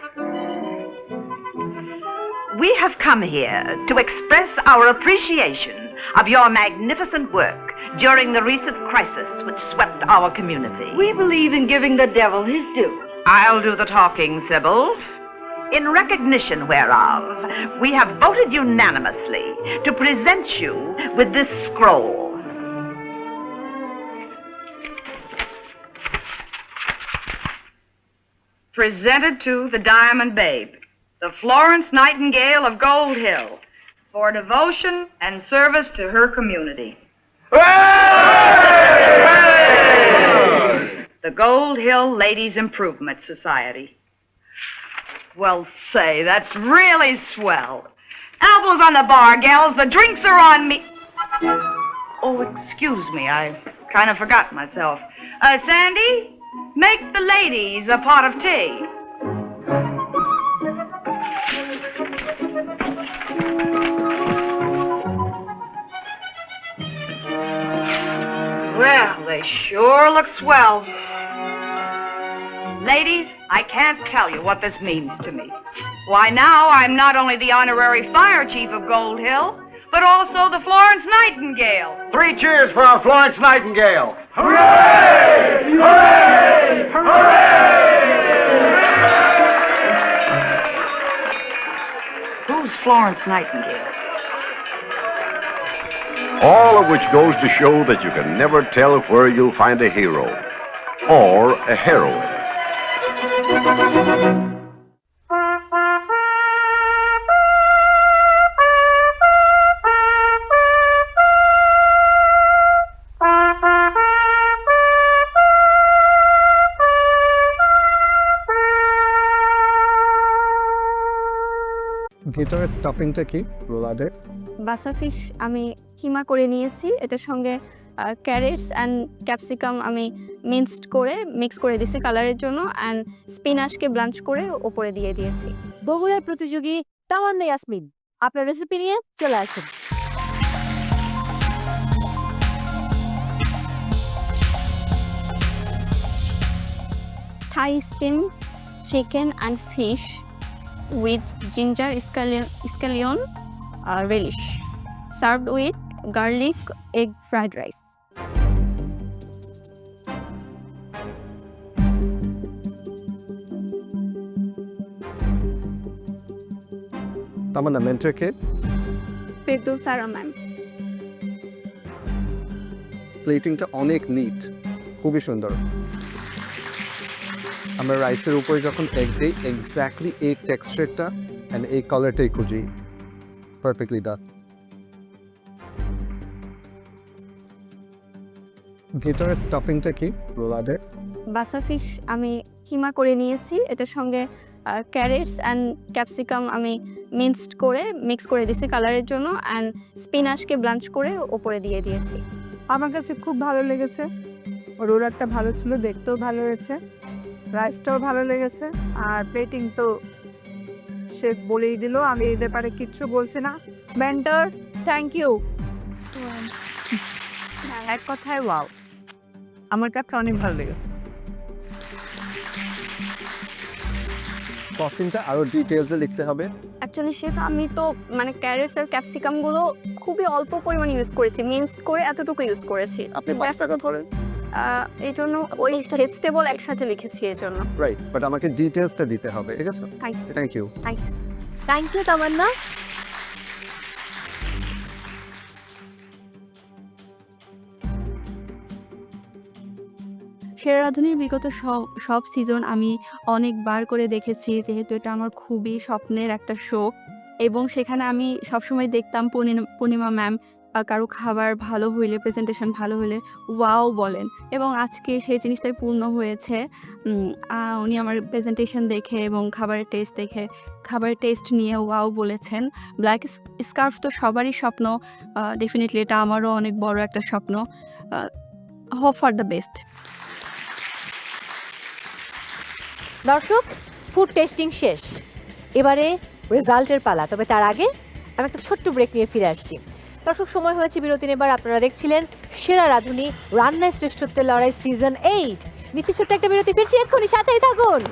We have come here to express our appreciation of your magnificent work during the recent crisis which swept our community. We believe in giving the devil his due. I'll do the talking, Sybil. In recognition whereof, we have voted unanimously to present you with this scroll. Presented to the Diamond Babe, the Florence Nightingale of Gold Hill, for devotion and service to her community. The Gold Hill Ladies Improvement Society. Well, say, that's really swell. Elbows on the bar, gals. The drinks are on me. Oh, excuse me. I kind of forgot myself. Sandy, make the ladies a pot of tea. Well, they sure look swell. Ladies, I can't tell you what this means to me. Why, now I'm not only the honorary fire chief of Gold Hill, but also the Florence Nightingale. 3 cheers for our Florence Nightingale. Hooray! Hooray! Who's Florence Nightingale? All of which goes to show that you can never tell where you'll find a hero or a heroine. ভিতরে স্টপিংটা কি রোলাডে? বাসা fish আমি কিমা করে নিয়েছি, এটার সঙ্গে carats and capsicum আমি mixed করে মিক্স করে দিয়েছি কালারের জন্য, অ্যান্ড স্পিনাচকে ব্লাঞ্চ করে ওপরে দিয়ে দিয়েছি। বগুড়ার প্রতিযোগী তাওয়ান্না ইয়াসমিন আপনার রেসিপি নিয়ে চলে আসেন। Thai steam chicken and fish with ginger scallion relish, served with garlic egg fried rice. Tamannaah mentor K? Pedul Sara ma'am. প্লেটিংটা অনেক নিট, খুবই সুন্দর। আমরা রাইসের উপরে যখন এগ দিই এক্স্যাক্টলি এই টেক্সচারটা অ্যান্ড এই কালারটাই খুঁজি। পারফেক্টলি ডান। ভিতরে স্টপিংটা কি রোলাডে? বাসা ফিশ আমি কিমা করে নিয়েছি, এটার সঙ্গে ক্যারেটস অ্যান্ড ক্যাপসিকাম আমি মিক্সড করে মিক্স করে দিয়েছি কালারের জন্য, অ্যান্ড স্পিনাচকে ব্লাঞ্চ করে ওপরে দিয়ে দিয়েছি। আমার কাছে খুব ভালো লেগেছে, রোলারটা ভালো ছিল, দেখতেও ভালো হয়েছে, রাইসটাও ভালো লেগেছে, আর প্লেটিং তো সে বলেই দিল, আমি এদের ব্যাপারে কিচ্ছু বলছি না। Mentor thank you. এক কথায় ওয়াও, আমার কাছে অনেক ভালো লেগেছে। কস্টিংটা আরো ডিটেইলসে লিখতে হবে। অ্যাকচুয়ালি শেফ আমি তো মানে ক্যারেটস আর ক্যাপসিকামগুলো খুবই অল্প পরিমাণে ইউজ করেছি, মিক্সড করে এতটুকু ইউজ করেছি। আপনি 5 টাকা ধরেন। এই জন্য ওই ভেজিটেবল একসাথে লিখেছি এই জন্য। রাইট, বাট আমাকে ডিটেইলসটা দিতে হবে, ঠিক আছে? Thank you. Thank you Tamanna. সেরা রাঁধুনির বিগত সব সিজন আমি অনেকবার করে দেখেছি, যেহেতু এটা আমার খুবই স্বপ্নের একটা শো, এবং সেখানে আমি সবসময় দেখতাম পূর্ণিমা ম্যাম কারো খাবার ভালো হইলে, প্রেজেন্টেশন ভালো হলে ওয়াও বলেন, এবং আজকে সেই জিনিসটাই পূর্ণ হয়েছে। উনি আমার প্রেজেন্টেশন দেখে এবং খাবারের টেস্ট নিয়ে ওয়াও বলেছেন। ব্ল্যাক স্কার্ফ তো সবারই স্বপ্ন, ডেফিনেটলি এটা আমারও অনেক বড় একটা স্বপ্ন। Hope for the best. দর্শক, ফুড টেস্টিং শেষ, এবারে রেজাল্টের পালা। তবে তার আগে আমি একটা ছোট্ট ব্রেক নিয়ে ফিরে আসছি। দর্শক, সময় হয়েছে বিরতি নেবার। আপনারা দেখছিলেন সেরা রাঁধুনি রান্নায় শ্রেষ্ঠত্বের লড়াই সিজন 8। নিচে ছোট্ট একটা বিরতি, ফিরছি এক্ষুনি, সাথেই থাকুন।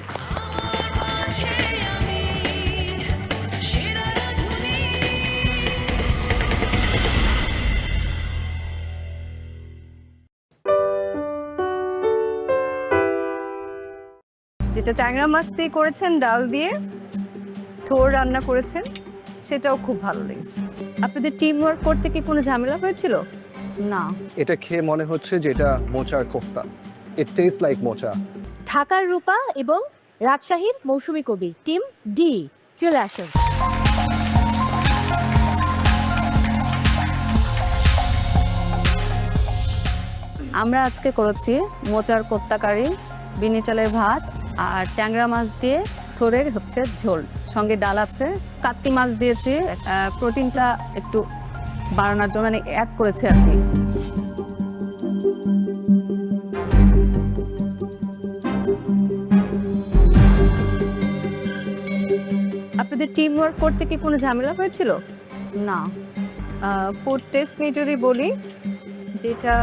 যেটা ট্যাংরা মাছ দিয়ে করেছেন, ডাল দিয়ে থোর রান্না করেছেন, সেটাও খুব ভালো লেগেছে। আপনাদের টিম ওয়ার্ক করতে কি কোনো ঝামেলা হয়েছিল? না, এটা খেয়ে মনে হচ্ছে যে এটা মোচার কোফতা। ইট টেস্ট লাইক মোচা। ঢাকার রূপা এবং রাজশাহীর মৌসুমী কবি, টিম ডি, চলে আসুন। আমরা আজকে করেছি মোচার কোপ্তা কারি, বিনি চালের ভাত আর ট্যাংরা মাছ দিয়ে থোড়ের হচ্ছে ঝোল, সঙ্গে ডাল আছে, কাতকি মাছ দিয়েছি প্রোটিনটা একটু বাড়ানোর জন্য, মানে অ্যাড করেছি আর কি। আপনাদের টিম ওয়ার্ক করতে কি কোনো ঝামেলা হয়েছিল? না। ফুড টেস্ট নিয়ে যদি বলি, যেটা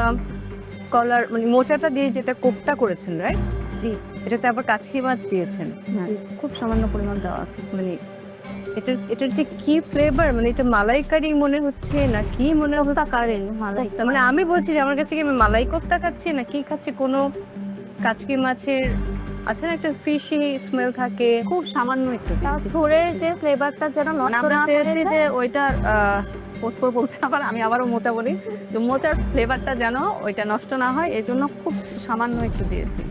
কলার মানে মোচাটা দিয়ে যেটা কোপ্তা করেছেন, রাইট? জি। এটাতে আবার কাচকি মাছ দিয়েছেন, খুব সামান্য পরিমাণ দেওয়া আছে, মানে এটার যে কি ফ্লেভার, মানে এটা মালাইকারি মনে হচ্ছে না কি মনে হচ্ছে? কারেন মালাই, মানে আমি বলছি যে আমার কাছে কি আমি মালাই কোপ্তা খাচ্ছি না কি খাচ্ছি, কোনো কাচকি মাছের আছে না একটা ফিশি স্মেল থাকে, খুব সামান্য একটু থোড়ের যে ফ্লেভারটা যেন নষ্ট না চেয়েছি যে ওইটার বলছে, আবার আমি আবারও মোচা বলি, তো মোচার ফ্লেভারটা যেন ওইটা নষ্ট না হয়, এই জন্য খুব সামান্য একটু দিয়েছি।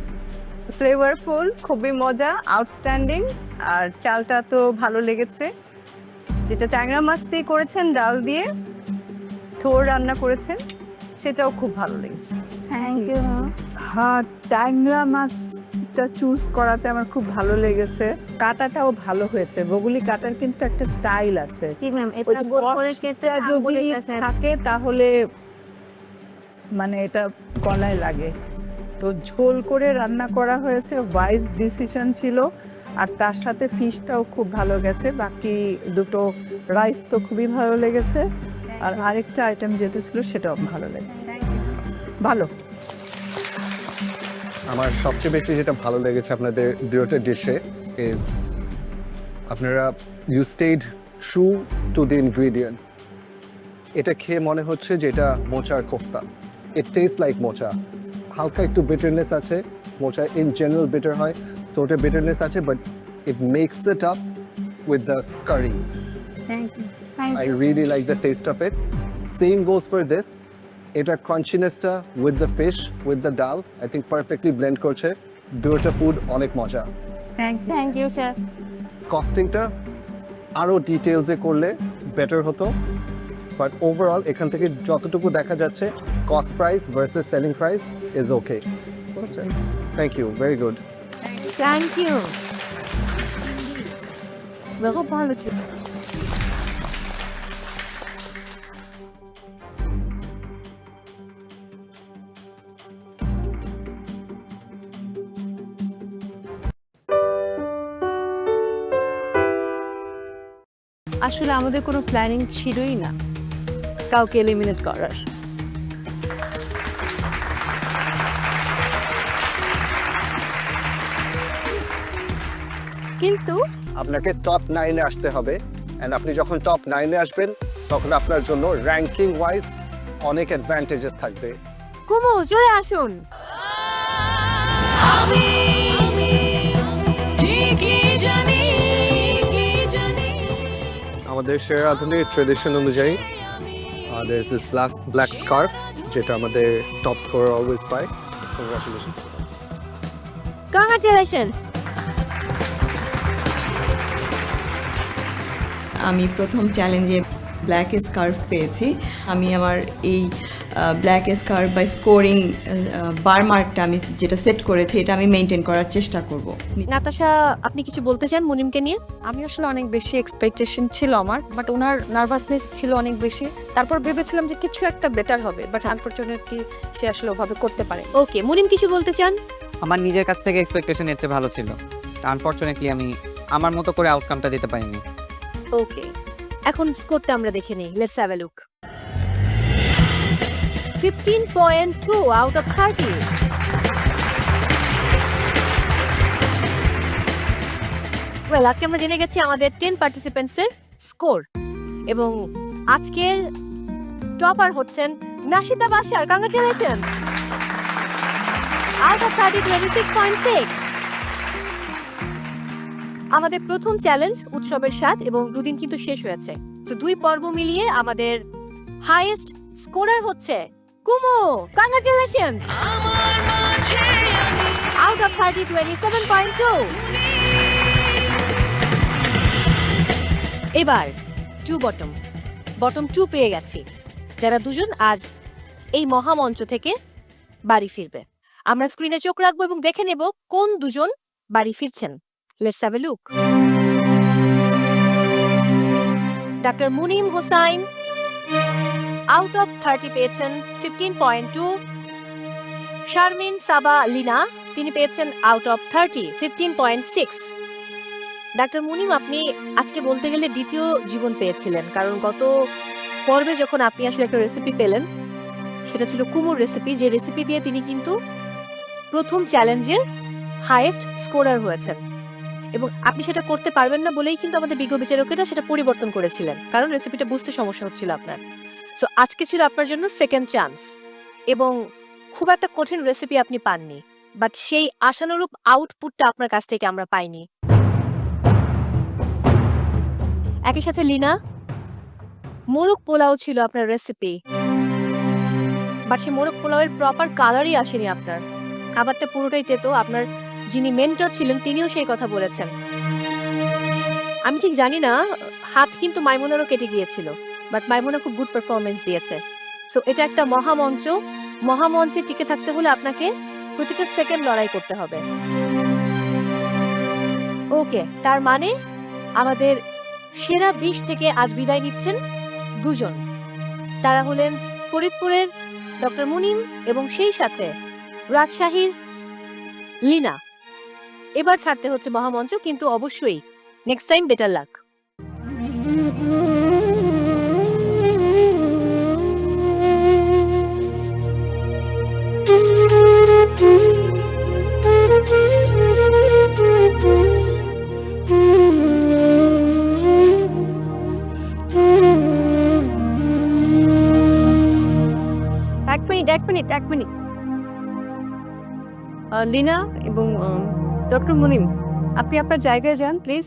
ফ্লেভারফুল, খুবই মজা, আউটস্ট্যান্ডিং। আর চালটা তো ভালো লেগেছে, যেটা ট্যাংরা মাছ দিয়ে করেছেন, ডাল দিয়ে থোড় রান্না করেছেন, সেটাও খুব ভালো লেগেছে। Thank you. হ্যাঁ, ট্যাংরা মাছটা চুজ করাতে আমার খুব ভালো লেগেছে, কাটাটাও ভালো হয়েছে। বগুলি কাটার কিন্তু একটা স্টাইল আছে। জি ম্যাম, এটা গোল করে কেটে যদি থাকে তাহলে মানে এটা গলায় লাগে, তো ঝোল করে রান্না করা হয়েছে, ওয়াইজ ডিসিশন ছিল। আর তার সাথে ফিশটাও খুব ভালো গেছে, বাকি দুটো রাইস তো খুবই ভালো লেগেছে, আর আরেকটা আইটেম যেটা ছিল সেটাও ভালো লেগেছে। ভালো। আমার সবচেয়ে বেশি যেটা ভালো লেগেছে আপনাদের দুটো ডিশে ইজ আপনারা you stayed true to the ingredients. এটা খেয়ে মনে হচ্ছে যে এটা মোচার কোফতা, ইট টেস্ট লাইক মোচা। হালকা একটু বিটারনেস আছে, মোচা ইন জেনারেল বিটার হয়, সো ওটা বিটারনেস আছে, but it makes it up with the curry. Thank you. I really like the taste of it. Same goes for this. এটা ক্রাঞ্চিনেসটা with the fish with the dal I think perfectly blend করছে। দুটো food অনেক মজা। Thank you sir. কস্টিংটা আরও ডিটেলসে করলে better হতো, বাট ওভারঅল এখান থেকে যতটুকু দেখা যাচ্ছে cost price versus selling price is okay. Thank you, very good. Thank you, খুব ভালো ছিল। আসলে আমাদের কোনো প্ল্যানিং ছিলই না কাউকে এলিমিনেট করার। কিন্তু আপনাকে টপ 9-এ আসতে হবে, অ্যান্ড আপনি যখন টপ 9-এ আসবেন তখন আপনার জন্য র্যাঙ্কিং ওয়াইজ অনেক অ্যাডভান্টেজেস থাকবে। কুমু চলে আসুন। আমাদের শেরাধুনির ট্রেডিশন অনুযায়ী there is this black scarf যেটা আমাদের টপ স্কোরার অলওয়েজ পায়। কংগ্রাচুলেশনস। কংগ্রাচুলেশনস। আমি প্রথম চ্যালেঞ্জে ব্ল্যাক স্কার্ফ পেয়েছি। আমি আমার এই ব্ল্যাক স্কার্ফ বা স্কোরিং বার মার্কটা আমি যেটা সেট করেছি এটা আমি মেনটেন করার চেষ্টা করব। নাতাশা, আপনি কিছু বলতে চান মুনিমকে নিয়ে? আমি আসলে অনেক বেশি এক্সপেকটেশন ছিল আমার, বাট ওনার নার্ভাসনেস ছিল অনেক বেশি। তারপর ভেবেছিলাম যে কিছু একটা বেটার হবে, বাট আনফরচুনেটলি সে আসলে ওভাবে করতে পারে। ওকে, মুনিম কিছু বলতে চান? আমার নিজের কাছ থেকে এক্সপেকটেশন এর চেয়ে ভালো ছিল, আনফরচুনেটলি আমি আমার মতো করে আউটকামটা দিতে পারিনি। ওকে, এখন স্কোরটা আমরা দেখে নিই। Let's have a look. 15.2 out of 30। Well, আজকে আমরা জেনে গেছি আমাদের 10 পার্টিসিপেন্টসের স্কোর, এবং আজকের টপার হচ্ছেন নাশিতা বাশার। কংগ্রাচুলেশনস। Out of 30, 26.6। আমাদের প্রথম চ্যালেঞ্জ উৎসবের স্বাদ, এবং দুদিন কিন্তু শেষ হয়েছে, তো 2 পর্ব মিলিয়ে আমাদের হাইয়েস্ট স্কোরার হচ্ছে কুমু। কংগ্রাচুলেশনস। Out of 30, 27.2। এবার বটম 2 পেয়ে গেছি, যারা দুজন আজ এই মহামঞ্চ থেকে বাড়ি ফিরবে। আমরা স্ক্রিনে চোখ রাখবো এবং দেখে নেব কোন দুজন বাড়ি ফিরছেন। Let's have a look. Doctor Munim Hossain out of 30 পেয়েছেন 15.2। শারমিন সাবা লিনা তিনি পেয়েছেন আউট অফ 30 15.6। ডাক্তার মুনিম, আপনি আজকে বলতে গেলে দ্বিতীয় জীবন পেয়েছিলেন, কারণ গত পর্বে যখন আপনি আসলে একটা রেসিপি পেলেন সেটা ছিল কুমুর রেসিপি, যে রেসিপি দিয়ে তিনি কিন্তু প্রথম চ্যালেঞ্জের হাইয়েস্ট স্কোরার হয়েছেন এবং আপনি সেটা করতে পারবেন না বলেই কিন্তু আমাদের বিজ্ঞ বিচারকেরা সেটা পরিবর্তন করেছিলেন, কারণ রেসিপিটা বুঝতে সমস্যা হচ্ছিল আপনার। সো আজকে ছিল আপনার জন্য সেকেন্ড চান্স এবং খুব একটা কঠিন রেসিপি আপনি পাননি, বাট সেই আশানুরূপ আউটপুটটা আপনার কাছ থেকে আমরা পাইনি। একই সাথে লিনা, মোরগ পোলাও ছিল আপনার রেসিপি, বাট সে মোরগ পোলাওয়ের প্রপার কালারই আসেনি আপনার, খাবারটা পুরোটাই তেতো। আপনার যিনি মেন্টর ছিলেন তিনিও সেই কথা বলেছেন। আমি ঠিক জানি না, হাত কিন্তু মাইমুনারও কেটে গিয়েছিল, বাট মাইমুনা খুব গুড পারফরমেন্স দিয়েছে। সো এটা একটা মহামঞ্চ, মহামঞ্চে টিকে থাকতে হলে আপনাকে প্রতিটা সেকেন্ড লড়াই করতে হবে। ওকে, তার মানে আমাদের সেরা 20 থেকে আজ বিদায় নিচ্ছেন দুজন। তারা হলেন ফরিদপুরের ডক্টর মুনিম এবং সেই সাথে রাজশাহীর লিনা। এবার ছাড়তে হচ্ছে মহামঞ্চ, কিন্তু অবশ্যই নেক্সট টাইম বেটার লাক। এক মিনিট লিনা এবং ডক্টর মুনিম, আপনি আপনার জায়গায় যান প্লিজ।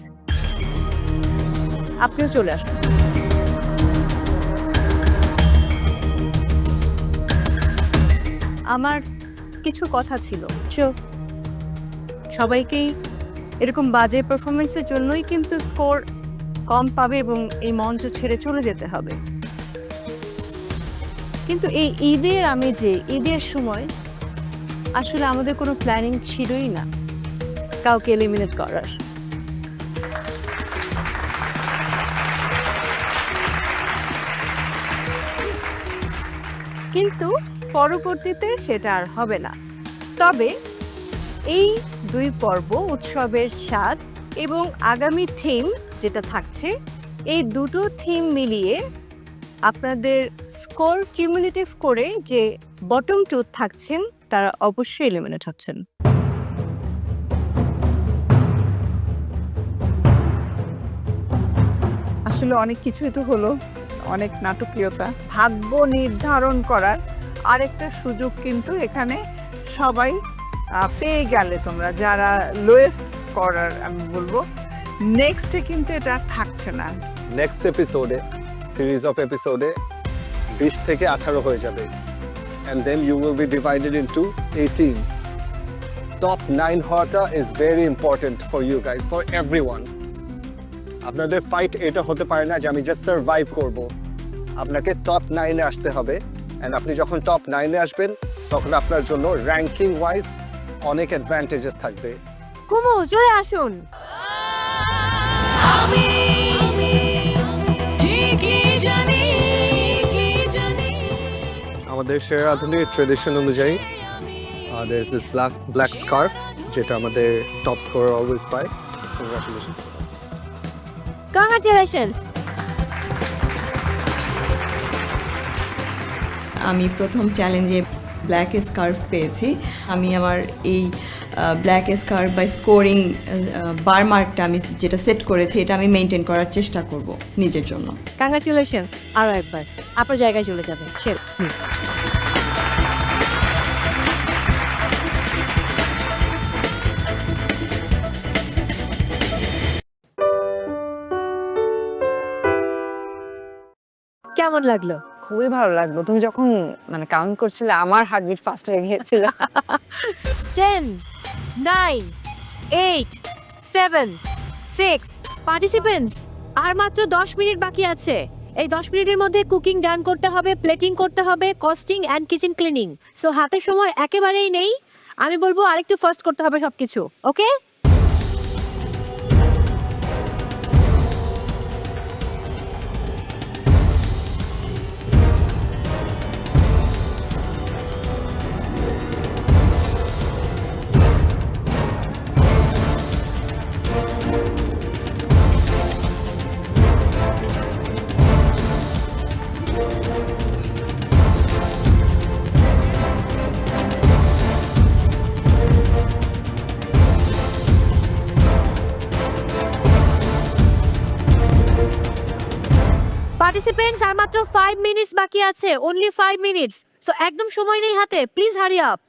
আপনিও চলে আসুন। আমার কিছু কথা ছিল। সবাইকেই এরকম বাজে পারফরমেন্সের জন্যই কিন্তু স্কোর কম পাবে এবং এই মঞ্চ ছেড়ে চলে যেতে হবে। কিন্তু এই ঈদের সময় আসলে আমাদের কোনো প্ল্যানিং ছিলই না কাউকে এলিমিনেট করার। কিন্তু পরবর্তীতে সেটা আর হবে না। তবে এই 2 পর্ব উৎসবের স্বাদ এবং আগামী থিম যেটা থাকছে, এই দুটো থিম মিলিয়ে আপনাদের স্কোর কিউমুলেটিভ করে যে বটম 2 থাকছেন তারা অবশ্যই এলিমিনেট হচ্ছেন। আসলে অনেক কিছুই তো হলো, অনেক নাটকীয়তা। ভাগ্য নির্ধারণ করার আরেকটা সুযোগ কিন্তু এখানে সবাই পেয়ে গেলে তোমরা, যারা লোয়েস্ট স্কোরার আমি বলবো। নেক্সটে কিন্তু এটা আর থাকছে না। নেক্সট এপিসোডে, সিরিজ অফ এপিসোডে 20 থেকে 18 হয়ে যাবে, and then you will be divided into 18. Top 9 হওয়াটা is very important for you guys, for everyone. আপনাদের ফাইট এটা হতে পারে না যে আমি জাস্ট সার্ভাইভ করব। আপনাকে টপ 9-এ আসতে হবে, and আপনি যখন টপ 9-এ আসবেন তখন আপনার জন্য র্যাঙ্কিং ওয়াইজ অনেক অ্যাডভান্টেজেস থাকবে। কুমু, চলে আসুন। আমাদের শেরাধুনির ট্রেডিশন অনুযায়ী there is this black scarf যেটা আমাদের টপ স্কোরার অলওয়েজ পায়। কংগ্রাচুলেশনস। কংগ্রাচুলেশনস। আমি প্রথম চ্যালেঞ্জে ব্ল্যাক স্কার্ফ পেয়েছি। আমি আমার এই ব্ল্যাক স্কার্ফ বা স্কোরিং বার মার্কটা আমি যেটা সেট করেছি এটা আমি মেনটেন করার চেষ্টা করব নিজের জন্য। কংগ্রাচুলেশনস। আরও একবার আপনার জায়গায় চলে যাবেন। কেমন লাগলো? খুবই ভালো লাগলো। তুমি যখন কাউন্ট করছিলে আমার হার্টবিট ফাস্ট হয়ে গিয়েছিল। 10, 9, 8, 7, 6 পার্টিসিপেন্টস, আর মাত্র 10 মিনিট বাকি আছে। এই 10 মিনিটের মধ্যে কুকিং ডান করতে হবে, প্লেটিং করতে হবে, costing and kitchen cleaning. So হাতে সময় একেবারেই নেই। আমি বলবো আরেকটু ফাস্ট করতে হবে সবকিছু, ওকে? পার্টিসিপেন্টস আর মাত্র 5 মিনিটস বাকি আছে, অনলি 5 মিনিটস। সো একদম সময় নেই হাতে, please hurry up.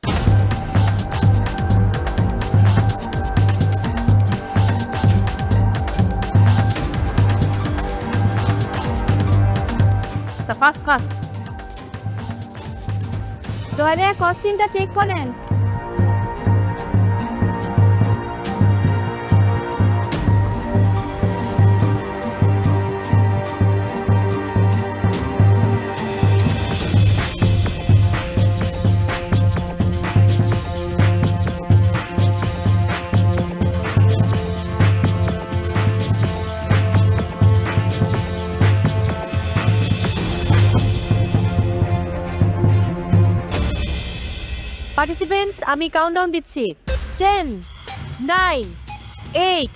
Fast fast দয়া কস্টিংটা চেক করেন। পার্টিসিপেন্টস আমি কাউন্টডাউন দিচ্ছি। 10 9 8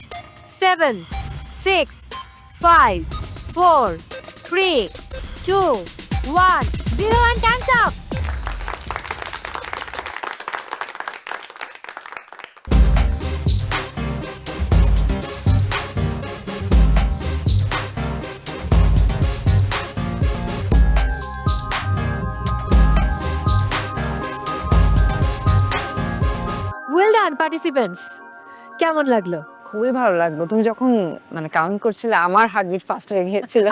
7 6 5 4 3 2 1 0 and time's up. Well done participants. কেমন লাগলো? খুবই ভালো লাগলো। তুমি যখন মানে কাউন্ট করছিলে আমার হার্টবিট ফাস্ট হয়ে গিয়েছিল।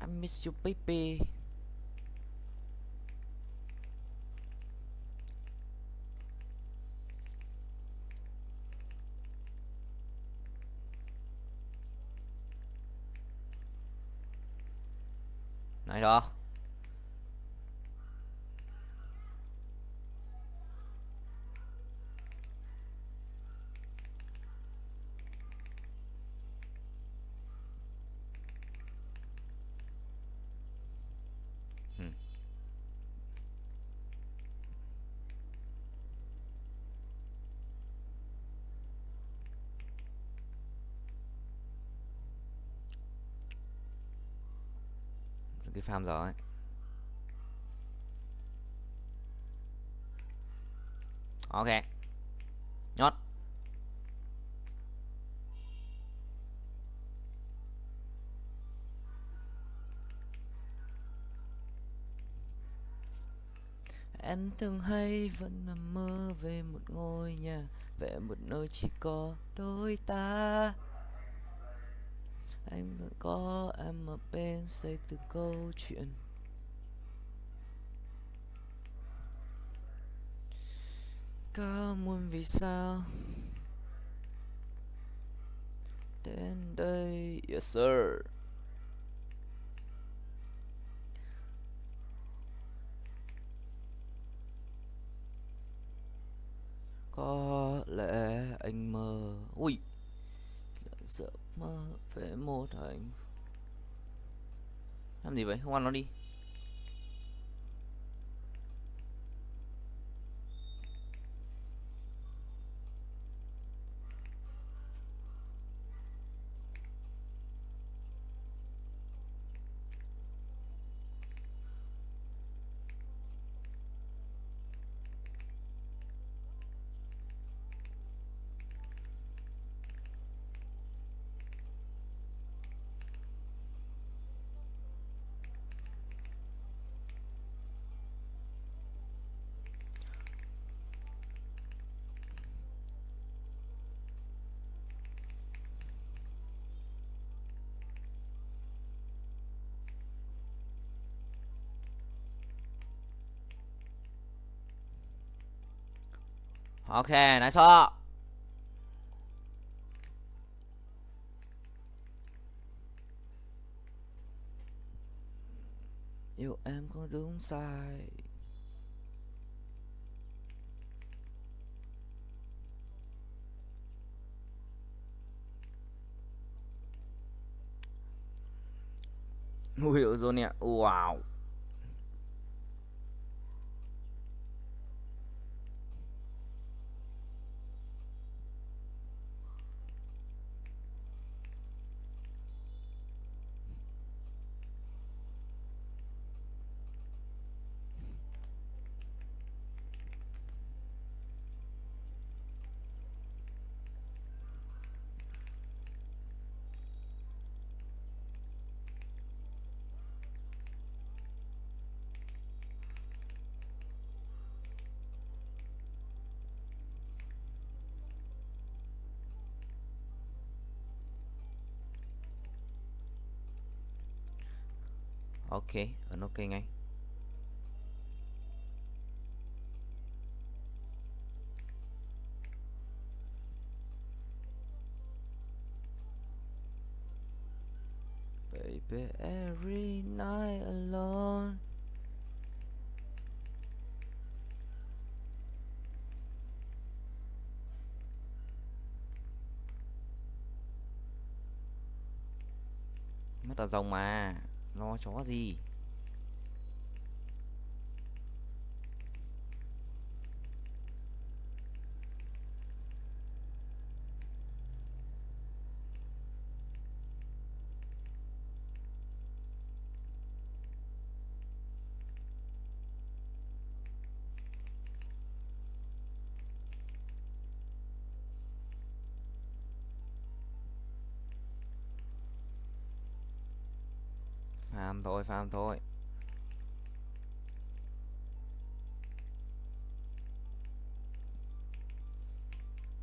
I miss you, baby. Này đó. Cái farm rồi. Ok. Nhốt. Em thường hay vẫn nằm mơ về một ngôi nhà, về một nơi chỉ có đôi ta. Anh vẫn có em ở bên xây từ câu chuyện. Cả muôn vì sao đến đây, yes sir. Có lẽ anh mơ, ui, là giấc mơ về một hạnh. Làm gì vậy? Không ăn nó đi. Ok, nói so. Yêu em có đúng sai. Ui rồi nè. Wow. Ok, ấn ok ngay. Baby, every night alone. Mất là rồng mà, lo chó gì. Phàm thôi.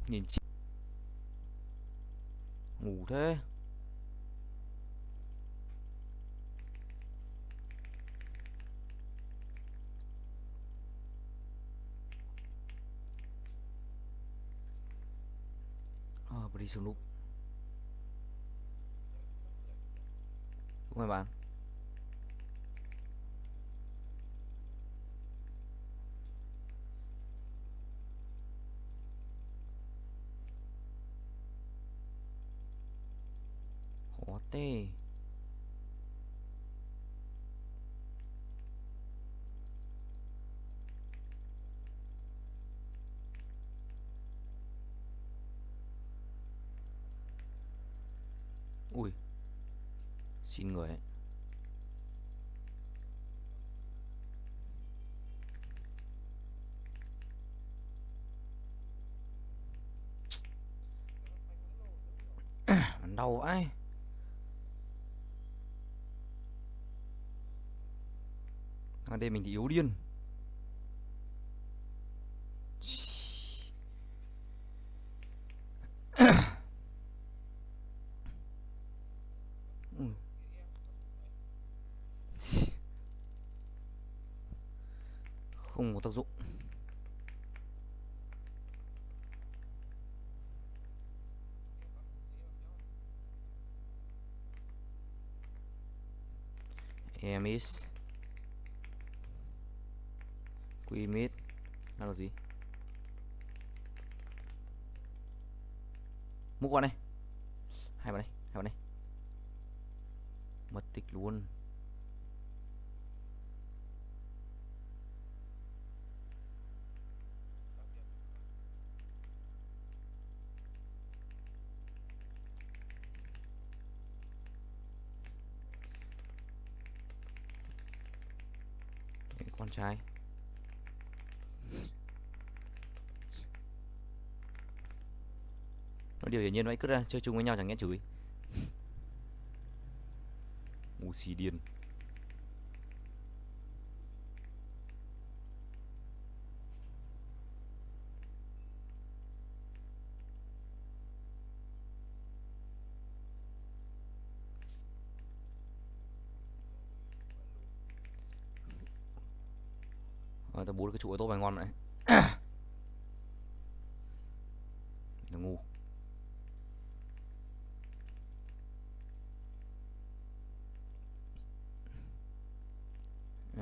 Nhìn chị ngủ thế. Đi xuống lúc. Đúng rồi bạn. Khó tê. Ui. Xin người ấy. Đau vãi. Ở đây mình thì yếu điên. Không có tác dụng. Emis Queen mid. Nó là gì? Múc vào đây. Hai vào đây. Hai vào đây. Mất tích luôn. Con trai. Nó điều hiển nhiên vậy, cứ ra chơi chung với nhau chẳng nghe chửi. Ngu si điên. Tao bú được cái trụ tốt bài ngon vậy.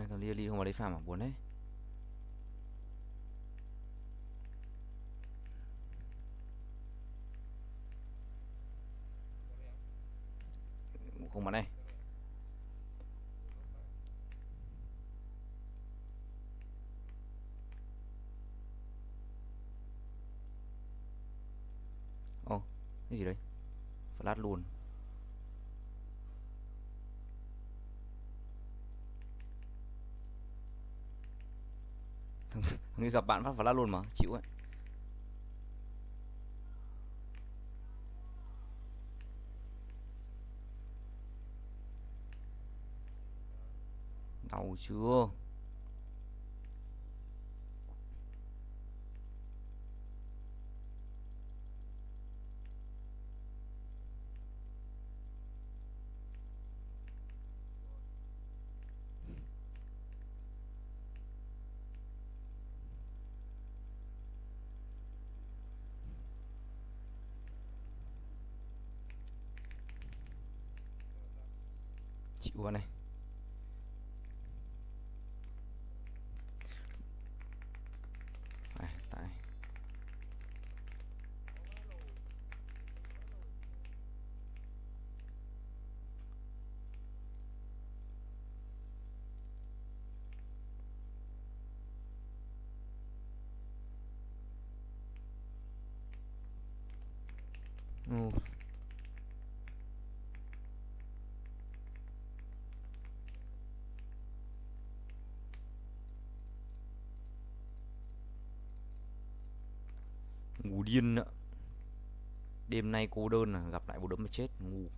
này, thằng Lia không vào đấy farm à? Buồn đấy. Không bắn này. Ồ, cái gì đấy? Flash luôn. Thằng ấy gặp bạn phát flash luôn mà, chịu ấy. Đau chưa? Chịu vào này. Tại ngủ điên ạ. Đêm nay cô đơn à, gặp lại bố đấm mà chết ngu.